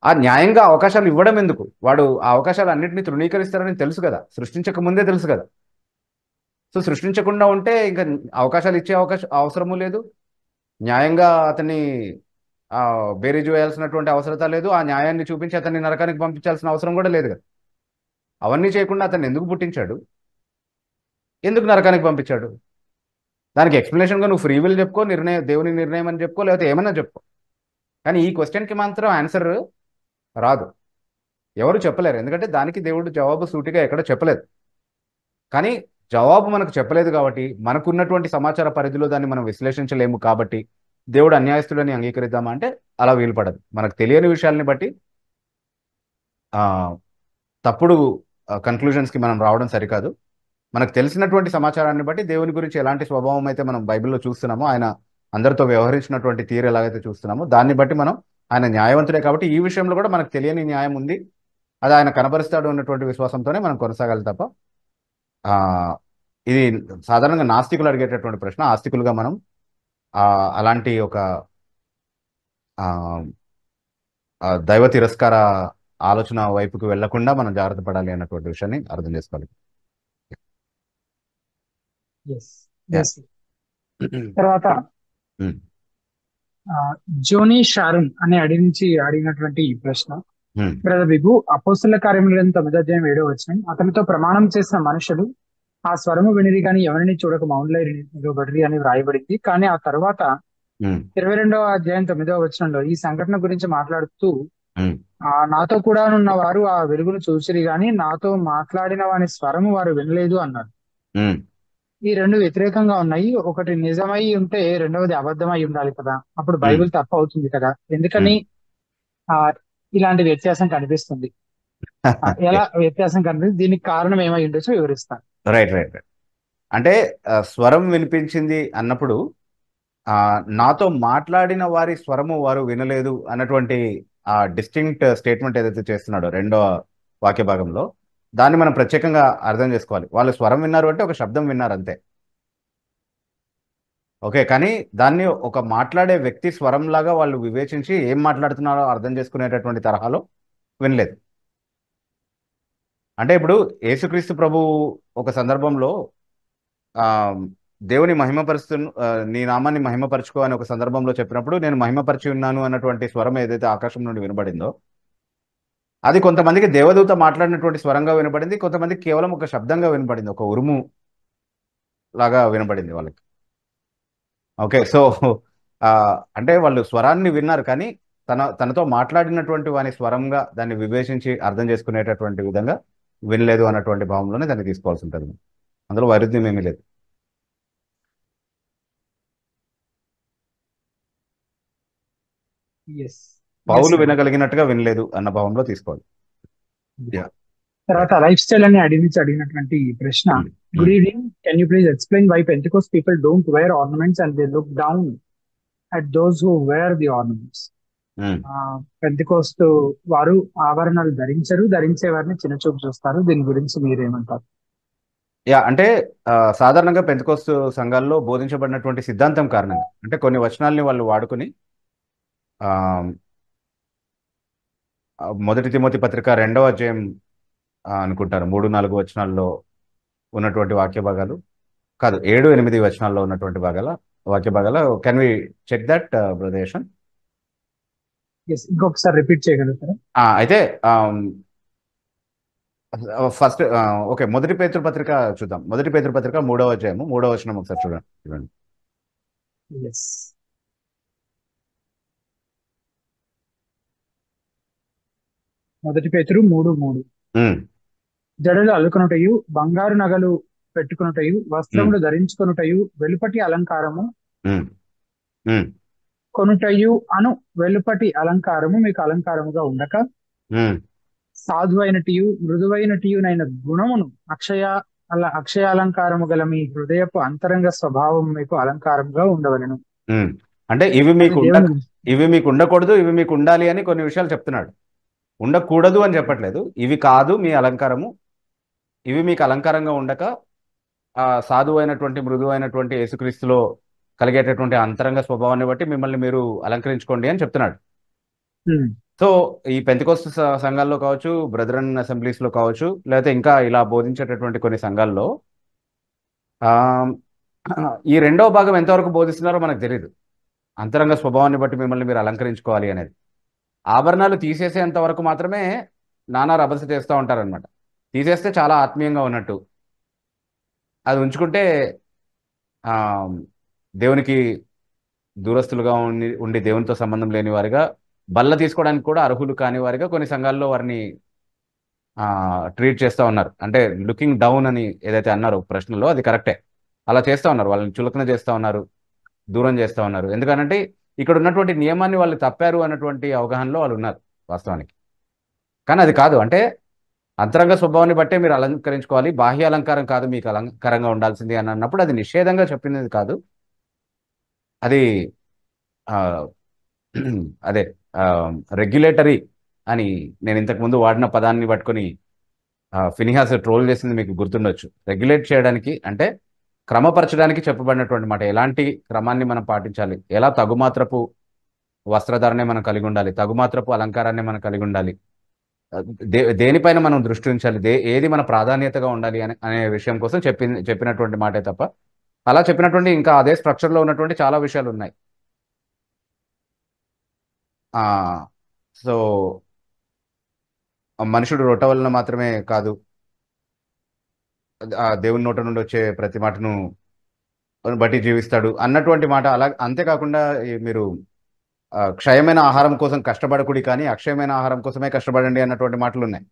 ఆ న్యాయంగా అవకాశాలు ఇవ్వడం ఎందుకు? వాడు ఆ అవకాశాలు అన్నింటినీ తృణీకరిస్తారని తెలుసు కదా, సృష్టించక ముందే తెలుసు కదా. సో సృష్టించకుండా ఉంటే ఇంకా అవకాశాలు ఇచ్చే అవసరము లేదు, న్యాయంగా అతన్ని బేరీజు వేయాల్సినటువంటి అవసరత లేదు, ఆ న్యాయాన్ని చూపించి అతన్ని నరకానికి పంపించాల్సిన అవసరం కూడా లేదు కదా. అవన్నీ చేయకుండా అతన్ని ఎందుకు పుట్టించాడు, ఎందుకు నరకానికి పంపించాడు? దానికి ఎక్స్ప్లెనేషన్గా నువ్వు ఫ్రీ విల్ చెప్పుకో, దేవుని నిర్ణయం అని చెప్పుకో, లేకపోతే ఏమన్నా చెప్పుకో, కానీ ఈ క్వశ్చన్కి మాత్రం ఆన్సర్ రాదు, ఎవరు చెప్పలేరు. ఎందుకంటే దానికి దేవుడు జవాబు సూటిగా ఎక్కడ చెప్పలేదు. కానీ జవాబు మనకు చెప్పలేదు కాబట్టి, మనకున్నటువంటి సమాచార పరిధిలో దాన్ని మనం విశ్లేషించలేము కాబట్టి, దేవుడు అన్యాయస్తులని అంగీకరిద్దామా అంటే అలా వీలు పడదు. మనకు తెలియని విషయాల్ని బట్టి తప్పుడు కన్క్లూజన్స్కి మనం రావడం సరికాదు. మనకు తెలిసినటువంటి సమాచారాన్ని బట్టి దేవుని గురించి ఎలాంటి స్వభావం అయితే మనం బైబిల్లో చూస్తున్నామో, ఆయన అందరితో వ్యవహరించినటువంటి తీరు ఎలాగైతే చూస్తున్నామో, దాన్ని బట్టి మనం ఆయన న్యాయవంతుడే కాబట్టి ఈ విషయంలో కూడా మనకు తెలియని న్యాయం ఉంది, అది ఆయన కనబరుస్తాడు అన్నటువంటి విశ్వాసంతోనే మనం కొనసాగాలి తప్ప, ఇది సాధారణంగా నాస్తికులు అడిగేటటువంటి ప్రశ్న. ఆస్తికులుగా మనం అలాంటి ఒక దైవ తిరస్కార ఆలోచన వైపుకి వెళ్లకుండా మనం జాగ్రత్త పడాలి అన్నటువంటి విషయాన్ని అర్థం చేసుకోవాలి. తర్వాత జోనీ షారన్ అనే అడిగినటువంటి ఈ ప్రశ్న, బ్రదర్ బిగు, అపోస్తుల కార్యములు 9:7 అతనితో ప్రమాణం చేసిన మనుషులు ఆ స్వరము వినిది కానీ ఎవరిని చూడక మౌనులైబడి అని వ్రాయబడింది. కానీ ఆ తర్వాత 22:9 ఈ సంఘటన గురించి మాట్లాడుతూ, నాతో కూడా ఉన్న వారు ఆ వెలుగును చూసిరి గాని నాతో మాట్లాడిన వాని స్వరము వారు వినలేదు అన్నాడు. ఈ రెండు వ్యతిరేకంగా ఉన్నాయి. ఒకటి నిజమై ఉంటే రెండవది అబద్ధమై ఉండాలి కదా, అప్పుడు బైబిల్ తప్పు అవుతుంది కదా. ఎందుకని ఇలాంటి వ్యత్యాసం కనిపిస్తుంది? ఎలా వ్యత్యాసం కనిపిస్తుంది? దీనికి కారణం ఏమై ఉండొచ్చో వివరిస్తాను. రైట్. అంటే స్వరం వినిపించింది అన్నప్పుడు నాతో మాట్లాడిన వారి స్వరము వారు వినలేదు అన్నటువంటి ఆ డిస్టింక్ట్ స్టేట్మెంట్ ఏదైతే చేస్తున్నాడో రెండో వాక్య భాగంలో, దాన్ని మనం ప్రత్యేకంగా అర్థం చేసుకోవాలి. వాళ్ళు స్వరం విన్నారు అంటే ఒక శబ్దం విన్నారు అంతే, ఓకే. కానీ దాన్ని ఒక మాట్లాడే వ్యక్తి స్వరంలాగా వాళ్ళు వివేచించి ఏం మాట్లాడుతున్నారో అర్థం చేసుకునేటటువంటి తరహాలో వినలేదు. అంటే ఇప్పుడు యేసుక్రీస్తు ప్రభు ఒక సందర్భంలో దేవుని నీ నామాన్ని మహిమపరచుకో అని ఒక సందర్భంలో చెప్పినప్పుడు, నేను మహిమపరిచి ఉన్నాను అన్నటువంటి స్వరం ఏదైతే ఆకాశం నుండి వినబడిందో, అది కొంతమందికి దేవదూత మాట్లాడినటువంటి స్వరంగా వినబడింది, కొంతమందికి కేవలం ఒక శబ్దంగా వినబడింది, ఒక ఉరుము లాగా వినబడింది వాళ్ళకి. ఓకే. సో అంటే వాళ్ళు స్వరాన్ని విన్నారు కానీ తనతో మాట్లాడినటువంటి వాని స్వరంగా దాన్ని వివేచించి అర్థం చేసుకునేటటువంటి విధంగా వినలేదు అన్నటువంటి భావంలోనే దాన్ని తీసుకోవాల్సి ఉంటుంది. అందులో వైరుధ్యం ఏమీ లేదు. ఎస్ పౌలు అండి. వినగలిగినట్టుగా వినలేదు అన్న భావంలో తీసుకోవాలి. యా తర్వాత లైఫ్ స్టైల్ అని అడిగినటువంటి ఈ ప్రశ్న, good evening, can you please explain why Pentecost people don't wear ornaments and they look down at those who wear the ornaments. Pentecost వారు ఆభరణాలు ధరించే వారిని చిన్నచూపు చూస్తారు. దీని గురించి మీరేమంటారు? యా అంటే సాధారణంగా పెంతెకోస్తు సంఘాల్లో బోధించబడినటువంటి సిద్ధాంతం కారణంగా, అంటే కొన్ని వచనాల్ని వాళ్ళు వాడుకొని ఆ, మొదటి తిమోతి పత్రిక 2వ అధ్యాయం అనుకుంటారు 3-4 వచనాల్లో ఉన్నటువంటి వాక్య భాగాలు కాదు 7-8 వచనాల్లో ఉన్నటువంటి వాక్య భాగాలు కెన్ వి చెక్ దట్ బ్రదేషన్? Yes, ఇంకొకసారి రిపీట్ చేయగలుగుతారా? అయితే ఫస్ట్ ఓకే, మొదటి పేతురు పత్రిక చూద్దాం. మొదటి పేతురు పత్రిక 3వ అధ్యాయము 3వ వచనం ఒకసారి చూడండి. ఎస్, మొదటి పేతురు 3:3. జడలు అల్లుకొనుటయు, బంగారు నగలు పెట్టుకొనుటయు, వస్త్రములు ధరించుకొనుటయు, వెలుపటి అలంకారము కొనుటయు అను వెలుపటి అలంకారము మీకు అలంకారముగా ఉండక, సాధువైనటియు మృదువైనటియునైన గుణమును అక్షయాలంకారము గల మీ హృదయపు అంతరంగ స్వభావం మీకు అలంకారంగా ఉండవలెను. అంటే ఇవి మీకు ఉండకూడదు, ఇవి మీకు ఉండాలి అని కొన్ని విషయాలు చెప్తున్నాడు. ఉండకూడదు అని చెప్పట్లేదు. ఇవి కాదు మీ అలంకారము, ఇవి మీకు అలంకారంగా ఉండక సాధువైనటువంటి మృదువైనటువంటి యేసుక్రీస్తులో కలిగేటటువంటి అంతరంగ స్వభావాన్ని బట్టి మిమ్మల్ని మీరు అలంకరించుకోండి అని చెప్తున్నాడు. సో ఈ పెంతెకోస్తు సంఘాల్లో కావచ్చు, బ్రదరన్ అసెంబ్లీస్ లో కావచ్చు, లేకపోతే ఇంకా ఇలా బోధించేటటువంటి కొన్ని సంఘాల్లో ఈ రెండవ భాగం ఎంతవరకు బోధిస్తున్నారో మనకు తెలియదు. అంతరంగ స్వభావాన్ని బట్టి మిమ్మల్ని మీరు అలంకరించుకోవాలి అనేది. ఆభరణాలు తీసేసేంత వరకు మాత్రమే నానా రభస చేస్తూ ఉంటారనమాట. తీసేస్తే చాలా ఆత్మీయంగా ఉన్నట్టు, అది ఉంచుకుంటే దేవునికి దూరస్తులుగా ఉండి దేవునితో సంబంధం లేని వారిగా, బల్ల తీసుకోవడానికి కూడా అర్హులు కాని వారిగా కొన్ని సంఘాల్లో వారిని ట్రీట్ చేస్తూ ఉన్నారు. అంటే లుకింగ్ డౌన్ అని ఏదైతే అన్నారో ప్రశ్నలో, అది కరెక్టే. అలా చేస్తూ ఉన్నారు, వాళ్ళని చులకన చేస్తూ ఉన్నారు, దూరం చేస్తూ ఉన్నారు. ఎందుకనంటే ఇక్కడ ఉన్నటువంటి నియమాన్ని వాళ్ళు తప్పారు అన్నటువంటి అవగాహనలో వాళ్ళు ఉన్నారు వాస్తవానికి. కానీ అది కాదు, అంటే అంతరంగ స్వభావాన్ని బట్టే మీరు అలంకరించుకోవాలి, బాహ్య అలంకారం కాదు మీకు అలంకారంగా ఉండాల్సింది అని అన్నప్పుడు అది నిషేధంగా చెప్పినది కాదు. అది అదే రెగ్యులేటరీ అని నేను ఇంతకుముందు వాడిన పదాన్ని పట్టుకొని ఫినిహాస్ ట్రోల్ చేసింది మీకు గుర్తుండొచ్చు. రెగ్యులేట్ చేయడానికి అంటే క్రమపరచడానికి చెప్పబడినటువంటి మాట. ఎలాంటి క్రమాన్ని మనం పాటించాలి, ఎలా తగుమాత్రపు వస్త్రధారణే మనం కలిగి ఉండాలి, తగుమాత్రపు అలంకారాన్ని మనం కలిగి ఉండాలి, దేనిపైన మనం దృష్టి ఉంచాలి, ఏది మన ప్రాధాన్యతగా ఉండాలి అనే విషయం కోసం చెప్పినటువంటి మాటే తప్ప, అలా చెప్పినటువంటి ఇంకా అదే స్ట్రక్చర్లో ఉన్నటువంటి చాలా విషయాలు ఉన్నాయి. సో మనుషుడు రొట్టె వలన మాత్రమే కాదు, దేవుని నోట నుండి వచ్చే ప్రతి మాటను బట్టి జీవిస్తాడు అన్నటువంటి మాట. అలా అంతేకాకుండా మీరు క్షయమైన ఆహారం కోసం కష్టపడకుడి కానీ అక్షయమైన ఆహారం కోసమే కష్టపడండి అన్నటువంటి మాటలు ఉన్నాయి.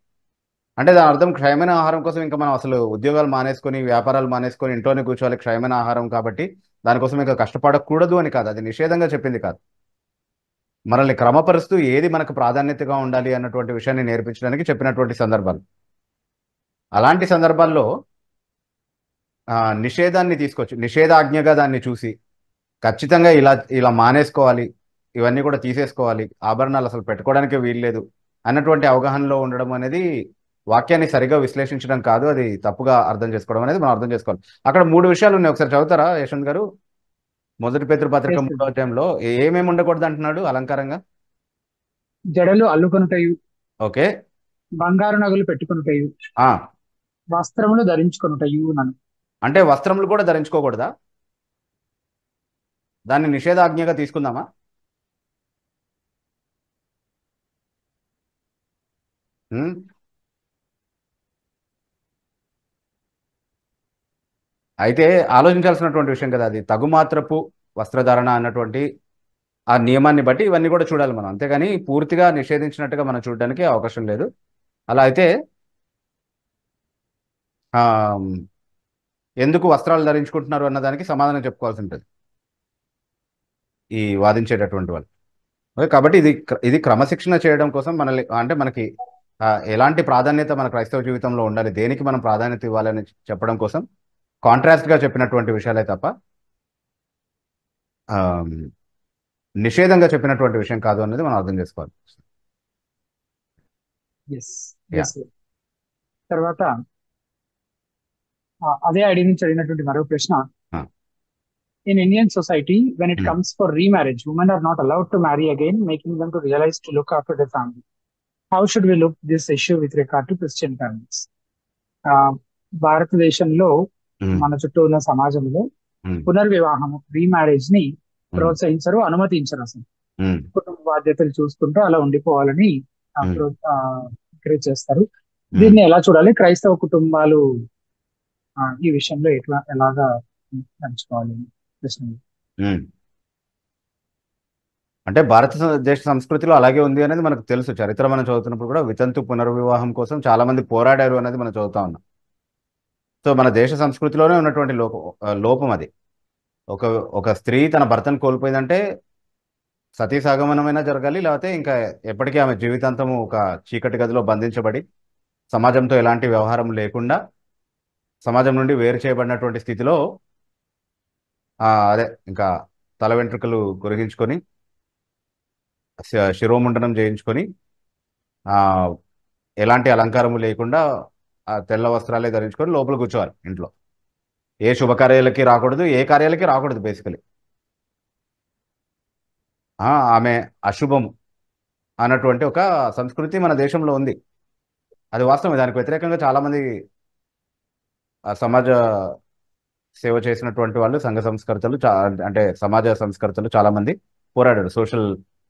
అంటే దాని అర్థం క్షయమైన ఆహారం కోసం ఇంకా మనం అసలు ఉద్యోగాలు మానేసుకొని, వ్యాపారాలు మానేసుకొని ఇంట్లోనే కూర్చోవాలి, క్షయమైన ఆహారం కాబట్టి దానికోసం ఇంకా కష్టపడకూడదు అని కాదు, అది నిషేధంగా చెప్పింది కాదు. మనల్ని క్రమపరుస్తూ ఏది మనకు ప్రాధాన్యతగా ఉండాలి అన్నటువంటి విషయాన్ని నేర్పించడానికి చెప్పినటువంటి సందర్భాలు. అలాంటి సందర్భాల్లో నిషేధాన్ని తీసుకొచ్చి నిషేధాజ్ఞగా దాన్ని చూసి ఖచ్చితంగా ఇలా మానేసుకోవాలి, ఇవన్నీ కూడా తీసేసుకోవాలి, ఆభరణాలు అసలు పెట్టుకోవడానికే వీల్లేదు అన్నటువంటి అవగాహనలో ఉండడం అనేది వాక్యాన్ని సరిగా విశ్లేషించడం కాదు, అది తప్పుగా అర్థం చేసుకోవడం అనేది మనం అర్థం చేసుకోవాలి. అక్కడ 3 విషయాలు ఉన్నాయి, ఒకసారి చదువుతారా యశ్వంత్ గారు? మొదటి పేతురు పత్రిక 3వ అధ్యాయంలో ఏమేమి ఉండకూడదు అంటున్నాడు అలంకారంగా? జడలు అల్లుకొనుటయు, ఓకే, బంగారు నగలు పెట్టుకొనుటయు, వస్త్రములు ధరించుకొనుటయు. అంటే వస్త్రములు కూడా ధరించుకోకూడదా? దాన్ని నిషేధాజ్ఞగా తీసుకుందామా? అయితే ఆలోచించాల్సినటువంటి విషయం కదా అది. తగుమాత్రపు వస్త్రధారణ అన్నటువంటి ఆ నియమాన్ని బట్టి ఇవన్నీ కూడా చూడాలి మనం, అంతేగాని పూర్తిగా నిషేధించినట్టుగా మనం చూడడానికి అవకాశం లేదు. అలా అయితే ఎందుకు వస్త్రాలు ధరించుకుంటున్నారు అన్నదానికి సమాధానం చెప్పుకోవాల్సి ఉంటుంది ఈ వాదించేటటువంటి వాళ్ళు. ఓకే, కాబట్టి ఇది క్రమశిక్షణ చేయడం కోసం మనల్ని అంటే మనకి ఎలాంటి ప్రాధాన్యత మన క్రైస్తవ జీవితంలో ఉండాలి, దేనికి మనం ప్రాధాన్యత ఇవ్వాలని చెప్పడం కోసం కాంట్రాస్ట్గా చెప్పినటువంటి విషయాలే తప్ప ఆ, నిషేధంగా చెప్పినటువంటి విషయం కాదు అనేది మనం అర్థం చేసుకోవాలి. Yes yeah. ఎస్. తర్వాత అదే ఐడి నుంచి అడిగినటువంటి మరో ప్రశ్న, ఆ. in Indian society, when it Hmm. comes for remarriage, women are not allowed to marry again, making them to realize to look after their family. How should we look this issue with regard to Christian families? భారతదేశంలో Hmm. మన చుట్టూ ఉన్న సమాజంలో Hmm. పునర్వివాహము రీమ్యారేజ్ ని Hmm. ప్రోత్సహించరు, అనుమతించరు. అసలు Hmm. కుటుంబ బాధ్యతలు చూసుకుంటూ అలా ఉండిపోవాలని Hmm. ఎంకరేజ్ చేస్తారు. Hmm. దీన్ని ఎలా చూడాలి? క్రైస్తవ కుటుంబాలు ఈ విషయంలో ఎలాగా నడుచుకోవాలి ప్రశ్న. ఉమ్. అంటే భారతదేశ సంస్కృతిలో అలాగే ఉంది అనేది మనకు తెలుసు. చరిత్ర మనం చదువుతున్నప్పుడు కూడా వితంతు పునర్వివాహం కోసం చాలా మంది పోరాడారు అనేది మనం చదువుతా ఉన్నాం. సో మన దేశ సంస్కృతిలోనే ఉన్నటువంటి లోపం అది. ఒక ఒక స్త్రీ తన భర్తను కోల్పోయిందంటే సతీ సాగమనమైనా జరగాలి, లేకపోతే ఇంకా ఎప్పటికీ ఆమె జీవితాంతము ఒక చీకటి గదిలో బంధించబడి సమాజంతో ఎలాంటి వ్యవహారం లేకుండా సమాజం నుండి వేరు చేయబడినటువంటి స్థితిలో అదే ఇంకా తల వెంట్రుకలు కొరిగించుకొని శిరోముండనం చేయించుకొని ఎలాంటి అలంకారము లేకుండా తెల్ల వస్త్రాలే ధరించుకొని లోపల కూర్చోవాలి ఇంట్లో. ఏ శుభకార్యాలకి రాకూడదు, ఏ కార్యాలకి రాకూడదు. బేసికలీ ఆమె అశుభము అన్నటువంటి ఒక సంస్కృతి మన దేశంలో ఉంది. అది వాస్తవం. దానికి వ్యతిరేకంగా చాలామంది సమాజ సేవ చేసినటువంటి వాళ్ళు, సంఘ సంస్కర్తలు, అంటే సమాజ సంస్కర్తలు చాలామంది పోరాడారు. సోషల్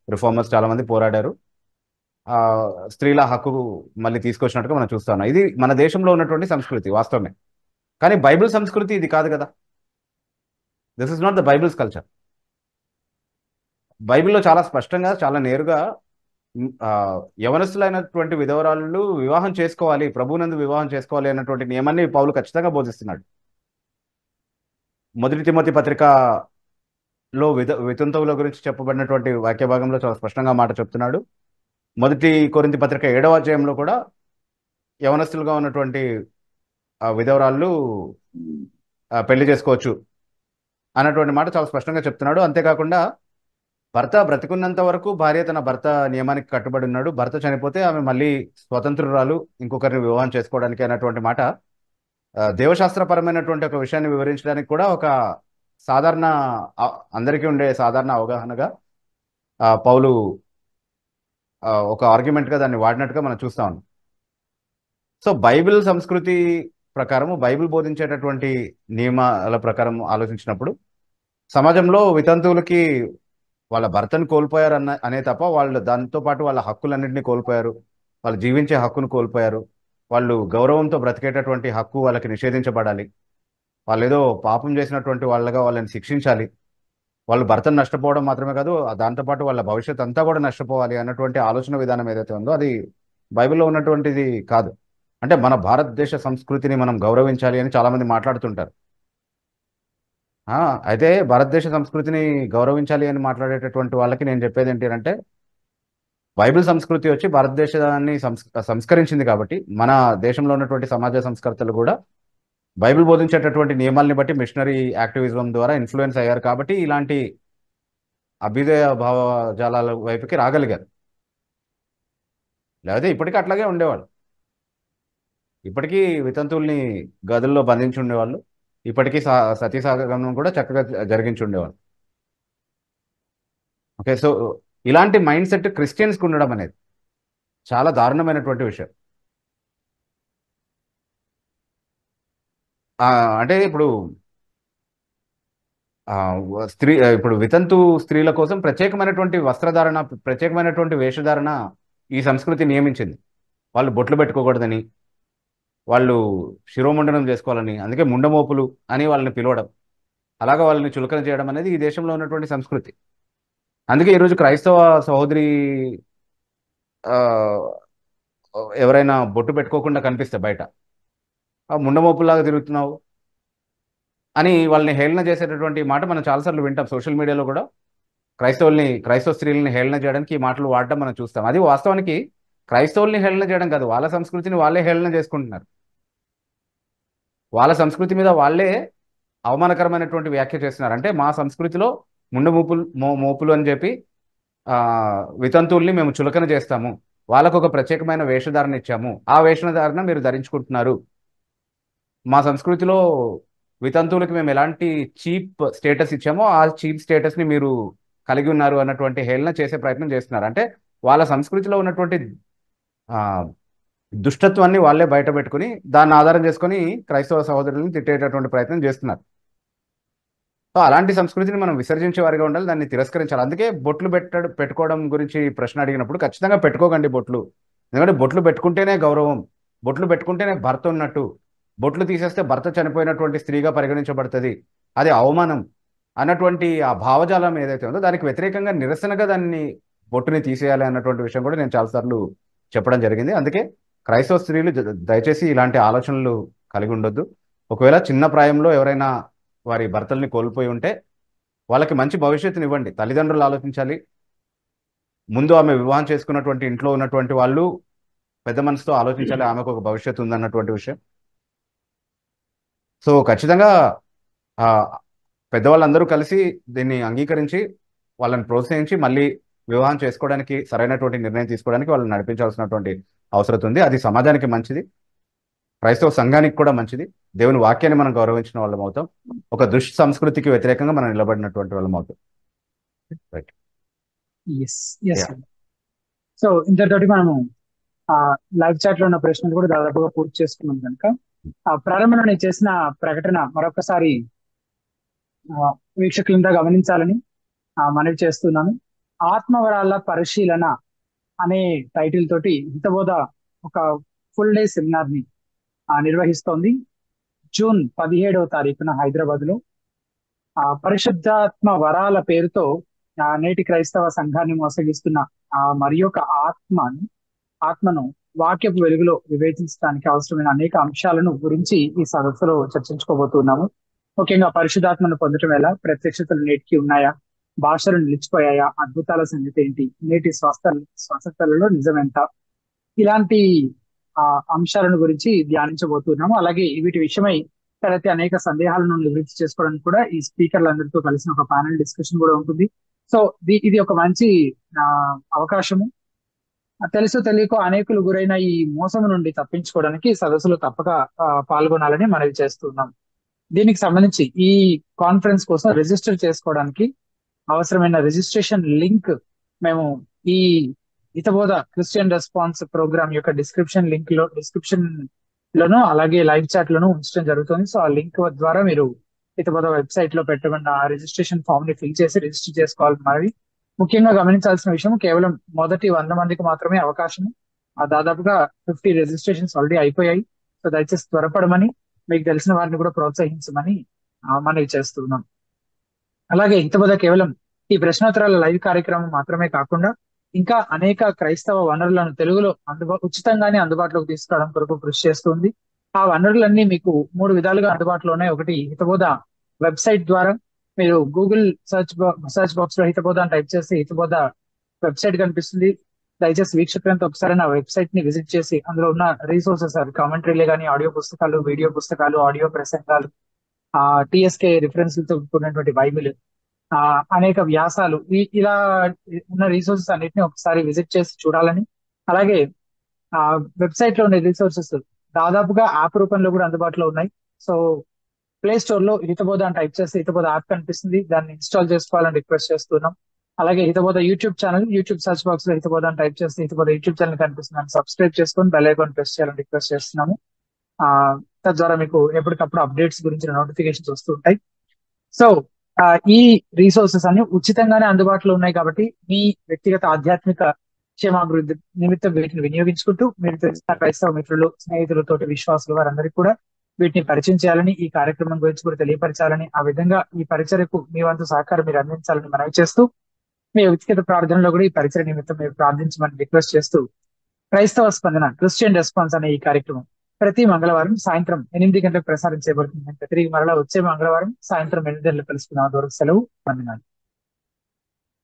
రిఫార్మర్స్ చాలామంది పోరాడారు. స్త్రీల హక్కు మళ్ళీ తీసుకొచ్చినట్టుగా మనం చూస్తాం. ఇది మన దేశంలో ఉన్నటువంటి సంస్కృతి వాస్తవమే. కానీ బైబిల్ సంస్కృతి ఇది కాదు కదా. This is not the Bibles culture. బైబిల్లో చాలా స్పష్టంగా, చాలా నేరుగా యవనస్తులైనటువంటి విధవరాళ్ళు వివాహం చేసుకోవాలి, ప్రభువునందు వివాహం చేసుకోవాలి అన్నటువంటి నియమాన్ని పౌలు ఖచ్చితంగా బోధిస్తున్నాడు. మొదటి తిమోతి పత్రికలో వితంతువుల గురించి చెప్పబడినటువంటి వాక్య భాగంలో చాలా స్పష్టంగా మాట చెప్తున్నాడు. మొదటి కొరింథీ పత్రిక 7వ అధ్యాయంలో కూడా యవనస్తులుగా ఉన్నటువంటి విధవరాళ్ళు పెళ్లి చేసుకోవచ్చు అన్నటువంటి మాట చాలా స్పష్టంగా చెప్తున్నాడు. అంతేకాకుండా భర్త బ్రతికున్నంత వరకు భార్య తన భర్త నియమానికి కట్టుబడి ఉన్నాడు. భర్త చనిపోతే ఆమె మళ్ళీ స్వతంత్రురాలు, ఇంకొకరిని వివాహం చేసుకోవడానికి అన్నటువంటి మాట దేవశాస్త్రపరమైనటువంటి ఒక విషయాన్ని వివరించడానికి కూడా ఒక సాధారణ, అందరికీ ఉండే సాధారణ అవగాహనగా పౌలు ఒక ఆర్గ్యుమెంట్గా దాన్ని వాడినట్టుగా మనం చూస్తా ఉన్నాం. సో బైబిల్ సంస్కృతి ప్రకారము, బైబిల్ బోధించేటటువంటి నియమాల ప్రకారం ఆలోచించినప్పుడు సమాజంలో వితంతువులకి వాళ్ళ భర్తను కోల్పోయారు అనే తప్ప వాళ్ళు దాంతో పాటు వాళ్ళ హక్కులన్నింటినీ కోల్పోయారు, వాళ్ళు జీవించే హక్కును కోల్పోయారు, వాళ్ళు గౌరవంతో బ్రతికేటటువంటి హక్కు వాళ్ళకి నిషేధించబడాలి, వాళ్ళు ఏదో పాపం చేసినటువంటి వాళ్ళగా వాళ్ళని శిక్షించాలి, వాళ్ళు భర్తను నష్టపోవడం మాత్రమే కాదు దాంతోపాటు వాళ్ళ భవిష్యత్ అంతా కూడా నష్టపోవాలి అన్నటువంటి ఆలోచన విధానం ఏదైతే ఉందో అది బైబిల్లో ఉన్నటువంటిది కాదు. అంటే మన భారతదేశ సంస్కృతిని మనం గౌరవించాలి అని చాలామంది మాట్లాడుతుంటారు. అయితే భారతదేశ సంస్కృతిని గౌరవించాలి అని మాట్లాడేటటువంటి వాళ్ళకి నేను చెప్పేది ఏంటి అంటే, బైబిల్ సంస్కృతి వచ్చి భారతదేశాన్ని సంస్కరించింది కాబట్టి మన దేశంలో ఉన్నటువంటి సమాజ సంస్కర్తలు కూడా బైబిల్ బోధించేటటువంటి నియమాల్ని బట్టి మిషనరీ యాక్టివిజం ద్వారా ఇన్ఫ్లుయెన్స్ అయ్యారు కాబట్టి ఇలాంటి అభ్యుదయ భావజాలాల వైపుకి రాగలిగారు. లేకపోతే ఇప్పటికీ అట్లాగే ఉండేవాళ్ళు. ఇప్పటికీ వితంతువుల్ని గదుల్లో బంధించి ఉండేవాళ్ళు, ఇప్పటికీ సతీ సాగమనం కూడా చక్కగా జరిగించి ఉండేవాళ్ళు. ఓకే, సో ఇలాంటి మైండ్ సెట్ క్రిస్టియన్స్కి ఉండడం అనేది చాలా దారుణమైనటువంటి విషయం. అంటే ఇప్పుడు ఇప్పుడు వితంతు స్త్రీల కోసం ప్రత్యేకమైనటువంటి వస్త్రధారణ, ప్రత్యేకమైనటువంటి వేషధారణ ఈ సంస్కృతి నియమించింది. వాళ్ళు బొట్లు పెట్టుకోకూడదని, వాళ్ళు శిరోముండనం చేసుకోవాలని, అందుకే ముండమోపులు అని వాళ్ళని పిలవడం, అలాగా వాళ్ళని చులకన చేయడం అనేది ఈ దేశంలో ఉన్నటువంటి సంస్కృతి. అందుకే ఈరోజు క్రైస్తవ సహోదరి ఎవరైనా బొట్టు పెట్టుకోకుండా కనిపిస్తే బయట ముండమోపులాగా తిరుగుతున్నావు అని వాళ్ళని హేళన చేసేటటువంటి మాట మనం చాలాసార్లు వింటాం. సోషల్ మీడియాలో కూడా క్రైస్తవ స్త్రీలని హేళన చేయడానికి ఈ మాటలు వాడడం మనం చూస్తాం. అది వాస్తవానికి క్రైస్తవుల్ని హేళన చేయడం కాదు, వాళ్ళ సంస్కృతిని వాళ్ళే హేళన చేసుకుంటున్నారు. వాళ్ళ సంస్కృతి మీద వాళ్ళే అవమానకరమైనటువంటి వ్యాఖ్య చేస్తున్నారు. అంటే మా సంస్కృతిలో ముండు మోపులు అని చెప్పి వితంతువుల్ని మేము చులకన చేస్తాము, వాళ్ళకు ఒక ప్రత్యేకమైన వేషధారణ ఇచ్చాము, ఆ వేషధారణ మీరు ధరించుకుంటున్నారు, మా సంస్కృతిలో వితంతువులకి మేము ఎలాంటి చీప్ స్టేటస్ ఇచ్చామో ఆ చీప్ స్టేటస్ని మీరు కలిగి ఉన్నారు అన్నటువంటి హేళన చేసే ప్రయత్నం చేస్తున్నారు. అంటే వాళ్ళ సంస్కృతిలో ఉన్నటువంటి దుష్టత్వాన్ని వాళ్ళే బయట పెట్టుకుని దాన్ని ఆధారం చేసుకొని క్రైస్తవ సహోదరులను తిట్టేటటువంటి ప్రయత్నం చేస్తున్నారు. సో అలాంటి సంస్కృతిని మనం విసర్జించే వారిగా ఉండాలి, దాన్ని తిరస్కరించాలి. అందుకే బొట్లు పెట్టుకోవడం గురించి ప్రశ్న అడిగినప్పుడు ఖచ్చితంగా పెట్టుకోకండి బొట్లు. ఎందుకంటే బొట్లు పెట్టుకుంటేనే గౌరవం, బొట్లు పెట్టుకుంటేనే భర్త ఉన్నట్టు, బొట్లు తీసేస్తే భర్త చనిపోయినటువంటి స్త్రీగా పరిగణించబడుతుంది, అది అవమానం అన్నటువంటి ఆ భావజాలం ఏదైతే ఉందో దానికి వ్యతిరేకంగా నిరసనగా దాన్ని బొట్టుని తీసేయాలి అన్నటువంటి విషయం కూడా నేను చాలాసార్లు చెప్పడం జరిగింది. అందుకే క్రైస్తవ స్త్రీలు దయచేసి ఇలాంటి ఆలోచనలు కలిగి ఉండొద్దు. ఒకవేళ చిన్న ప్రాయంలో ఎవరైనా వారి భర్తల్ని కోల్పోయి ఉంటే వాళ్ళకి మంచి భవిష్యత్తుని ఇవ్వండి. తల్లిదండ్రులు ఆలోచించాలి, ముందు ఆమె వివాహం చేసుకున్నటువంటి ఇంట్లో ఉన్నటువంటి వాళ్ళు పెద్ద మనసుతో ఆలోచించాలి, ఆమెకు ఒక భవిష్యత్తు ఉందన్నటువంటి విషయం. సో ఖచ్చితంగా పెద్దవాళ్ళందరూ కలిసి దీన్ని అంగీకరించి వాళ్ళని ప్రోత్సహించి మళ్ళీ వివాహం చేసుకోవడానికి సరైనటువంటి నిర్ణయం తీసుకోవడానికి వాళ్ళని నడిపించాల్సినటువంటి అవసరం ఉంది. అది సమాజానికి మంచిది, క్రైస్తవ సంఘానికి కూడా మంచిది, దేవుని వాక్యాన్ని మనం గౌరవించిన వాళ్ళం అవుతాం, ఒక దుష్ట సంస్కృతికి వ్యతిరేకంగా మనం నిలబడినటువంటి వాళ్ళం అవుతాం. రైట్. సో ఇంతటితోటి మనము లైవ్ చాట్ లో ఉన్న ప్రశ్నలు కూడా దాదాపుగా పూర్తి చేసుకున్నాం కనుక ప్రారంభంలో నేను చేసిన ప్రకటన మరొకసారి వీక్షకులంతా గమనించాలని మనవి చేస్తున్నాను. ఆత్మవరాల పరిశీలన అనే టైటిల్ తోటి హితబోధ ఒక ఫుల్ డే సెమినార్ ని నిర్వహిస్తోంది. జూన్ 17వ తారీఖున హైదరాబాద్ లో పరిశుద్ధాత్మ వరాల పేరుతో నేటి క్రైస్తవ సంఘాన్ని మోసగిస్తున్న మరి ఒక ఆత్మను వాక్యపు వెలుగులో వివేచించడానికి అవసరమైన అనేక అంశాలను గురించి ఈ సదస్సులో చర్చించుకోబోతున్నాము. ముఖ్యంగా పరిశుద్ధాత్మను పొందటం ఎలా, ప్రత్యక్షతలు నేటికి ఉన్నాయా, భాషలు నిలిచిపోయాయా, అద్భుతాల సంగతి ఏంటి, నేటి స్వస్థతలలో నిజం ఎంత, ఇలాంటి అంశాలను గురించి ధ్యానించబోతున్నాము. అలాగే వీటి విషయమై తరగతి అనేక సందేహాలను నివృత్తి చేసుకోవడానికి కూడా ఈ స్పీకర్లందరితో కలిసిన ఒక ప్యానెల్ డిస్కషన్ కూడా ఉంటుంది. సో ఇది ఒక మంచి అవకాశము. తెలుసు తెలియక అనేకులు గురైన ఈ మోసం నుండి తప్పించుకోవడానికి సదస్సులో తప్పక పాల్గొనాలని మనవి చేస్తున్నాం. దీనికి సంబంధించి ఈ కాన్ఫరెన్స్ కోసం రిజిస్టర్ చేసుకోవడానికి అవసరమైన రిజిస్ట్రేషన్ లింక్ మేము ఈ హితబోధ క్రిస్టియన్ రెస్పాన్స్ ప్రోగ్రామ్ యొక్క డిస్క్రిప్షన్ లోను అలాగే లైవ్ చాట్ లోను ఉంచడం జరుగుతుంది. సో ఆ లింక్ ద్వారా మీరు హితబోధ వెబ్సైట్ లో పెట్టబడిన రిజిస్ట్రేషన్ ఫామ్ ని ఫిల్ చేసి రిజిస్టర్ చేసుకోవాలి. మరి ముఖ్యంగా గమనించాల్సిన విషయం, కేవలం మొదటి 100 మందికి మాత్రమే అవకాశం. దాదాపుగా 50 రిజిస్ట్రేషన్స్ ఆల్రెడీ అయిపోయాయి. సో దయచేసి త్వరపడమని, మీకు తెలిసిన వారిని కూడా ప్రోత్సహించమని మనవి చేస్తున్నాం. అలాగే హితబోధ కేవలం ఈ ప్రశ్నోత్తరాల లైవ్ కార్యక్రమం మాత్రమే కాకుండా ఇంకా అనేక క్రైస్తవ వనరులను తెలుగులో ఉచితంగానే అందుబాటులోకి తీసుకురావడం కొరకు కృషి చేస్తుంది. ఆ వనరులన్నీ మీకు 3 విధాలుగా అందుబాటులో ఉన్నాయి. ఒకటి హితబోధ వెబ్సైట్ ద్వారా, మీరు గూగుల్ సర్చ్ బాక్స్ లో హితబోధ అని టైప్ చేసి హితబోధ వెబ్సైట్ కనిపిస్తుంది. దయచేసి వీక్షకులంతా ఒకసారి నా వెబ్సైట్ ని విజిట్ చేసి అందులో ఉన్న రీసోర్సెస్, అవి కామెంటరీలే కానీ, ఆడియో పుస్తకాలు, వీడియో పుస్తకాలు, ఆడియో ప్రసంగాలు, టిఎస్కే రిఫరెన్స్లతో కూడినటువంటి బైబిల్, అనేక వ్యాసాలు, ఇలా ఉన్న రీసోర్సెస్ అన్నిటిని ఒకసారి విజిట్ చేసి చూడాలని, అలాగే వెబ్సైట్ లో ఉన్న రిసోర్సెస్ దాదాపుగా యాప్ రూపంలో కూడా అందుబాటులో ఉన్నాయి. సో ప్లే స్టోర్ లో హితబోధ అని టైప్ చేస్తే హితబోధ యాప్ కనిపిస్తుంది, దాన్ని ఇన్స్టాల్ చేసుకోవాలని రిక్వెస్ట్ చేస్తున్నాం. అలాగే Hithabodha YouTube channel, YouTube search box లో హితబోధ అని టైప్ చేస్తే హితబోధ యూట్యూబ్ ఛానల్ కనిపిస్తుంది, దాన్ని సబ్స్క్రైబ్ చేసుకొని బెల్ ఐకాన్ ప్రెస్ చేయాలని రిక్వెస్ట్ చేస్తున్నాము. తద్వారా మీకు ఎప్పటికప్పుడు అప్డేట్స్ గురించి నోటిఫికేషన్స్ వస్తుంటాయి. సో ఈ రీసోర్సెస్ అన్ని ఉచితంగానే అందుబాటులో ఉన్నాయి కాబట్టి మీ వ్యక్తిగత ఆధ్యాత్మిక క్షేమాభివృద్ధి నిమిత్తం వీటిని వినియోగించుకుంటూ మీరు తెలిసిన క్రైస్తవ మిత్రులు, స్నేహితులతోటి, విశ్వాసులు వారందరికీ కూడా వీటిని పరిచయం చేయాలని, ఈ కార్యక్రమం గురించి కూడా తెలియపరచాలని, ఆ విధంగా ఈ పరిచర్యకు మీ వంతు సహకారం మీరు అందించాలని మనవి చేస్తూ, మీ వ్యక్తిగత ప్రార్థనలో కూడా ఈ పరిచయ నిమిత్తం మీరు ప్రార్థించమని రిక్వెస్ట్ చేస్తూ, క్రైస్తవ స్పందన క్రిస్టియన్ రెస్పాన్స్ అనే ఈ కార్యక్రమం ప్రతి మంగళవారం సాయంత్రం 8 గంటలకు ప్రసారం చేయబడుతుంది. తిరిగి మరలా వచ్చే మంగళవారం సాయంత్రం 8 గంటలకు కలుసుకున్న వరకు సెలవు. వందనాలు.